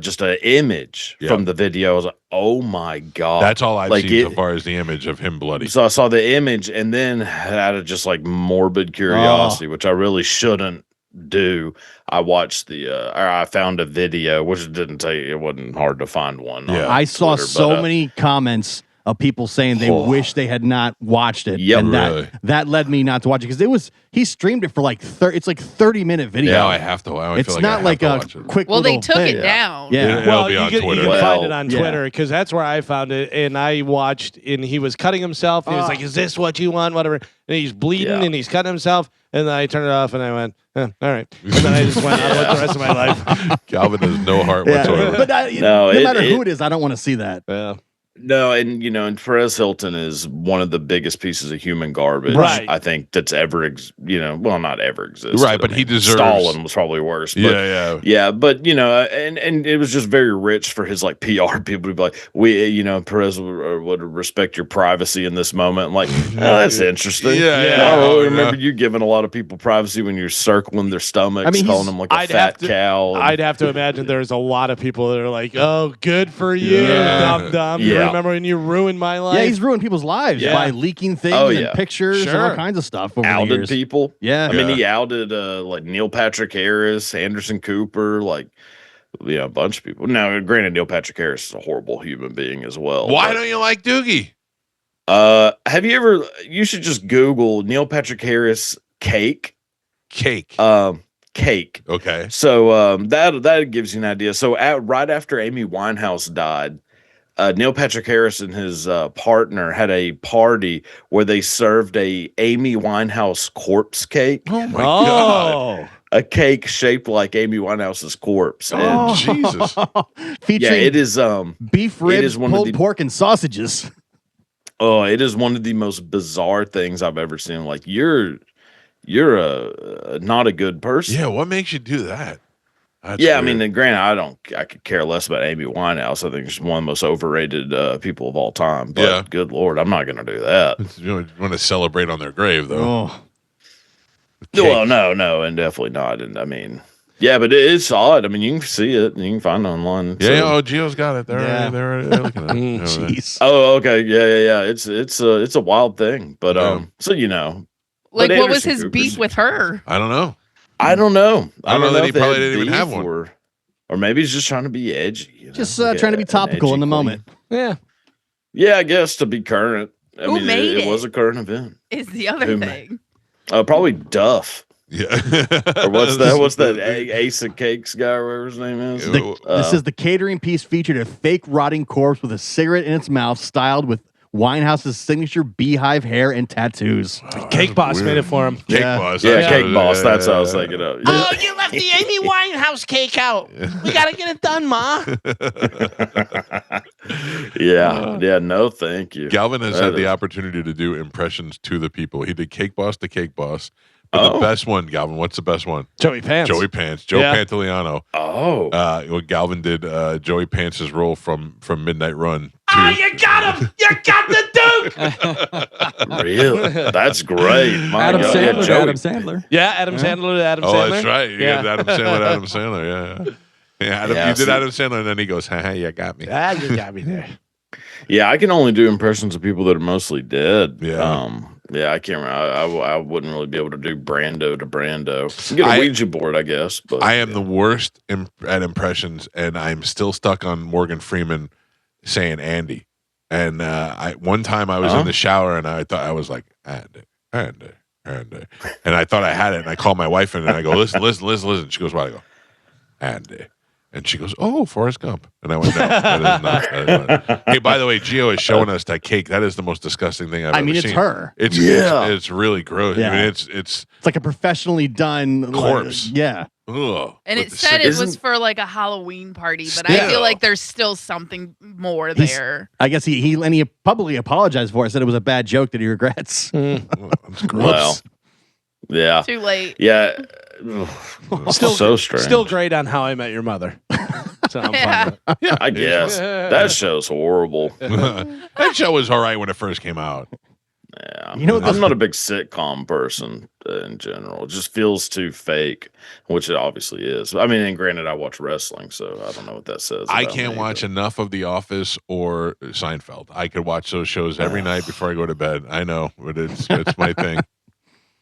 just an image from the video. I was like, oh my God. That's all I've seen so far is the image of him bloody. So I saw the image and then out of just like morbid curiosity, which I really shouldn't do, I watched I found a video, which it wasn't hard to find one. Yeah. I saw Twitter, many comments of people saying they wish they had not watched it. Yep. And that led me not to watch it because he streamed it for like 30-minute video. Yeah, I have to. It's not like a quick. Well, they little took thing. it down. Yeah. Well, be you on can Twitter. find it on Twitter because that's where I found it. And I watched, and he was cutting himself. He was like, "Is this what you want?" Whatever. And he's bleeding and he's cutting himself. And then I turned it off and I went, all right. And then I just went on with the rest of my life. Calvin has no heart whatsoever. But no matter who it is, I don't want to see that. Yeah. No, and Perez Hilton is one of the biggest pieces of human garbage I think that's ever, not ever existed. Right, but he deserves. Stalin was probably worse. But, yeah. But and it was just very rich for his like PR people to be like, Perez would respect your privacy in this moment. I'm like, that's interesting. I really remember you giving a lot of people privacy when you're circling their stomachs, calling them like a fat cow. I'd have to imagine there's a lot of people that are like, oh, good for you, dumb. Yeah. Remember when you ruined my life? Yeah, he's ruined people's lives by leaking things and pictures and all kinds of stuff over the years. People. Yeah. I mean, he outed like Neil Patrick Harris, Anderson Cooper, like a bunch of people. Now, granted, Neil Patrick Harris is a horrible human being as well. Why don't you like Doogie? Have you ever? You should just Google Neil Patrick Harris cake. Cake. Cake. Okay. So that gives you an idea. So right after Amy Winehouse died, Neil Patrick Harris and his partner had a party where they served a Amy Winehouse corpse cake. Oh my God. A cake shaped like Amy Winehouse's corpse. And Jesus. Featuring it is beef ribs, pulled pork, and sausages. Oh, it is one of the most bizarre things I've ever seen. Like you're not a good person. Yeah, what makes you do that? That's weird. I mean, granted, I could care less about Amy Winehouse. I think she's one of the most overrated people of all time. But good Lord, I'm not going to do that. You want to celebrate on their grave, though. Oh. Well, no, and definitely not. And I mean, but it's odd. I mean, you can see it and you can find it online. Gio's got it. They're looking at it. Jeez. Oh, okay. Yeah. It's a wild thing. But so like, what was his beef with her? I don't know. I don't know. I don't know that he probably didn't even have one. Or maybe he's just trying to be edgy. Just trying to be topical in the moment. Yeah. Yeah, I guess to be current. Who made it? It was a current event. Is the other thing. Probably Duff. Yeah. Or what's that Ace of Cakes guy or whatever his name is? This is the catering piece featured a fake rotting corpse with a cigarette in its mouth styled with Winehouse's signature beehive hair and tattoos. Cake Boss made it for him. Cake Boss. Yeah, Cake Boss. That's what I was thinking of. Yeah. Oh, you left the Amy Winehouse cake out. We got to get it done, Ma. Yeah, no, thank you. Galvin has had the opportunity to do impressions to the people. He did Cake Boss to Cake Boss. But the best one, Galvin, what's the best one? Joey Pants. Joe Pantoliano. Oh. Galvin did Joey Pants' role from Midnight Run. you got him! You got the Duke! Really? That's great. My Adam God. Sandler. Joey. Adam Sandler. Yeah, Adam Sandler to Adam Oh, Sandler. that's right. You got Adam Sandler. Yeah. Yeah, You did see- Adam Sandler, and then he goes, "Haha, you got me." Ah, you got me there. Yeah, I can only do impressions of people that are mostly dead. Yeah. Yeah, I can't remember. I wouldn't really be able to do Brando to Brando. You get a I- Ouija board, I guess. But I am the worst at impressions, and I'm still stuck on Morgan Freeman saying Andy. And one time I was in the shower, and I thought I was like Andy, and I thought I had it, and I called my wife in, and I go, listen. She goes, what? I go, Andy. And she goes, "Oh, Forrest Gump." And I went, "No, that is not." Hey, by the way, Gio is showing us that cake. That is the most disgusting thing I've ever seen. It's her. It's really gross. Yeah. I mean, it's like a professionally done corpse. Yeah. Ugh. And With it the said sick- it was for like a Halloween party, but Still. I feel like there's still something more there. I guess he publicly apologized for it. Said it was a bad joke that he regrets. well, yeah, Too late. yeah. Still so strange. Still great on How I Met Your Mother. So I'm fine with it. Yeah, I guess that show's horrible. that show was all right when it first came out. Yeah, You know, I'm not a big sitcom person in general. It just feels too fake, which it obviously is. I mean, and granted, I watch wrestling, so I don't know what that says. I about can't me, watch but- enough of The Office or Seinfeld. I could watch those shows every night before I go to bed. I know, but it's my thing.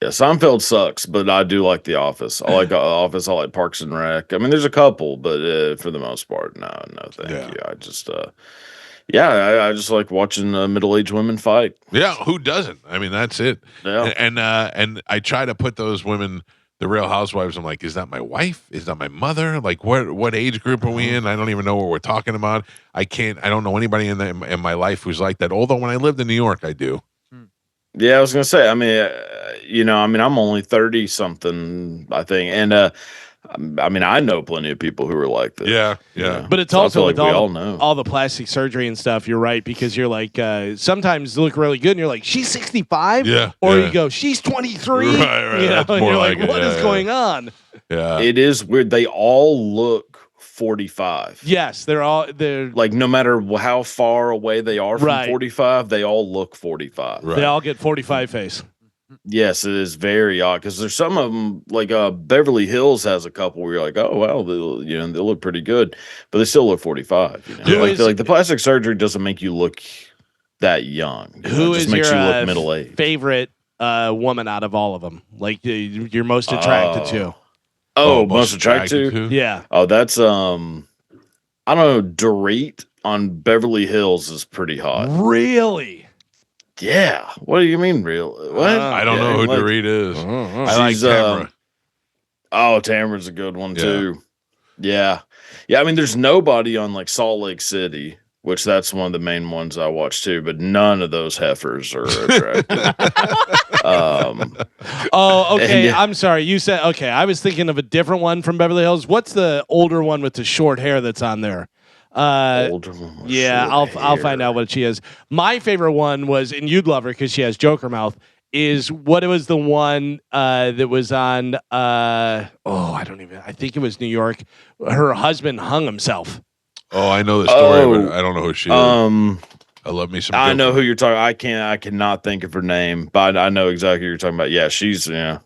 Yeah, Seinfeld sucks, but I do like The Office. I like Office. I like Parks and Rec. I mean, there's a couple, but for the most part, no, thank you. I just, I just like watching middle-aged women fight. Yeah, who doesn't? I mean, that's it. Yeah. And I try to put those women, the Real Housewives. I'm like, is that my wife? Is that my mother? Like, what age group are we in? I don't even know what we're talking about. I don't know anybody in my life who's like that. Although when I lived in New York, I do. Yeah, I was gonna say. I mean, I'm only 30 something, I think, and I mean, I know plenty of people who are like this. Yeah. you know? But it's So I also feel with like we all, all know. all the plastic surgery and stuff. You're right, because you're like sometimes they look really good, and you're like, she's 65, Yeah, or yeah. you go, she's 23, Right, you know, that's and more you're like, like it, what is yeah. going on? Yeah. It is weird. They all look 45. Yes, they're Like no matter how far away they are from Right. 45, they all look 45. they all get 45 face. Yes, it is very odd because there's some of them like Beverly Hills has a couple where you're like, oh wow, they look pretty good, but they still look 45. You know? Who I is- feel like the plastic surgery doesn't make you look that young. You know? Who it just is makes your you look middle aged. favorite woman out of all of them? Like you're most attracted to? Oh, most attracted to? Yeah. Oh, that's I don't know. Dorit on Beverly Hills is pretty hot. Really? Yeah. What do you mean, real? What? I don't know who like, Dorit is. I like she's, Tamara. Tamara's a good one too. Yeah. Yeah. I mean, there's nobody on like Salt Lake City, which that's one of the main ones I watch too, but none of those heifers are attractive. Oh, okay. And- I'm sorry. You said okay. I was thinking of a different one from Beverly Hills. What's the older one with the short hair that's on there? Older one with Yeah, short I'll hair. find out what she is. My favorite one was, and you'd love her because she has Joker mouth. Is what it was the one that was on? I think it was New York. Her husband hung himself. Oh, I know the story, Oh, but I don't know who she is. I love me some. I Joker. know who you're talking. I cannot think of her name, but I know exactly who you're talking about. Yeah, she's If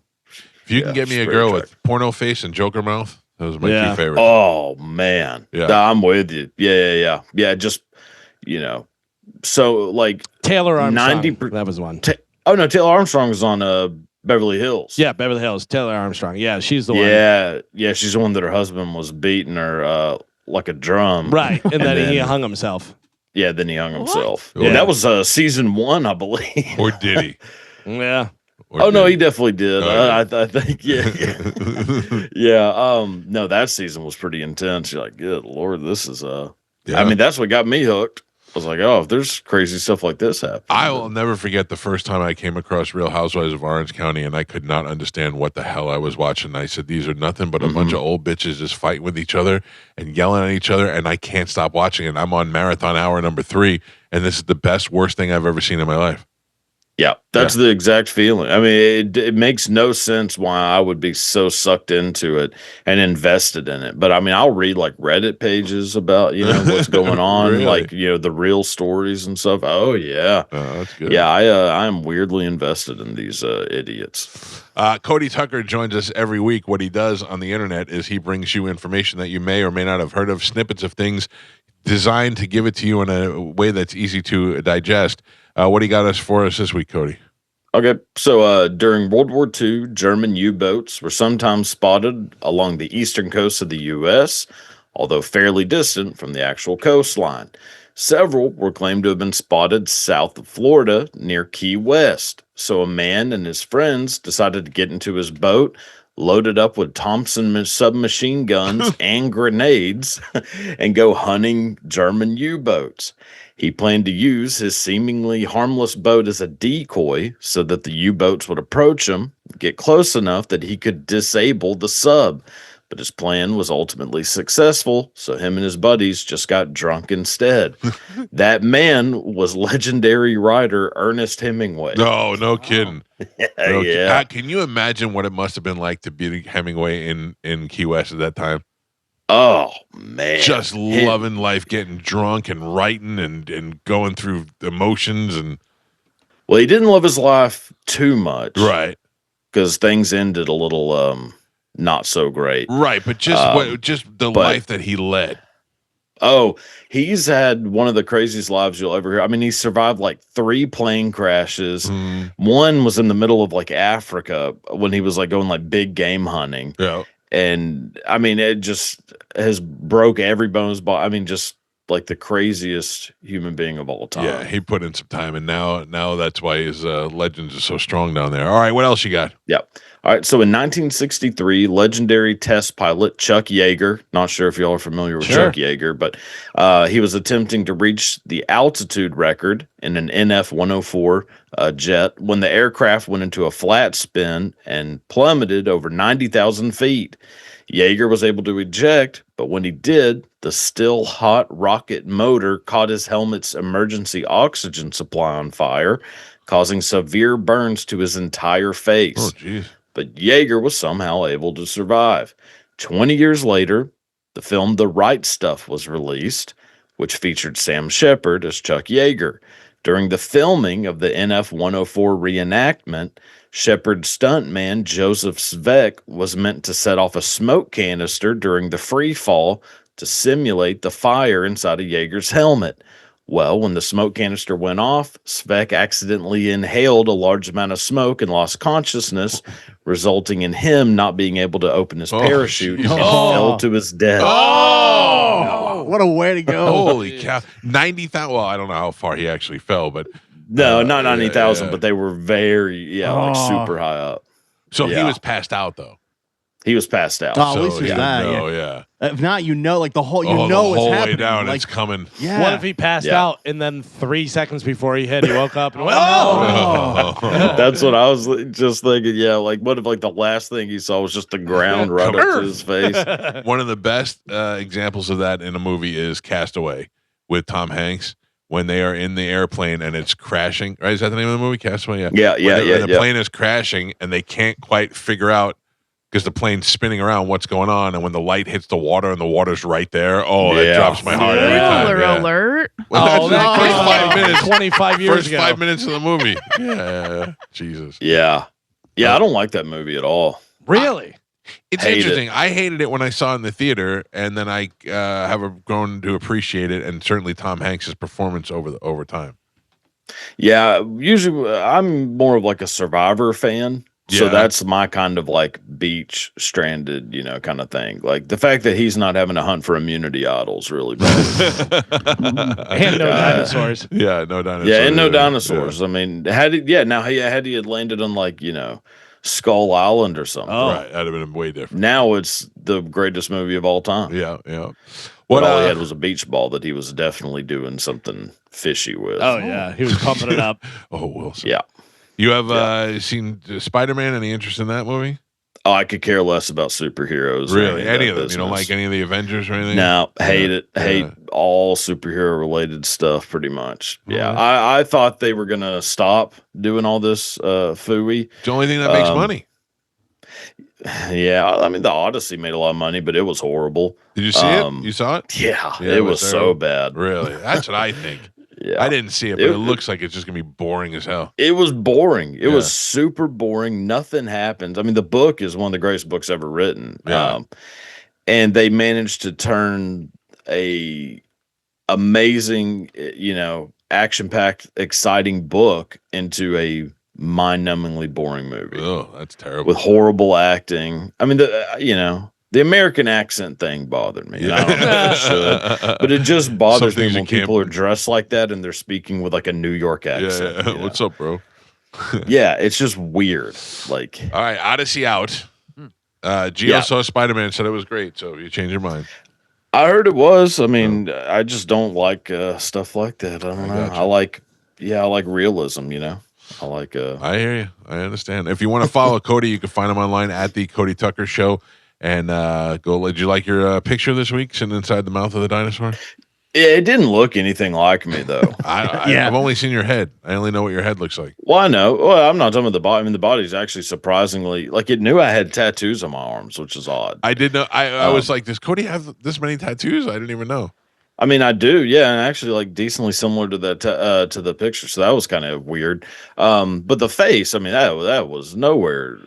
you can get me she's a very girl with porno face and Joker mouth, those are my two favorites. Oh man, Yeah. I'm with you. Yeah. Just so like Taylor Armstrong. 90. That was one. Oh no, Taylor Armstrong is on Beverly Hills. Yeah, Beverly Hills. Taylor Armstrong. Yeah, she's the one. Yeah, she's the one that her husband was beating her like a drum. Right, and then he hung himself. Yeah, then he hung himself. What? Yeah, that was season 1, I believe. Or did he? Yeah. Oh no, he definitely did. Oh, yeah. I think yeah. No, that season was pretty intense. You're like, good Lord, this is Yeah. I mean, that's what got me hooked. I was like, oh, if there's crazy stuff like this happening. I will never forget the first time I came across Real Housewives of Orange County, and I could not understand what the hell I was watching. I said, these are nothing but a bunch of old bitches just fighting with each other and yelling at each other, and I can't stop watching it. I'm on marathon hour number 3, and this is the worst thing I've ever seen in my life. Yeah, that's the exact feeling. I mean, it makes no sense why I would be so sucked into it and invested in it. But I mean, I'll read like Reddit pages about, what's going on, Really? like, the real stories and stuff. Oh, yeah. Oh, that's good. Yeah, I am weirdly invested in these idiots. Cody Tucker joins us every week. What he does on the internet is he brings you information that you may or may not have heard of, snippets of things designed to give it to you in a way that's easy to digest. What do you got for us this week, Cody? Okay, so during World War II, German U-boats were sometimes spotted along the eastern coast of the U.S., although fairly distant from the actual coastline. Several were claimed to have been spotted south of Florida near Key West. So a man and his friends decided to get into his boat, loaded up with Thompson submachine guns and grenades, and go hunting German U-boats. He planned to use his seemingly harmless boat as a decoy so that the U-boats would approach him, get close enough that he could disable the sub. But his plan was ultimately successful, so him and his buddies just got drunk instead. That man was legendary writer Ernest Hemingway. No kidding. Yeah. Can you imagine what it must have been like to be Hemingway in Key West at that time? Oh, man. Just loving life, getting drunk and writing and going through emotions. Well, he didn't live his life too much. Right. Because things ended a little not so great. Right, but just the life that he led. Oh, he's had one of the craziest lives you'll ever hear. I mean, he survived like 3 plane crashes. One was in the middle of like Africa when he was like going like big game hunting. Yeah. And I mean, it just has broke every bone in his body. I mean, just like the craziest human being of all time. Yeah, he put in some time, and now that's why his legends are so strong down there. All right, what else you got? Yep. All right, so in 1963, legendary test pilot Chuck Yeager, not sure if y'all are familiar with Chuck Yeager, but he was attempting to reach the altitude record in an NF-104 jet when the aircraft went into a flat spin and plummeted over 90,000 feet. Yeager was able to eject, but when he did, the still hot rocket motor caught his helmet's emergency oxygen supply on fire, causing severe burns to his entire face. Oh, jeez. But Yeager was somehow able to survive. 20 years later, the film The Right Stuff was released, which featured Sam Shepard as Chuck Yeager. During the filming of the NF-104 reenactment, Shepard's stuntman Joseph Svek was meant to set off a smoke canister during the free fall to simulate the fire inside of Yeager's helmet. Well, when the smoke canister went off, Svek accidentally inhaled a large amount of smoke and lost consciousness, resulting in him not being able to open his parachute and fell to his death. Oh, what a way to go. Holy cow. 90,000. Well, I don't know how far he actually fell, but. No, not 90,000, but they were very, like super high up. So he was passed out, though. He was passed out. Oh, at least there's that. Yeah. If not, like the whole, the what's whole happening. way down, like, it's coming. Yeah. What if he passed out and then 3 seconds before he hit, he woke up and went, oh! That's what I was just thinking. Yeah, like what if like the last thing he saw was just the ground right up to his face? One of the best examples of that in a movie is Castaway with Tom Hanks. When they are in the airplane and it's crashing, right? Is that the name of the movie? Castaway? Yeah. The plane is crashing and they can't quite figure out because the plane's spinning around what's going on. And when the light hits the water and the water's right there, that drops my heart every time. Spoiler alert. Well, that's the first 5 minutes. 25 years ago. First 5 minutes of the movie. Yeah. Jesus. Yeah. I don't like that movie at all. Really? It's interesting. I hated it when I saw it in the theater, and then I have grown to appreciate it, and certainly Tom Hanks' performance over time. Yeah, usually I'm more of like a Survivor fan, so that's my kind of like beach stranded, kind of thing. Like the fact that he's not having to hunt for immunity idols really bad. And no dinosaurs. Yeah, no dinosaurs. Yeah, and no dinosaurs. Yeah. I mean, had he had landed on like Skull Island or something. Oh. Right, that'd have been way different. Now it's the greatest movie of all time. Yeah. What all he had was a beach ball that he was definitely doing something fishy with. Oh yeah, he was pumping it up. Oh, Wilson. Yeah. You have seen Spider-Man? Any interest in that movie? Oh, I could care less about superheroes. or Really? Any of them? business. You don't like any of the Avengers or anything? No, hate it. Yeah. Hate all superhero related stuff pretty much. Yeah. Alright. I thought they were gonna stop doing all this phooey. It's the only thing that makes money. Yeah, I mean the Odyssey made a lot of money, but it was horrible. Did you see it? You saw it? Yeah, it was so bad. Really? That's what I think. Yeah. I didn't see it, but it looks like it's just gonna be boring as hell. It was boring. It was super boring. Nothing happens. I mean, the book is one of the greatest books ever written. Yeah. And they managed to turn a amazing, action-packed, exciting book into a mind-numbingly boring movie. Oh, that's terrible. With horrible acting. I mean, the American accent thing bothered me. I don't know if it should, but it just bothers me when people are dressed like that and they're speaking with like a New York accent. Yeah. What's up, bro? Yeah, it's just weird. Like, all right, Odyssey out. Gio saw Spider-Man, said it was great, so you changed your mind. I heard it was. I mean, I just don't like stuff like that. I don't know. Gotcha. I like realism. I like. I hear you. I understand. If you want to follow Cody, you can find him online at the Cody Tucker Show. And go. Did you like your picture this week sitting inside the mouth of the dinosaur? It didn't look anything like me though. I've only seen your head. I only know what your head looks like. Well, I know. Well, I'm not talking about the body. I mean, the body's actually surprisingly like it knew I had tattoos on my arms, which is odd. I did know. I was like, does Cody have this many tattoos? I didn't even know. I mean, I do, yeah, and actually, like decently similar to that to the picture. So that was kind of weird. But the face, I mean, that was nowhere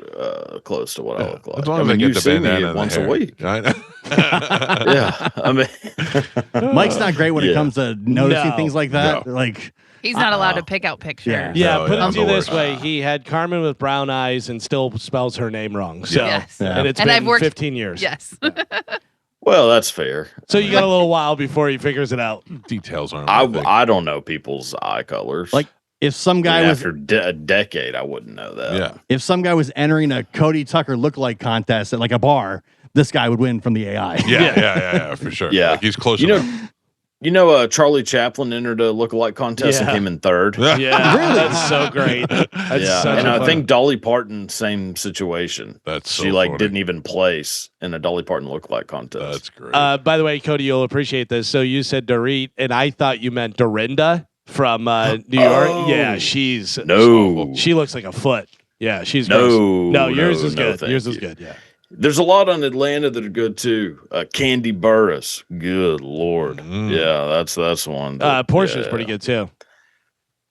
close to what I look like. As long as I get the bandana once and the a hair. week. I know. Yeah, I mean, Mike's not great when it comes to noticing things like that. No. Like He's not allowed to pick out pictures. Yeah, No, put yeah, it to you no this worries. way: he had Carmen with brown eyes and still spells her name wrong. So, Yes. and it's And been I've worked 15 years. Yes. well, that's fair. So you got a little while before he figures it out. Details aren't. my thing. I don't know people's eye colors. Like if some guy was after a decade, I wouldn't know that. Yeah. if some guy was entering a Cody Tucker lookalike contest at like a bar, this guy would win from the AI. Yeah, for sure. Yeah. Like he's close You know, enough. Charlie Chaplin entered a lookalike contest and Yeah. came in third. Yeah, that's so great. That's Yeah, such and a I fun- think Dolly Parton, same situation. That's so she like funny. didn't even place in a Dolly Parton lookalike contest. That's great. By the way, Cody, you'll appreciate this. So you said Dorit, and I thought you meant Dorinda from New York. Oh. Yeah, she's No. She looks like a foot. Yeah, she's No, gross. No, yours no, is no, good. thank Yours is you. good. Yeah. There's a lot on Atlanta that are good too. Candy Burris, good lord. Yeah, that's one. Portia's pretty good too.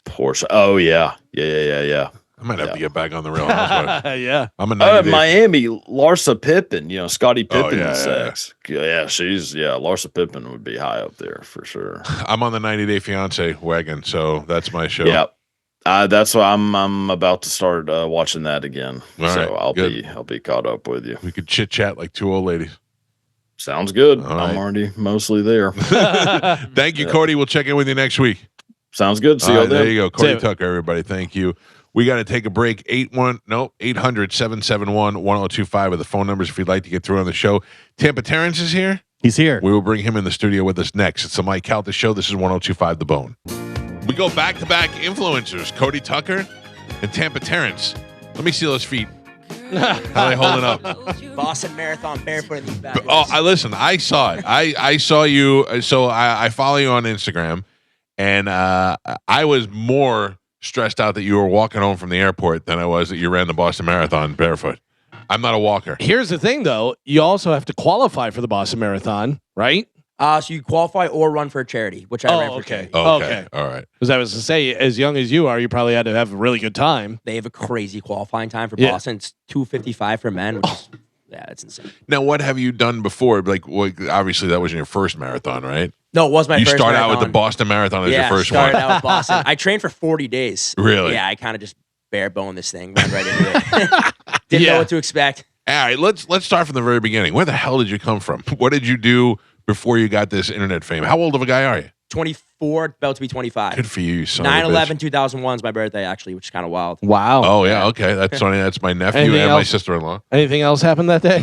Portia. Oh yeah. I might have to get back on the Real Housewives. Yeah. I'm a 90 Miami, Larsa Pippen. Scottie Pippen yeah, and sex. Yeah, Larsa Pippen would be high up there for sure. I'm on the 90 Day Fiance wagon, so that's my show. Yeah. That's why I'm about to start watching that again. All so right, I'll be caught up with you. We could chit chat like two old ladies. Sounds good. All I'm right. already mostly there. Thank you, Cody. We'll check in with you next week. Sounds good. See All you right, then. there you go. Cody See you. Tucker, everybody. Thank you. We got to take a break. 800-771-1025 are the phone numbers if you'd like to get through on the show. Tampa Terrence is here. He's here. We will bring him in the studio with us next. It's the Mike Calta Show. This is 1025 The Bone. We go back-to-back influencers, Cody Tucker and Tampa Terrence. Let me see those feet. How are they holding up? Boston Marathon barefoot in these bad boys. Oh, I saw it. I saw you. So I follow you on Instagram, and I was more stressed out that you were walking home from the airport than I was that you ran the Boston Marathon barefoot. I'm not a walker. Here's the thing, though. You also have to qualify for the Boston Marathon, right? So you qualify or run for a charity, which I ran for charity. Okay. All right. Because I was to say, as young as you are, you probably had to have a really good time. They have a crazy qualifying time for Yeah. Boston. It's 2:55 for men, which is, that's insane. Now, what have you done before? Like, obviously, that wasn't your first marathon, right? No, it was my You first start out with the marathon. Boston Marathon as your first started one. out with Boston. I trained for 40 days. Really? Yeah, I kind of just bare boned this thing, ran right into it. Didn't know what to expect. All right, let's start from the very beginning. Where the hell did you come from? What did you do before you got this internet fame? How old of a guy are you? 24, about to be 25. Good for you, you son of a 9/11, 2001 is my birthday, actually, which is kind of wild. Wow. Oh, yeah, okay. That's funny. That's my nephew Anything and my else? sister-in-law. Anything else happened that day?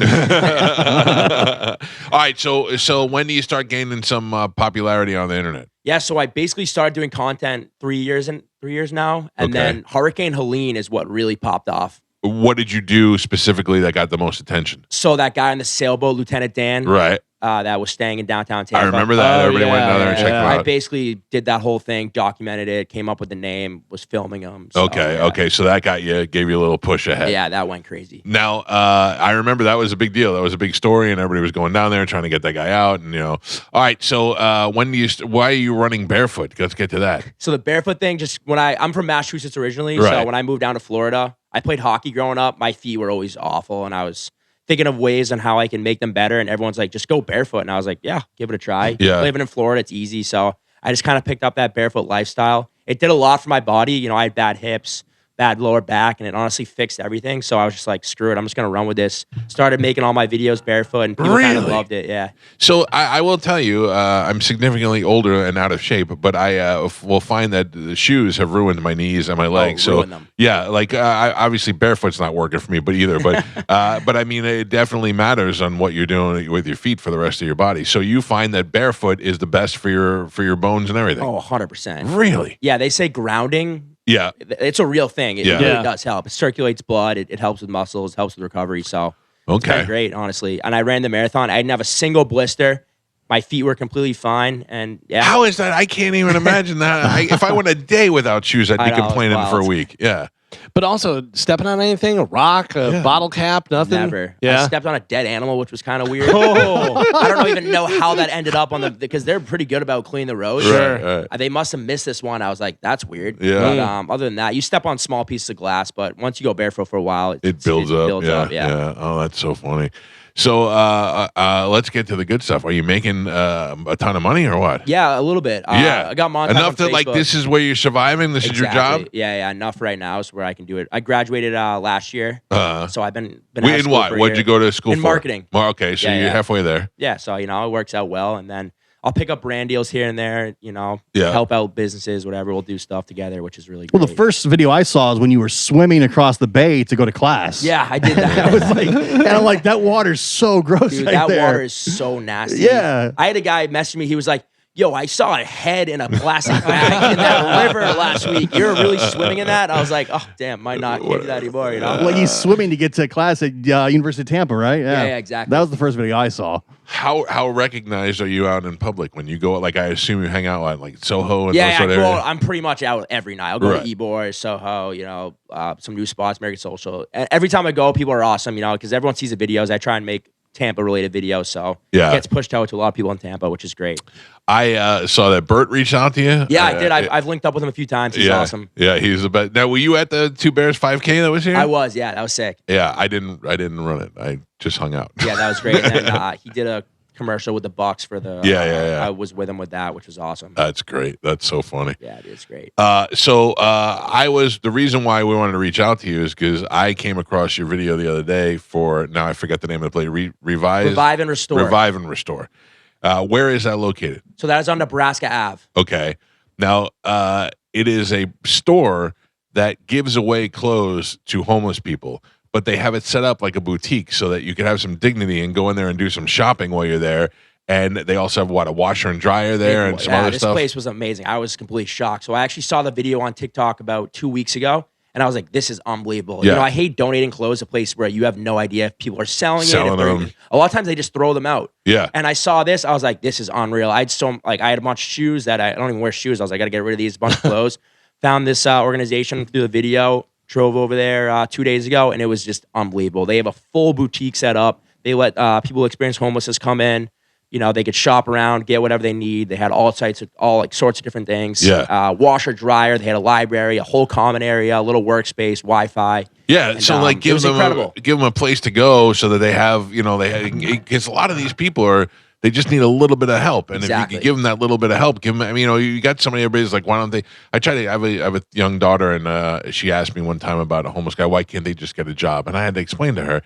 All right, so when do you start gaining some popularity on the internet? Yeah, so I basically started doing content 3 years now, and Okay. then Hurricane Helene is what really popped off. What did you do specifically that got the most attention? So that guy on the sailboat, Lieutenant Dan, Right. That was staying in downtown Tampa. I remember that. Everybody went down there and checked him out. I basically did that whole thing, documented it, came up with the name, was filming him. So, Okay. So that gave you a little push ahead. Yeah, that went crazy. Now, I remember that was a big deal. That was a big story, and everybody was going down there and trying to get that guy out. And all right. So why are you running barefoot? Let's get to that. So the barefoot thing, just I'm from Massachusetts originally. Right. So when I moved down to Florida, I played hockey growing up. My feet were always awful, and I was thinking of ways on how I can make them better. And everyone's like, just go barefoot. And I was like, yeah, give it a try. Yeah. Living in Florida, it's easy. So I just kind of picked up that barefoot lifestyle. It did a lot for my body. I had bad hips, bad lower back, and it honestly fixed everything. So I was just like, screw it. I'm just going to run with this. Started making all my videos barefoot, and people kind of loved it. Yeah. So I will tell you, I'm significantly older and out of shape, but I will find that the shoes have ruined my knees and my legs. Ruined them. Yeah, like obviously barefoot's not working for me, but but I mean, it definitely matters on what you're doing with your feet for the rest of your body. So you find that barefoot is the best for your bones and everything. Oh, 100%. Really? Yeah, they say grounding. Yeah. It's a real thing. It really does help. It circulates blood. It helps with muscles, helps with recovery. So it's been great, honestly. And I ran the marathon. I didn't have a single blister. My feet were completely fine. And yeah. How is that? I can't even imagine that. If I went a day without shoes, I'd be complaining for a week. Yeah. But also stepping on anything, a rock, a bottle cap, nothing. Never. Yeah. I stepped on a dead animal, which was kind of weird. I don't even know how that ended up because they're pretty good about cleaning the road. Right. They must have missed this one. I was like, that's weird. Yeah. But other than that, you step on small pieces of glass, but once you go barefoot for a while, it builds up. Yeah. Oh, that's so funny. So let's get to the good stuff. Are you making a ton of money or what? Yeah, a little bit. I got monetized enough on that like Facebook. this is where you're surviving. This is your job. Yeah, enough right now is where I can do it. I graduated last year, so I've been out of in school what? for a What'd year. you go to school in for? marketing. Okay, so you're halfway there. Yeah, so it works out well, and then I'll pick up brand deals here and there. Yeah. Help out businesses, whatever. We'll do stuff together, which is really great. Well, the first video I saw is when you were swimming across the bay to go to class. Yeah, I did that. I was like, and I'm like, that water's so gross. Dude, right that there. water is so nasty. Yeah. I had a guy message me. He was like, yo, I saw a head in a plastic bag in that river last week. You're really swimming in that? I was like, oh, damn, might not can't do that anymore, Well, he's swimming to get to class at University of Tampa, right? Yeah, exactly. That was the first video I saw. How recognized are you out in public when you go? Like, I assume you hang out at like Soho and those Yeah, sort of areas? I'm pretty much out every night. I'll go Right. to Ybor, Soho, some new spots, American Social. And every time I go, people are awesome, because everyone sees the videos. I try and make Tampa-related videos, so it gets pushed out to a lot of people in Tampa, which is great. I saw that Bert reached out to you. Yeah, I did. I've linked up with him a few times. He's awesome. Yeah, he's the best. Now, were you at the Two Bears 5K that was here? I was. Yeah, that was sick. Yeah, I didn't run it. I just hung out. Yeah, that was great. And then he did a commercial with the Bucks for the. Yeah. I was with him with that, which was awesome. That's great. That's so funny. Yeah, it is great. The reason why we wanted to reach out to you is because I came across your video the other day for, now I forget the name of the play, Revive and Restore. Revive and Restore. Where is that located? So that is on Nebraska Ave. Okay. Now, it is a store that gives away clothes to homeless people, but they have it set up like a boutique so that you can have some dignity and go in there and do some shopping while you're there. And they also have, a washer and dryer there and some other this stuff? This place was amazing. I was completely shocked. So I actually saw the video on TikTok about 2 weeks ago, and I was like, this is unbelievable. Yeah. I hate donating clothes to a place where you have no idea if people are selling it. Them. A lot of times they just throw them out. Yeah. And I saw this. I was like, this is unreal. I had a bunch of shoes that I don't even wear shoes. I was like, I got to get rid of these, a bunch of clothes. Found this organization through the video, drove over there 2 days ago, and it was just unbelievable. They have a full boutique set up. They let people who experience homelessness come in. They could shop around, get whatever they need. They had all sorts of different things. Yeah. Washer, dryer. They had a library, a whole common area, a little workspace, Wi-Fi. Yeah, and, so give them a place to go so that they have, because a lot of these people they just need a little bit of help, and Exactly. if you could give them that little bit of help, give them. You got somebody. Everybody's like, why don't they? I have a young daughter, and she asked me one time about a homeless guy. Why can't they just get a job? And I had to explain to her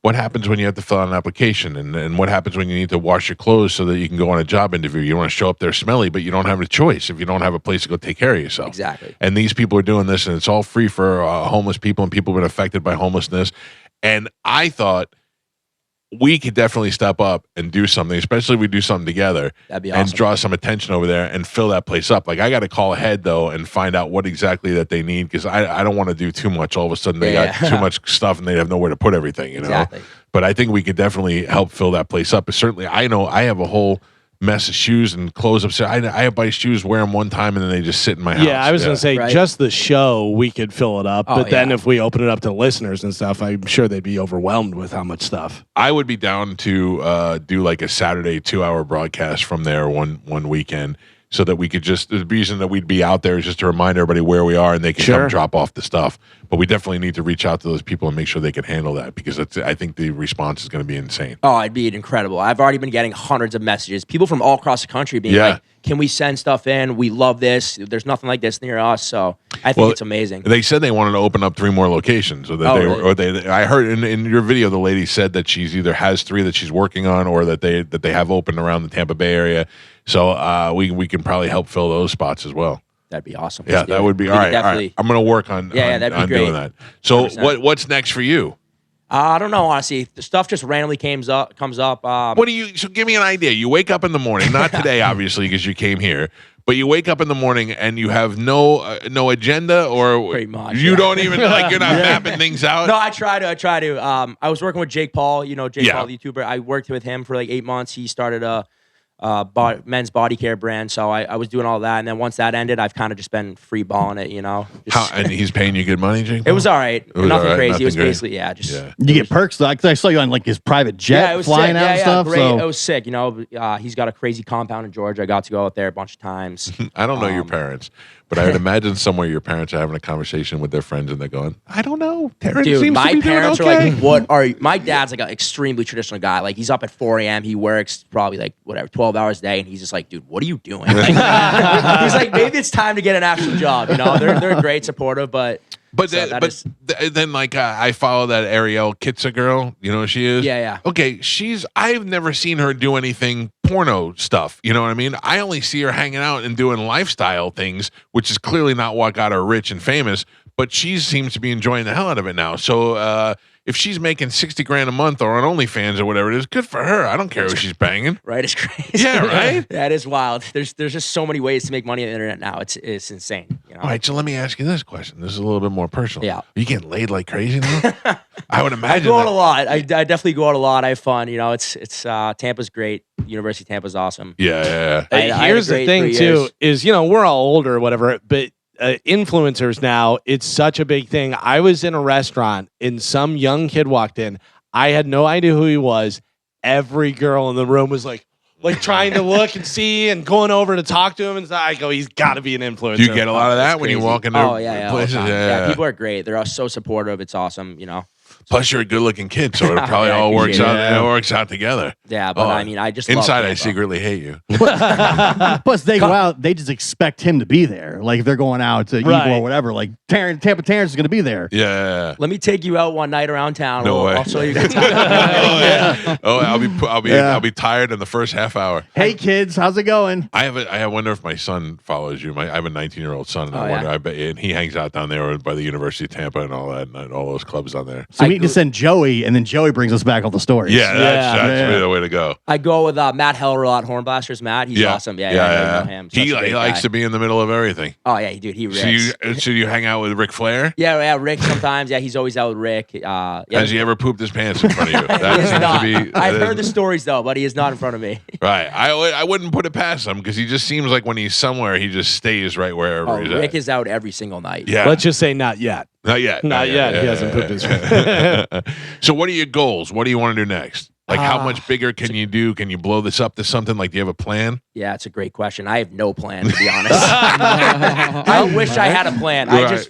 what happens when you have to fill out an application, and what happens when you need to wash your clothes so that you can go on a job interview. You want to show up there smelly, but you don't have a choice if you don't have a place to go take care of yourself. Exactly. And these people are doing this, and it's all free for homeless people and people who've been affected by homelessness. And I thought, we could definitely step up and do something, especially if we do something together. That'd be and awesome. draw some attention over there and fill that place up. Like I got to call ahead though and find out what exactly that they need because I don't want to do too much. All of a sudden they got too much stuff and they have nowhere to put everything. You know. But I think we could definitely help fill that place up. But certainly, I know I have a whole mess of shoes and clothes upstairs. I buy shoes, wear them one time, and then they just sit in my house. Yeah, I was going to say, just the show, we could fill it up. But then if we open it up to listeners and stuff, I'm sure they'd be overwhelmed with how much stuff. I would be down to do like a Saturday 2-hour broadcast from there one weekend. So that we could the reason that we'd be out there is just to remind everybody where we are and they can come drop off the stuff. But we definitely need to reach out to those people and make sure they can handle that because I think the response is going to be insane. Oh, it'd be incredible. I've already been getting hundreds of messages. People from all across the country being like, can we send stuff in? We love this. There's nothing like this near us. So I think it's amazing. They said they wanted to open up 3 more locations. So that I heard in your video, the lady said that she's either has 3 that she's working on or that they have open around the Tampa Bay area. So we can probably help fill those spots as well. That'd be awesome. Yeah, that would be all right. All right. I'm going to work on that'd be great. doing that. So 100%. What's next for you? I don't know, honestly. The stuff just randomly comes up. So give me an idea. You wake up in the morning, not today, obviously, because you came here, but you wake up in the morning and you have no agenda or pretty much, you don't even, like, you're not mapping things out? No, I try to. I was working with Jake Paul, Jake Paul, the YouTuber. I worked with him for like 8 months. He started a men's body care brand, so I was doing all that, and then once that ended, I've kind of just been free balling it, And he's paying you good money, Jake Paul? It was all right. Nothing crazy. It was great. basically You get perks though. I saw you on like his private jet flying out and stuff. Great. So. It was sick. He's got a crazy compound in Georgia. I got to go out there a bunch of times. I don't know your parents, but I would imagine somewhere your parents are having a conversation with their friends and they're going, I don't know. Terrence Dude, seems my to be parents doing okay. are like, what are you? My dad's like an extremely traditional guy. Like he's up at 4 a.m. He works probably like 12 hours a day, and he's just like, dude, what are you doing? Like, he's like, maybe it's time to get an actual job. They're great, supportive, but then like I follow that Ariel Kitsa girl. You know who she is? Yeah. Okay, I've never seen her do anything porno stuff. You know what I mean? I only see her hanging out and doing lifestyle things, which is clearly not what got her rich and famous. But she seems to be enjoying the hell out of it now. So if she's making $60,000 a month or on OnlyFans or whatever it is, good for her. I don't care who she's banging. Right? It's crazy. Yeah, right? Yeah, it is wild. There's just so many ways to make money on the internet now. It's insane. All right, so let me ask you this question. This is a little bit more personal. Yeah. Are you getting laid like crazy now? I would imagine. I go out a lot. I definitely go out a lot. I have fun. It's Tampa's great. University of Tampa's awesome. Yeah. Here's the thing too: is we're all older or whatever, but influencers now, it's such a big thing. I was in a restaurant and some young kid walked in. I had no idea who he was. Every girl in the room was like trying to look and see and going over to talk to him. And I go, he's got to be an influencer. Do you get a lot of that when you walk into places? Yeah, people are great. They're all so supportive. It's awesome. Plus, you're a good-looking kid, so it probably all works out. It works out together. Yeah, but I just inside, love I secretly hate you. Plus, they go out; they just expect him to be there. Like if they're going out to eat or whatever, like Tampa Terrence is going to be there. Yeah. Let me take you out one night around town. No way. I'll show you. I'll be tired in the first half hour. Hey kids, how's it going? I wonder if my son follows you. I have a 19-year-old son, and I wonder. I bet, and he hangs out down there by the University of Tampa and all that, and all those clubs down there. So we need to send Joey, and then Joey brings us back all the stories. Yeah, that's really the way to go. I go with Matt Heller a lot. Hornblasters, Matt. He's awesome. Yeah. I know him. He likes to be in the middle of everything. Oh yeah, dude. He rips. So you hang out with Ric Flair? Yeah. Rick sometimes. Yeah, he's always out with Rick. Has he ever pooped his pants in front of you? That seems to be. I've heard the stories though, but he is not in front of me. Right. I wouldn't put it past him because he just seems like when he's somewhere, he just stays right wherever he's at. Rick is out every single night. Yeah. Let's just say not yet. Not yet. Not yet. He hasn't pooped his pants. So what are your goals? What do you want to do next? Like how much bigger can you do? Can you blow this up to something? Like do you have a plan? Yeah, it's a great question. I have no plan, to be honest. I wish I had a plan. Right. I just...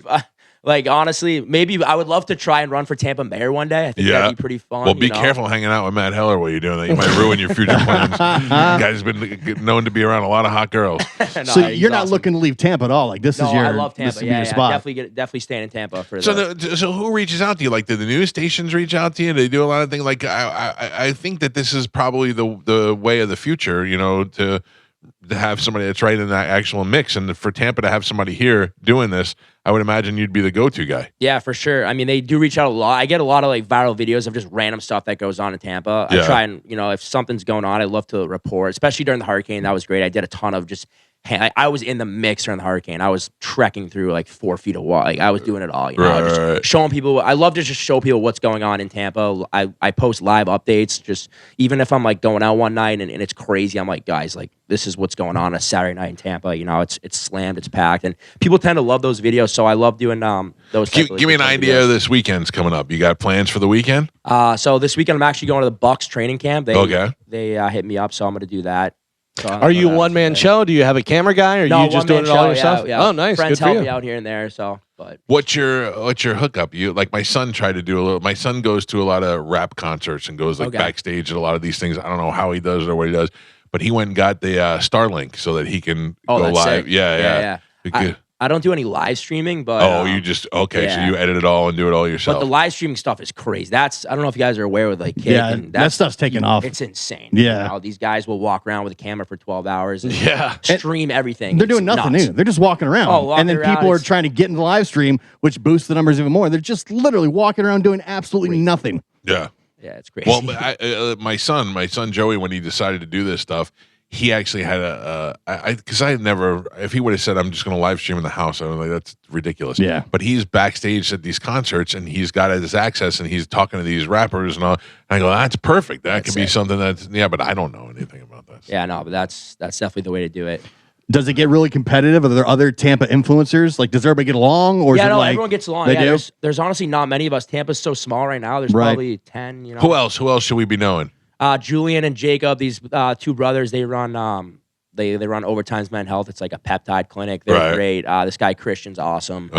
honestly, maybe I would love to try and run for Tampa mayor one day. I think that'd be pretty fun. Well, be careful hanging out with Matt Heller while you're doing that. You might ruin your future plans. Guy's been known to be around a lot of hot girls. So you're not looking to leave Tampa at all. Like this is your. I love Tampa. This is your spot. Definitely staying in Tampa for. So who reaches out to you? Like, do the news stations reach out to you? They do a lot of things. Like, I think that this is probably the way of the future. To to have somebody that's right in that actual mix, and for Tampa to have somebody here doing this, I would imagine you'd be the go-to guy. Yeah, for sure. I mean, they do reach out a lot. I get a lot of like viral videos of just random stuff that goes on in Tampa. I try and, if something's going on, I love to report, especially during the hurricane. That was great. I did a ton of just, I was in the mix during the hurricane. I was trekking through like 4 feet of water. Like I was doing it all, just showing people. I love to just show people what's going on in Tampa. I post live updates, just even if I'm like going out one night and it's crazy. I'm like, guys, like this is what's going on a Saturday night in Tampa. It's slammed, it's packed, and people tend to love those videos. So I love doing those. Give me an idea of this weekend's coming up. You got plans for the weekend? So this weekend I'm actually going to the Bucks training camp. They hit me up, so I'm going to do that. So are you a one-man show? Do you have a camera guy, or are you just doing it all yourself? Yeah. Oh, nice. Friends Good for help you. me out here and there. So, but what's your hookup? You like my son tried to do a little. My son goes to a lot of rap concerts and goes backstage at a lot of these things. I don't know how he does it or what he does, but he went and got the Starlink so that he can go live. Sick. Yeah. I don't do any live streaming, but you just so you edit it all and do it all yourself. But the live streaming stuff is crazy. I don't know if you guys are aware with like Kick. Yeah, that stuff's taking off. It's insane. Yeah, these guys will walk around with a camera for 12 hours and stream everything. They're doing nothing new. They're just walking around, and then people are trying to get in the live stream, which boosts the numbers even more. They're just literally walking around doing absolutely nothing. Yeah, it's crazy. Well, my son Joey, when he decided to do this stuff, he actually had because I had never, if he would have said, I'm just going to live stream in the house, I was like, that's ridiculous. Yeah. But he's backstage at these concerts and he's got his access and he's talking to these rappers and all. And I go, that's perfect. That could be something but I don't know anything about this. Yeah, no, but that's definitely the way to do it. Does it get really competitive? Are there other Tampa influencers? Like, does everybody get along? Or is it like everyone gets along. They do? There's honestly not many of us. Tampa's so small right now. There's probably 10. Who else should we be knowing? Julian and Jacob, these two brothers, they run they run Overtime's Men Health. It's like a peptide clinic. They're great. This guy Christian's awesome.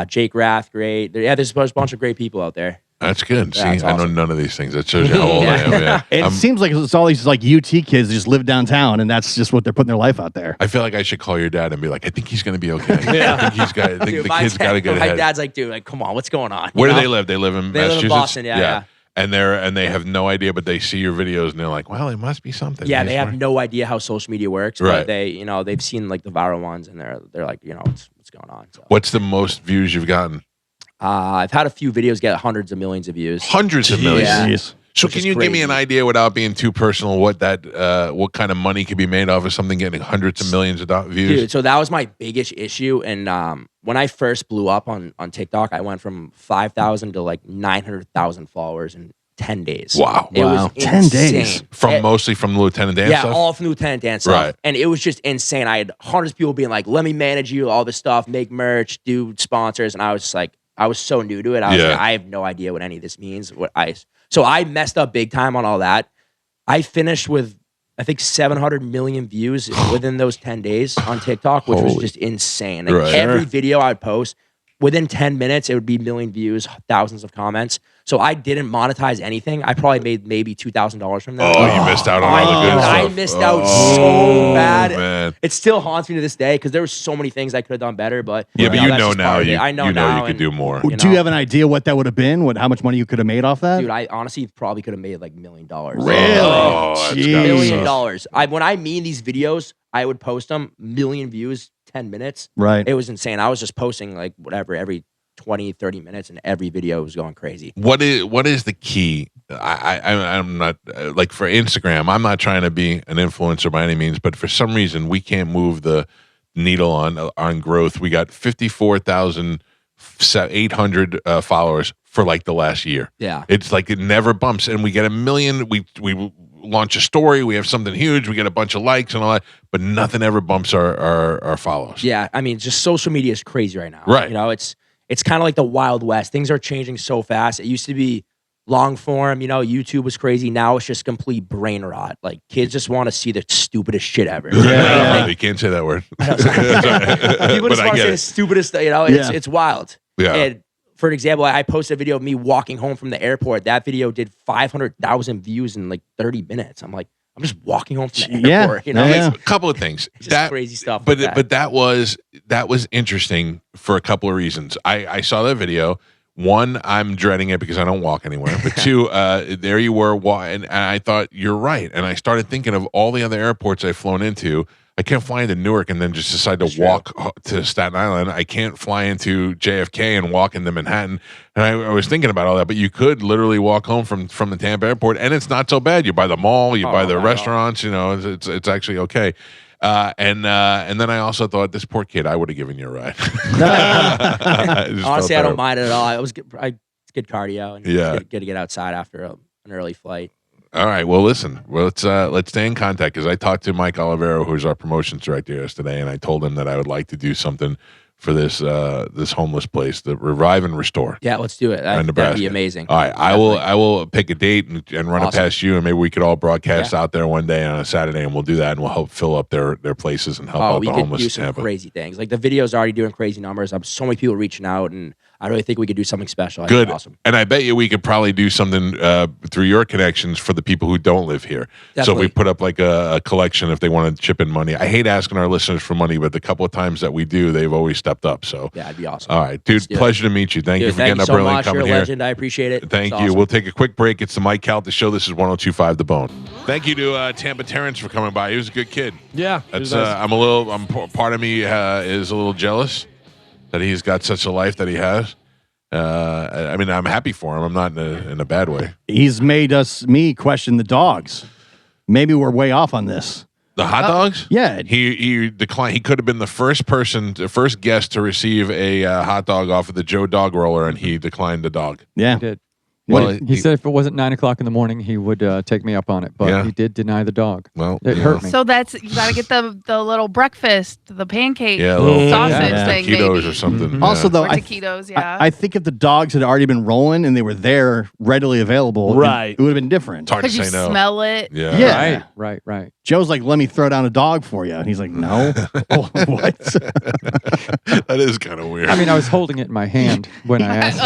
Jake Rath, great. There's a bunch of great people out there. That's good. Yeah, See, that's I know awesome. none of these things. That shows you how old I am. Yeah. It seems like it's all these like UT kids that just live downtown, and that's just what they're putting their life out there. I feel like I should call your dad and be like, I think he's going to be okay. I think the kid's got a good head. My dad's like, dude, like, come on, what's going on? Where do they live? They live in Massachusetts? Live in Boston, yeah. And they have no idea, but they see your videos and they're like, well, it must be something. Yeah, they have no idea how social media works, Right. but they've seen like the viral ones and they're like, what's going on. So. What's the most views you've gotten? I've had a few videos get hundreds of millions of views. Hundreds of millions. Yeah. So can you give me an idea without being too personal what kind of money could be made off of something getting hundreds of millions of views? Dude, so that was my biggest issue. And when I first blew up on TikTok, I went from 5,000 to like 900,000 followers in 10 days. Wow. It was 10 days. Mostly from the Lieutenant Dan stuff? Yeah, all from the Lieutenant Dan stuff. Right. And it was just insane. I had hundreds of people being like, let me manage you, all this stuff, make merch, do sponsors. And I was just like, I was so new to it. I was like, I have no idea what any of this means. So I messed up big time on all that. I finished with, I think, 700 million views within those 10 days on TikTok, which was just insane. Like every video I would post, within 10 minutes, it would be a million views, thousands of comments. So I didn't monetize anything. I probably made maybe $2,000 from that. Oh, you missed out on all the good stuff. I missed out so bad. Man. It still haunts me to this day because there were so many things I could have done better. But yeah, but that's you know just now. part of it. I know now you could do more. Do you have an idea what that would have been? How much money you could have made off that? Dude, I honestly probably could have made like $1 million. Really? Oh, $1 million. When I mean these videos, I would post them, million views, 10 minutes. Right. It was insane. I was just posting like whatever every 20, 30 minutes, and every video was going crazy. What is the key? I'm not like for Instagram. I'm not trying to be an influencer by any means, but for some reason we can't move the needle on growth. We got 54,800 followers for like the last year. Yeah, it's like it never bumps, and we get 1 million. We launch a story, we have something huge, we get a bunch of likes and all that, but nothing ever bumps our follows. Yeah, I mean, just social media is crazy right now. Right. It's kind of like the Wild West. Things are changing so fast. It used to be long form, YouTube was crazy. Now it's just complete brain rot. Like kids just want to see the stupidest shit ever. Yeah. You can't say that word. People just want to say the stupidest, it's wild. Yeah. And for example, I posted a video of me walking home from the airport. That video did 500,000 views in like 30 minutes. I'm like, I'm just walking home from the airport. A couple of things. Just crazy stuff. But that was interesting for a couple of reasons. I saw that video. one, I'm dreading it because I don't walk anywhere. But two, there you were, and I thought you're right. And I started thinking of all the other airports I've flown into. I can't fly into Newark and then just decide to walk to Staten Island. I can't fly into JFK and walk into Manhattan. And I was thinking about all that, but you could literally walk home from the Tampa airport, and it's not so bad. You buy the mall, you buy the restaurants. You know, it's actually okay. And then I also thought, this poor kid, I would have given you a ride. Honestly, I don't mind it at all. It's good cardio, and Yeah. it's good to get outside after an early flight. All right. Well, listen. Let's stay in contact, because I talked to Mike Olivero, who's our promotions director, yesterday, and I told him that I would like to do something for this homeless place, the Revive and Restore. Yeah, let's do it. That'd be amazing. All right, I will pick a date and run it past you, and maybe we could all broadcast out there one day on a Saturday, and we'll do that, and we'll help fill up their places and help out the homeless. We could do some crazy things. Like the video's already doing crazy numbers. So many people reaching out, and I really think we could do something special. Good. Awesome. And I bet you we could probably do something through your connections for the people who don't live here. Definitely. So if we put up like a collection if they want to chip in money. I hate asking our listeners for money, but the couple of times that we do, they've always stepped up. So yeah, it'd be awesome. All right, dude, pleasure to meet you. Thank you for getting up so early and much. coming You're a here. legend. I appreciate it. Thank It's you. awesome. We'll take a quick break. It's the Mike Calta Show. This is 102.5 The Bone. Thank you to Tampa Terrence for coming by. He was a good kid. Yeah, That's part of me is a little jealous that he's got such a life that he has. I mean, I'm happy for him. I'm not in a bad way. He's made me question the dogs. Maybe we're way off on this. The hot dogs? Yeah. He declined. He could have been the first guest to receive a hot dog off of the Joe Dog Roller, and he declined the dog. Yeah. He did. Well, He said if it wasn't 9:00 in the morning, he would take me up on it. But he did deny the dog. Well, it hurt me. So you got to get the little breakfast, the pancake little sausage thing, taquitos maybe. or something. Mm-hmm. Also, though, Or taquitos, I think if the dogs had already been rolling and they were there readily available, Right. it would have been different. It's hard to Because you say no. smell it. Yeah. Right. Joe's like, let me throw down a dog for you. And he's like, no. What? That is kind of weird. I mean, I was holding it in my hand when I asked.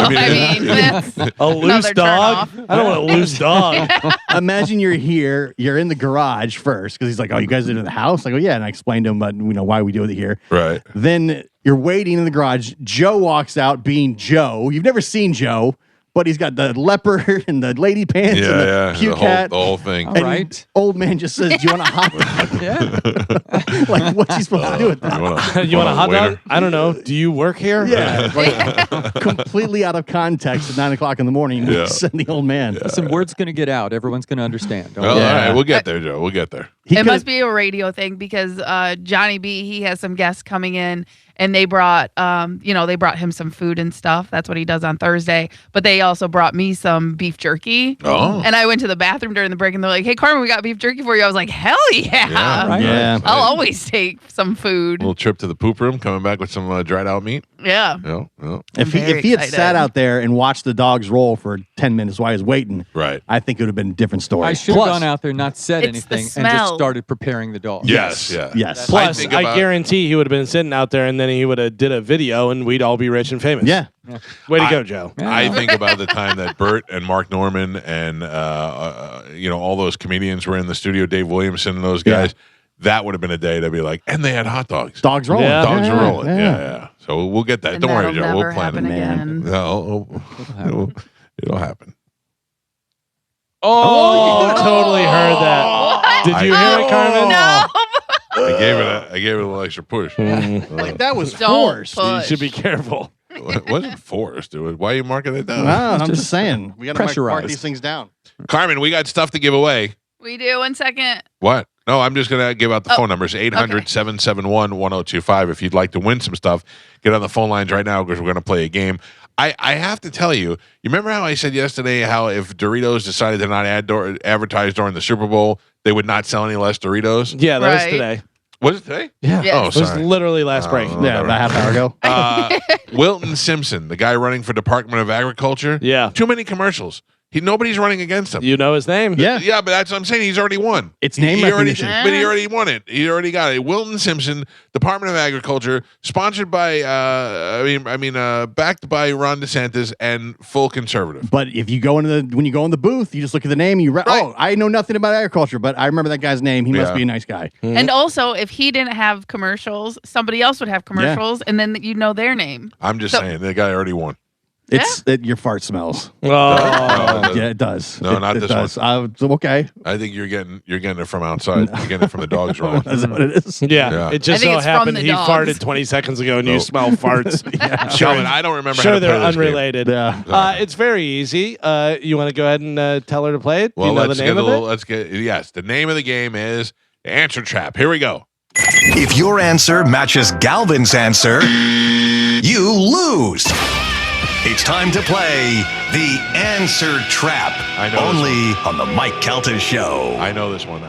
That's A loose another dog? turn-off. I don't want a loose dog. Imagine you're here, you're in the garage first, because he's like, oh, you guys are in the house? I go, yeah. And I explained to him about why we do it here. Right. Then you're waiting in the garage. Joe walks out being Joe. You've never seen Joe, but he's got the leopard and the lady pants and the cute cat. The whole thing. And old man just says, do you want a hot dog? Like, what's he supposed to do with that? You want a hot dog? I don't know. Do you work here? Yeah. Like, completely out of context at 9:00 in the morning. Yeah. Send the old man. Listen, word's going to get out. Everyone's going to understand. All right, we'll get there, Joe. We'll get there. It must be a radio thing because Johnny B, he has some guests coming in, and they brought they brought him some food and stuff. That's what he does on Thursday. But they also brought me some beef jerky. Oh. And I went to the bathroom during the break, and they're like, "Hey, Carmen, we got beef jerky for you." I was like, "Hell yeah!" Yeah. I'll always take some food. Little trip to the poop room, coming back with some dried out meat. Yeah. If he had sat out there and watched the dogs roll for 10 minutes while he was waiting, right, I think it would have been a different story. I should have gone out there, not said It's the anything, and just smell. started preparing the dog. Yes. Plus, I guarantee he would have been sitting out there, and then he would have did a video, and we'd all be rich and famous. Yeah. Way to go, Joe. I think about the time that Bert and Mark Norman and all those comedians were in the studio, Dave Williamson and those guys. That would have been a day to be like, and they had hot dogs. Dogs rolling. Dogs Yeah, are rolling. yeah. Yeah. So we'll get that. And Don't worry, that'll Joe. We'll never plan happen it. again. No, it'll happen. Oh, totally heard that. Did you hear it, Carmen? No. I gave it a little extra push. Like that was Don't forced. push. You should be careful. It wasn't forced. Why are you marking it down? No, I'm just saying. We got to mark pressurized. these things down. Carmen, we got stuff to give away. We do. 1 second. What? No, I'm just going to give out the phone numbers. 800-771-1025. If you'd like to win some stuff, get on the phone lines right now because we're going to play a game. I have to tell you, you remember how I said yesterday how if Doritos decided to not advertise during the Super Bowl, they would not sell any less Doritos? Yeah, that was Right. today. Was it today? Yeah. Yes. Oh, It was sorry. literally last break. Yeah, about half hour ago. Wilton Simpson, the guy running for Department of Agriculture. Yeah. Too many commercials. Nobody's running against him. You know his name? Yeah. Yeah, but that's what I'm saying. He's already won. It's name He already, recognition. but he already won it. He already got it. Wilton Simpson, Department of Agriculture, sponsored by, backed by Ron DeSantis and full conservative. But if you go when you go in the booth, you just look at the name. Oh, I know nothing about agriculture, but I remember that guy's name. He must be a nice guy. And also, if he didn't have commercials, somebody else would have commercials, and then you know their name. I'm just saying, the guy already won. Your fart smells. Oh, Yeah, it does. No, not this one. Okay. I think you're getting it from outside. You're getting it from the dog's room. Is that what it is? yeah. It just I think so it's from happened the he dogs. farted 20 seconds ago, and you smell farts. Calvin, I don't remember. Sure, how to they're play this game. unrelated. Yeah. It's very easy. You want to go ahead and tell her to play it? Do Well, you know let's the name get of a it? little. Let's get. Yes, the name of the game is Answer Trap. Here we go. If your answer matches Galvin's answer, you lose. It's time to play the Answer Trap. I know Only on the Mike Calta Show. I know this one.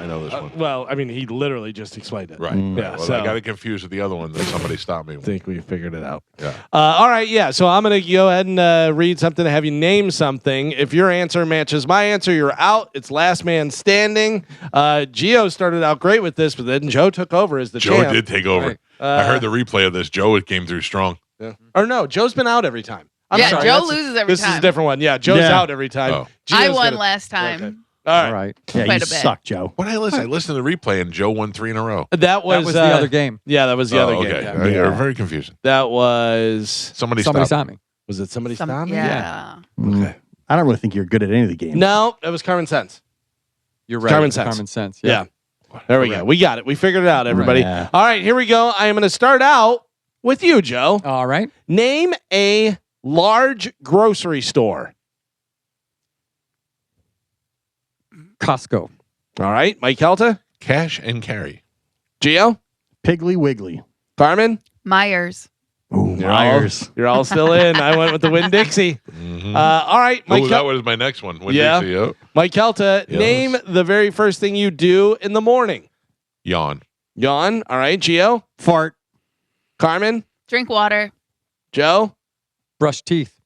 Well, I mean, he literally just explained it. Right. Yeah. Well, so I got it confused with the other one that somebody stopped me I with. think we figured it out. Yeah. All right. Yeah. So I'm going to go ahead and read something to have you name something. If your answer matches my answer, you're out. It's last man standing. Gio started out great with this, but then Joe took over as the Joe champ. did take over. Right. I heard the replay of this. Joe came through strong. Yeah. Or no, Joe's been out every time. I'm sorry, Joe that's- loses every This is time. a different one. Yeah, Joe's Yeah. out every time. Oh. I Gio's won gonna- last time. Okay. All right. All right. Yeah, Quite you a bit. suck, Joe. When I listened to the replay and Joe won 3 in a row. That was the other game. Yeah, that was the other Okay. game. You're very confusing. That was. Somebody Somebody stopped. saw me. Was it somebody Some- stop me? yeah. Okay. I don't really think you're good at any of the games. No, that was Common Sense. You're right. Common it's sense. Common sense. Yeah. There we go. We got it. We figured it out, everybody. Yeah. All right, here we go. I am going to start out with you, Joe. All right. Name a large grocery store. Costco. All right, Mike Calta, Cash and carry. Gio, Piggly Wiggly. Carmen. Myers. Ooh, You're Myers. You're all still in. I went with the Winn Dixie. All right, Mike. Oh, that was my next one. When Yeah. Dixie, oh. Mike Calta, Yes. name the very first thing you do in the morning. Yawn. Yawn. All right, Gio, Fart. Carmen, Drink water. Joe. Brush teeth.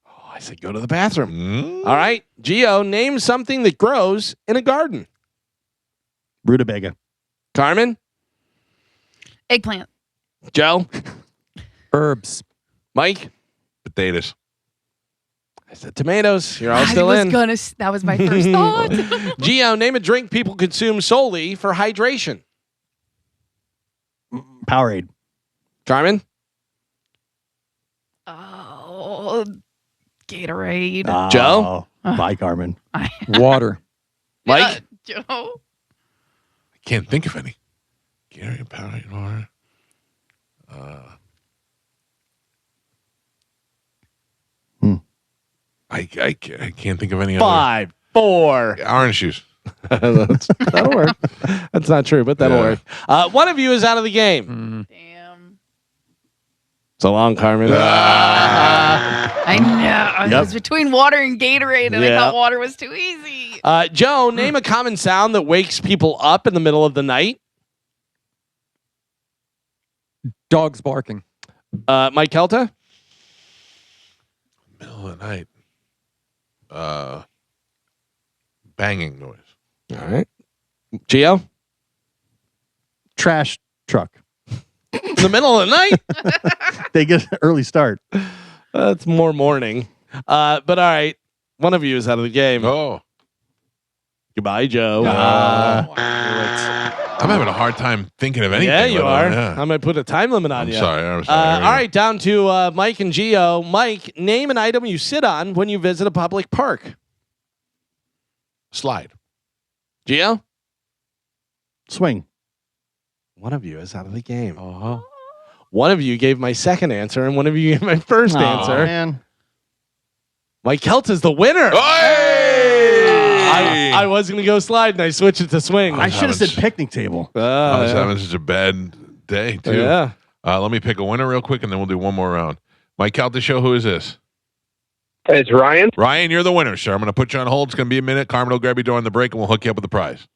Oh, I said go to the bathroom. Mm. All right, Gio, name something that grows in a garden. Rutabaga. Carmen, Eggplant. Joe, Herbs. Mike. Potatoes. I said tomatoes. You're all still in. That was my first thought. Gio, name a drink people consume solely for hydration. Powerade. Carmen, Oh, Gatorade. Joe? Bye, Carmen. Water. Mike. Joe. I can't think of any. Gary Powerade water. I can't think of any 5, 4. other. Orange juice. That'll work. That's not true, but that'll Yeah. work. One of you is out of the game. Damn. So long, Carmen. I know. It Yep. was between water and Gatorade, and I Yeah. thought water was too easy. Joe, name a common sound that wakes people up in the middle of the night. Dogs barking. Mike Kelta. Middle of the night. Banging noise. All right. Gio. Trash truck. In the middle of the night. They get an early start. That's more morning. But all right. One of you is out of the game. Oh. Goodbye, Joe. I'm having a hard time thinking of anything. Yeah, you are. Yeah. I'm going to put a time limit on I'm you. sorry. I'm All sorry. Here we go. right, down to Mike and Gio. Mike, name an item you sit on when you visit a public park. Slide. Gio? Swing. One of you is out of the game. Uh-huh. One of you gave my second answer, and one of you gave my first answer. Man. Mike Kelta's the winner. I was going to go slide, and I switched it to swing. I should have said picnic table. I was having such a bad day, too. Yeah. Let me pick a winner real quick, and then we'll do one more round. Mike Calta Show, who is this? It's Ryan. Ryan, you're the winner, sir. I'm going to put you on hold. It's going to be a minute. Carmen will grab you during the break, and we'll hook you up with the prize.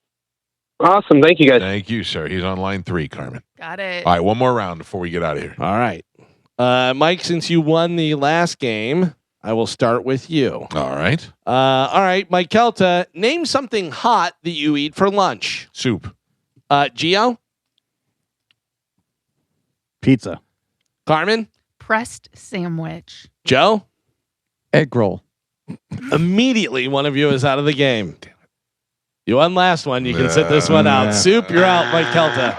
Awesome. Thank you, guys. Thank you, sir. He's on line 3, Carmen. Got it. All right, one more round before we get out of here. All right. Mike, since you won the last game, I will start with you. All right. All right, Mike Kelta, name something hot that you eat for lunch. Soup. Gio? Pizza. Carmen? Pressed sandwich. Joe? Egg roll. Immediately, one of you is out of the game. You won last one. You can sit this one out. Soup, you're out, Mike Kelta.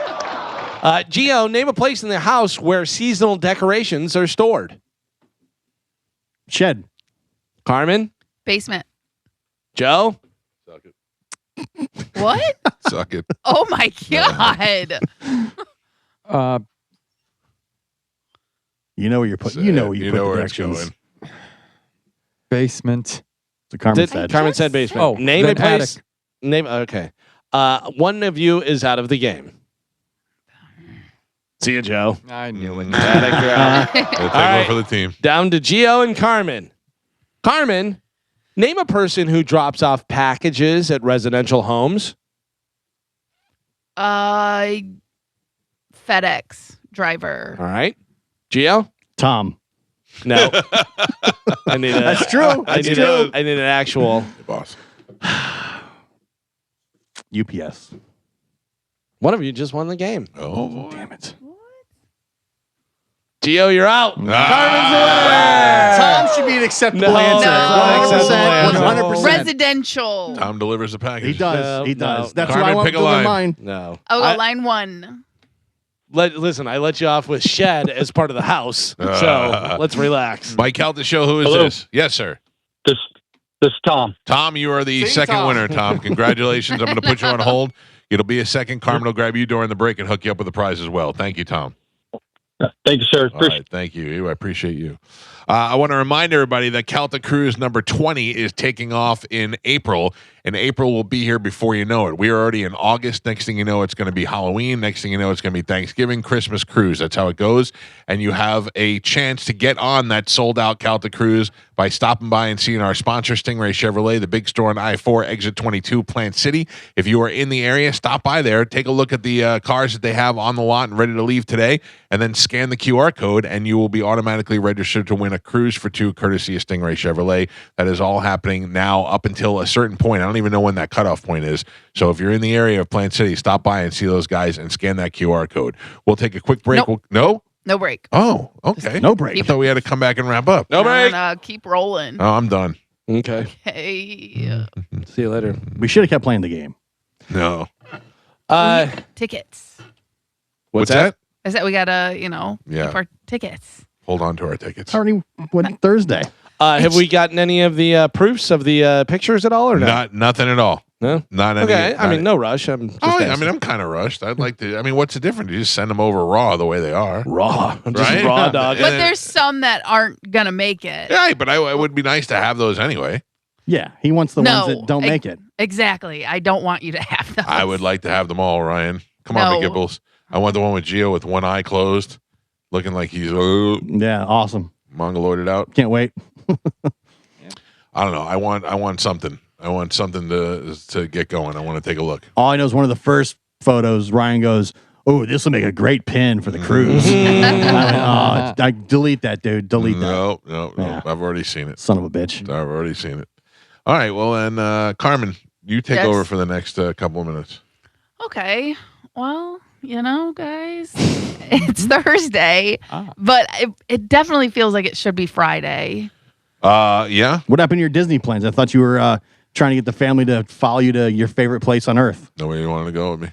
Gio, name a place in the house where seasonal decorations are stored. Shed. Carmen? Basement. Joe? Suck it. What? Suck it. Oh my God. You know where you're putting. You know where you put the where it's directions. going. Basement. So Carmen said. Carmen said basement. Oh, name a then place. attic. Name. Okay. One of you is out of the game. See you, Joe. I knew it. Attic, you're out. We'll take All one right. for the team. Down to Gio and Carmen. Carmen, name a person who drops off packages at residential homes. FedEx driver. All right. Gio? Tom. No. I need a, That's true. I need an actual. Hey, boss. UPS. One of you just won the game. Oh, Damn it. Gio, you're out. Tom should be an acceptable No, answer. no. 100%. 100%. Residential. Tom delivers the package. He does. No, he does. no. That's Carmen, why I want pick to a deliver line. mine. No. Oh, line 1. Listen, I let you off with shed as part of the house. So let's relax. Mike Calta show. Who is Hello. this? Yes, sir. This is Tom. Tom, you are the Sing second Tom. winner, Tom. Congratulations. I'm going to put you on hold. It'll be a second. Carmen will grab you during the break and hook you up with the prize as well. Thank you, Tom. Thank you, sir. All right. Thank you. I appreciate you. I want to remind everybody that Calta Cruise number 20 is taking off in April, and April will be here before you know it. We are already in August. Next thing you know, it's going to be Halloween. Next thing you know, it's going to be Thanksgiving, Christmas cruise. That's how it goes. And you have a chance to get on that sold-out Calta Cruise by stopping by and seeing our sponsor, Stingray Chevrolet, the big store on I-4, Exit 22, Plant City. If you are in the area, stop by there. Take a look at the cars that they have on the lot and ready to leave today, and then scan the QR code, and you will be automatically registered to win a cruise for 2 courtesy of Stingray Chevrolet. That is all happening now up until a certain point. I don't even know when that cutoff point is. So if you're in the area of Plant City, stop by and see those guys and scan that QR code. We'll take a quick break. Nope. No? No break. Oh, okay. No break. I thought we had to come back and wrap up. No break. Keep rolling. Oh, I'm done. Okay. Hey. See you later. We should have kept playing the game. No. Tickets. What's that? I said we gotta, Yeah. keep our tickets. Hold on to our tickets. It's already Thursday. Have we gotten any of the proofs of the pictures at all or no? Nothing at all. No? Not any. Okay. I mean, no rush. I'm just asking. I'm kind of rushed. I'd like to. I mean, what's the difference? You just send them over raw the way they are. Raw. I'm just Right? raw dog. But there's some that aren't gonna make it. Yeah, but it would be nice to have those anyway. Yeah, he wants the ones that don't make it. Exactly. I don't want you to have those. I would like to have them all, Ryan. Come on, No. McGibbles. I want the one with Gio with one eye closed, looking like he's Yeah, awesome. mongoloided out. Can't wait. I don't know. I want something. I want something to get going. I want to take a look. All I know is one of the first photos, Ryan goes, "Oh, this will make a great pin for the cruise." I delete that, dude. Delete that. No. Yeah. I've already seen it. Son of a bitch. I've already seen it. All right. Well, then, Carmen, you take Yes. over for the next couple of minutes. Okay. Well, guys, it's Thursday, but it definitely feels like it should be Friday. Yeah. What happened to your Disney plans? I thought you were trying to get the family to follow you to your favorite place on earth. Nobody wanted to go with me.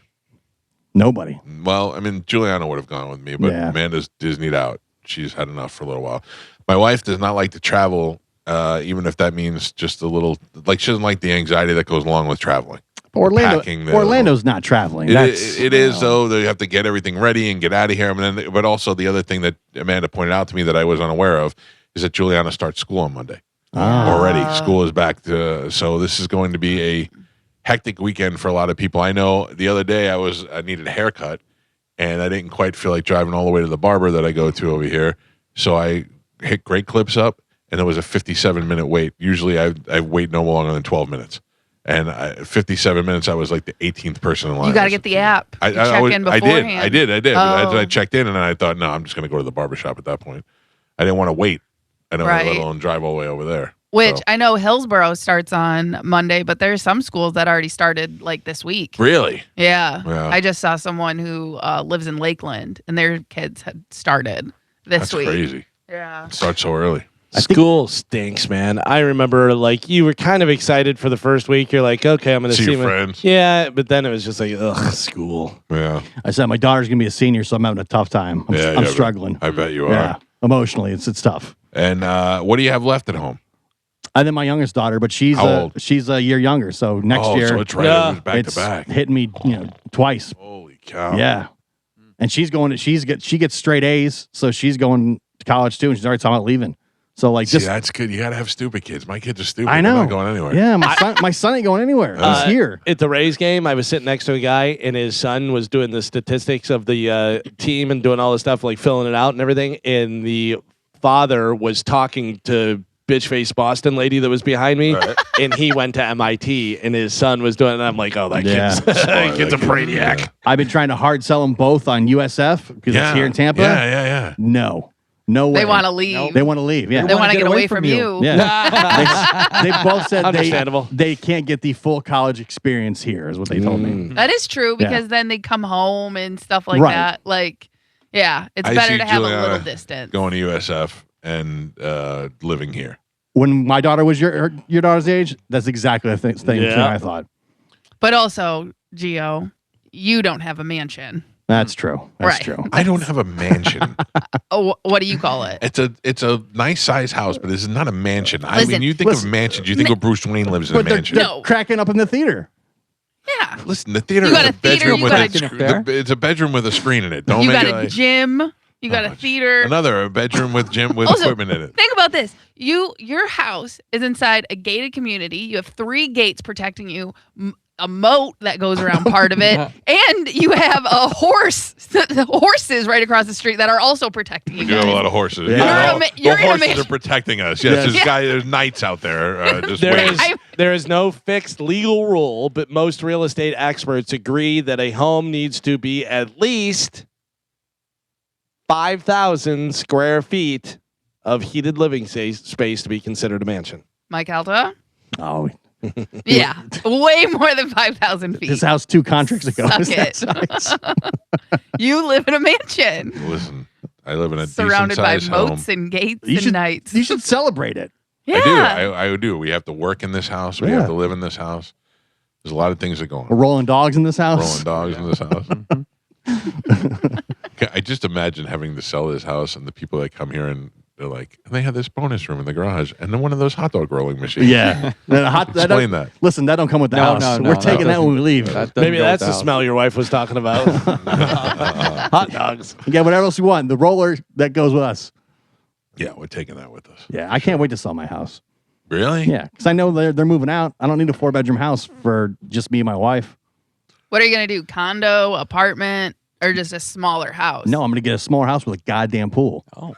Nobody. Well, I mean, Juliana would have gone with me, but Yeah. Amanda's Disneyed out. She's had enough for a little while. My wife does not like to travel, even if that means just a little. Like, she doesn't like the anxiety that goes along with traveling. Packing Orlando's not traveling. It is though. They have to get everything ready and get out of here. I mean, but also the other thing that Amanda pointed out to me that I was unaware of is that Juliana starts school on Monday. Already, school is back so this is going to be a hectic weekend for a lot of people. I know the other day I needed a haircut, and I didn't quite feel like driving all the way to the barber that I go to over here. So I hit Great Clips up, and there was a 57-minute wait. Usually I wait no longer than 12 minutes. And 57 minutes, I was like the 18th person in line. You got to get the app. I check in beforehand. I did. Oh. I checked in, and then I thought, no, I'm just going to go to the barbershop at that point. I didn't want to wait. I don't Right. let alone drive all the way over there. Which So. I know Hillsborough starts on Monday, but there's some schools that already started like this week. Really? Yeah. Yeah. I just saw someone who lives in Lakeland, and their kids had started this That's week. crazy. Yeah. It starts so early. School stinks, man. I remember like you were kind of excited for the first week. You're like, okay, I'm going to See see your my friends. Yeah, but then it was just like, ugh, school. Yeah. I said my daughter's gonna be a senior, so I'm having a tough time. I'm Yeah, struggling. I bet you are. Yeah, emotionally, it's tough. And what do you have left at home? And then my youngest daughter, but she's a year younger. So next year, so it's right. It was back to back. Hitting me, twice. Holy cow! Yeah, and she's going. She gets straight A's, so she's going to college too, and she's already talking about leaving. So that's good. You got to have stupid kids. My kids are stupid. I know. They're not going anywhere. Yeah, my son ain't going anywhere. He's here at the Rays game. I was sitting next to a guy, and his son was doing the statistics of the team and doing all this stuff, like filling it out and everything. And the father was talking to bitch face Boston lady that was behind me, and he went to MIT, and his son was doing it. And I'm like, oh, that kid's a brainiac. Yeah. I've been trying to hard sell them both on USF because it's here in Tampa. Yeah. No way. They want to leave. They want to leave. Yeah, they want to get away from you. Yeah. they both said understandable. They can't get the full college experience here, is what they told me. That is true because then they come home and stuff like that. Like, it's better to have a little distance. Going to USF and living here. When my daughter was your daughter's age, that's exactly the thing too, I thought. But also, Gio, you don't have a mansion. That's true. That's true. I don't have a mansion. What do you call it? It's a nice size house, but this is not a mansion. I mean, you think of mansions, you think of Bruce Wayne lives in a mansion. They're cracking up in the theater. Yeah. Listen, the theater You got is a theater, bedroom with you it's a bedroom with a screen in it. Don't You make got it a gym. You got a theater. a bedroom with Also, equipment in it. Think about this. Your house is inside a gated community. You have 3 gates protecting you, a moat that goes around part of it, and you have a horses right across the street that are also protecting you. You have a lot of horses. Yeah. The horses are protecting us. Yes, there's knights out there. There is no fixed legal rule, but most real estate experts agree that a home needs to be at least 5,000 square feet of heated living space to be considered a mansion. Mike Calta? Oh, yeah, way more than 5,000 feet. His house 2 contracts ago. Suck it. You live in a mansion. Listen, I live in a surrounded by decent-sized home. moats and gates and knights. You should celebrate it. Yeah. I do. We have to work in this house. We have to live in this house. There's a lot of things that go on. We're rolling dogs in this house. I just imagine having to sell this house and the people that come here and they're like, and they have this bonus room in the garage and then one of those hot dog rolling machines. Yeah. Explain that. Listen, that don't come with the house. We're taking that when we leave. Maybe that's the smell your wife was talking about. Hot dogs. Yeah, whatever else you want. The roller, that goes with us. Yeah, we're taking that with us. Yeah, I can't wait to sell my house. Really? Yeah, because I know they're moving out. I don't need a 4-bedroom house for just me and my wife. What are you going to do? Condo, apartment, or just a smaller house? No, I'm going to get a smaller house with a goddamn pool. Oh.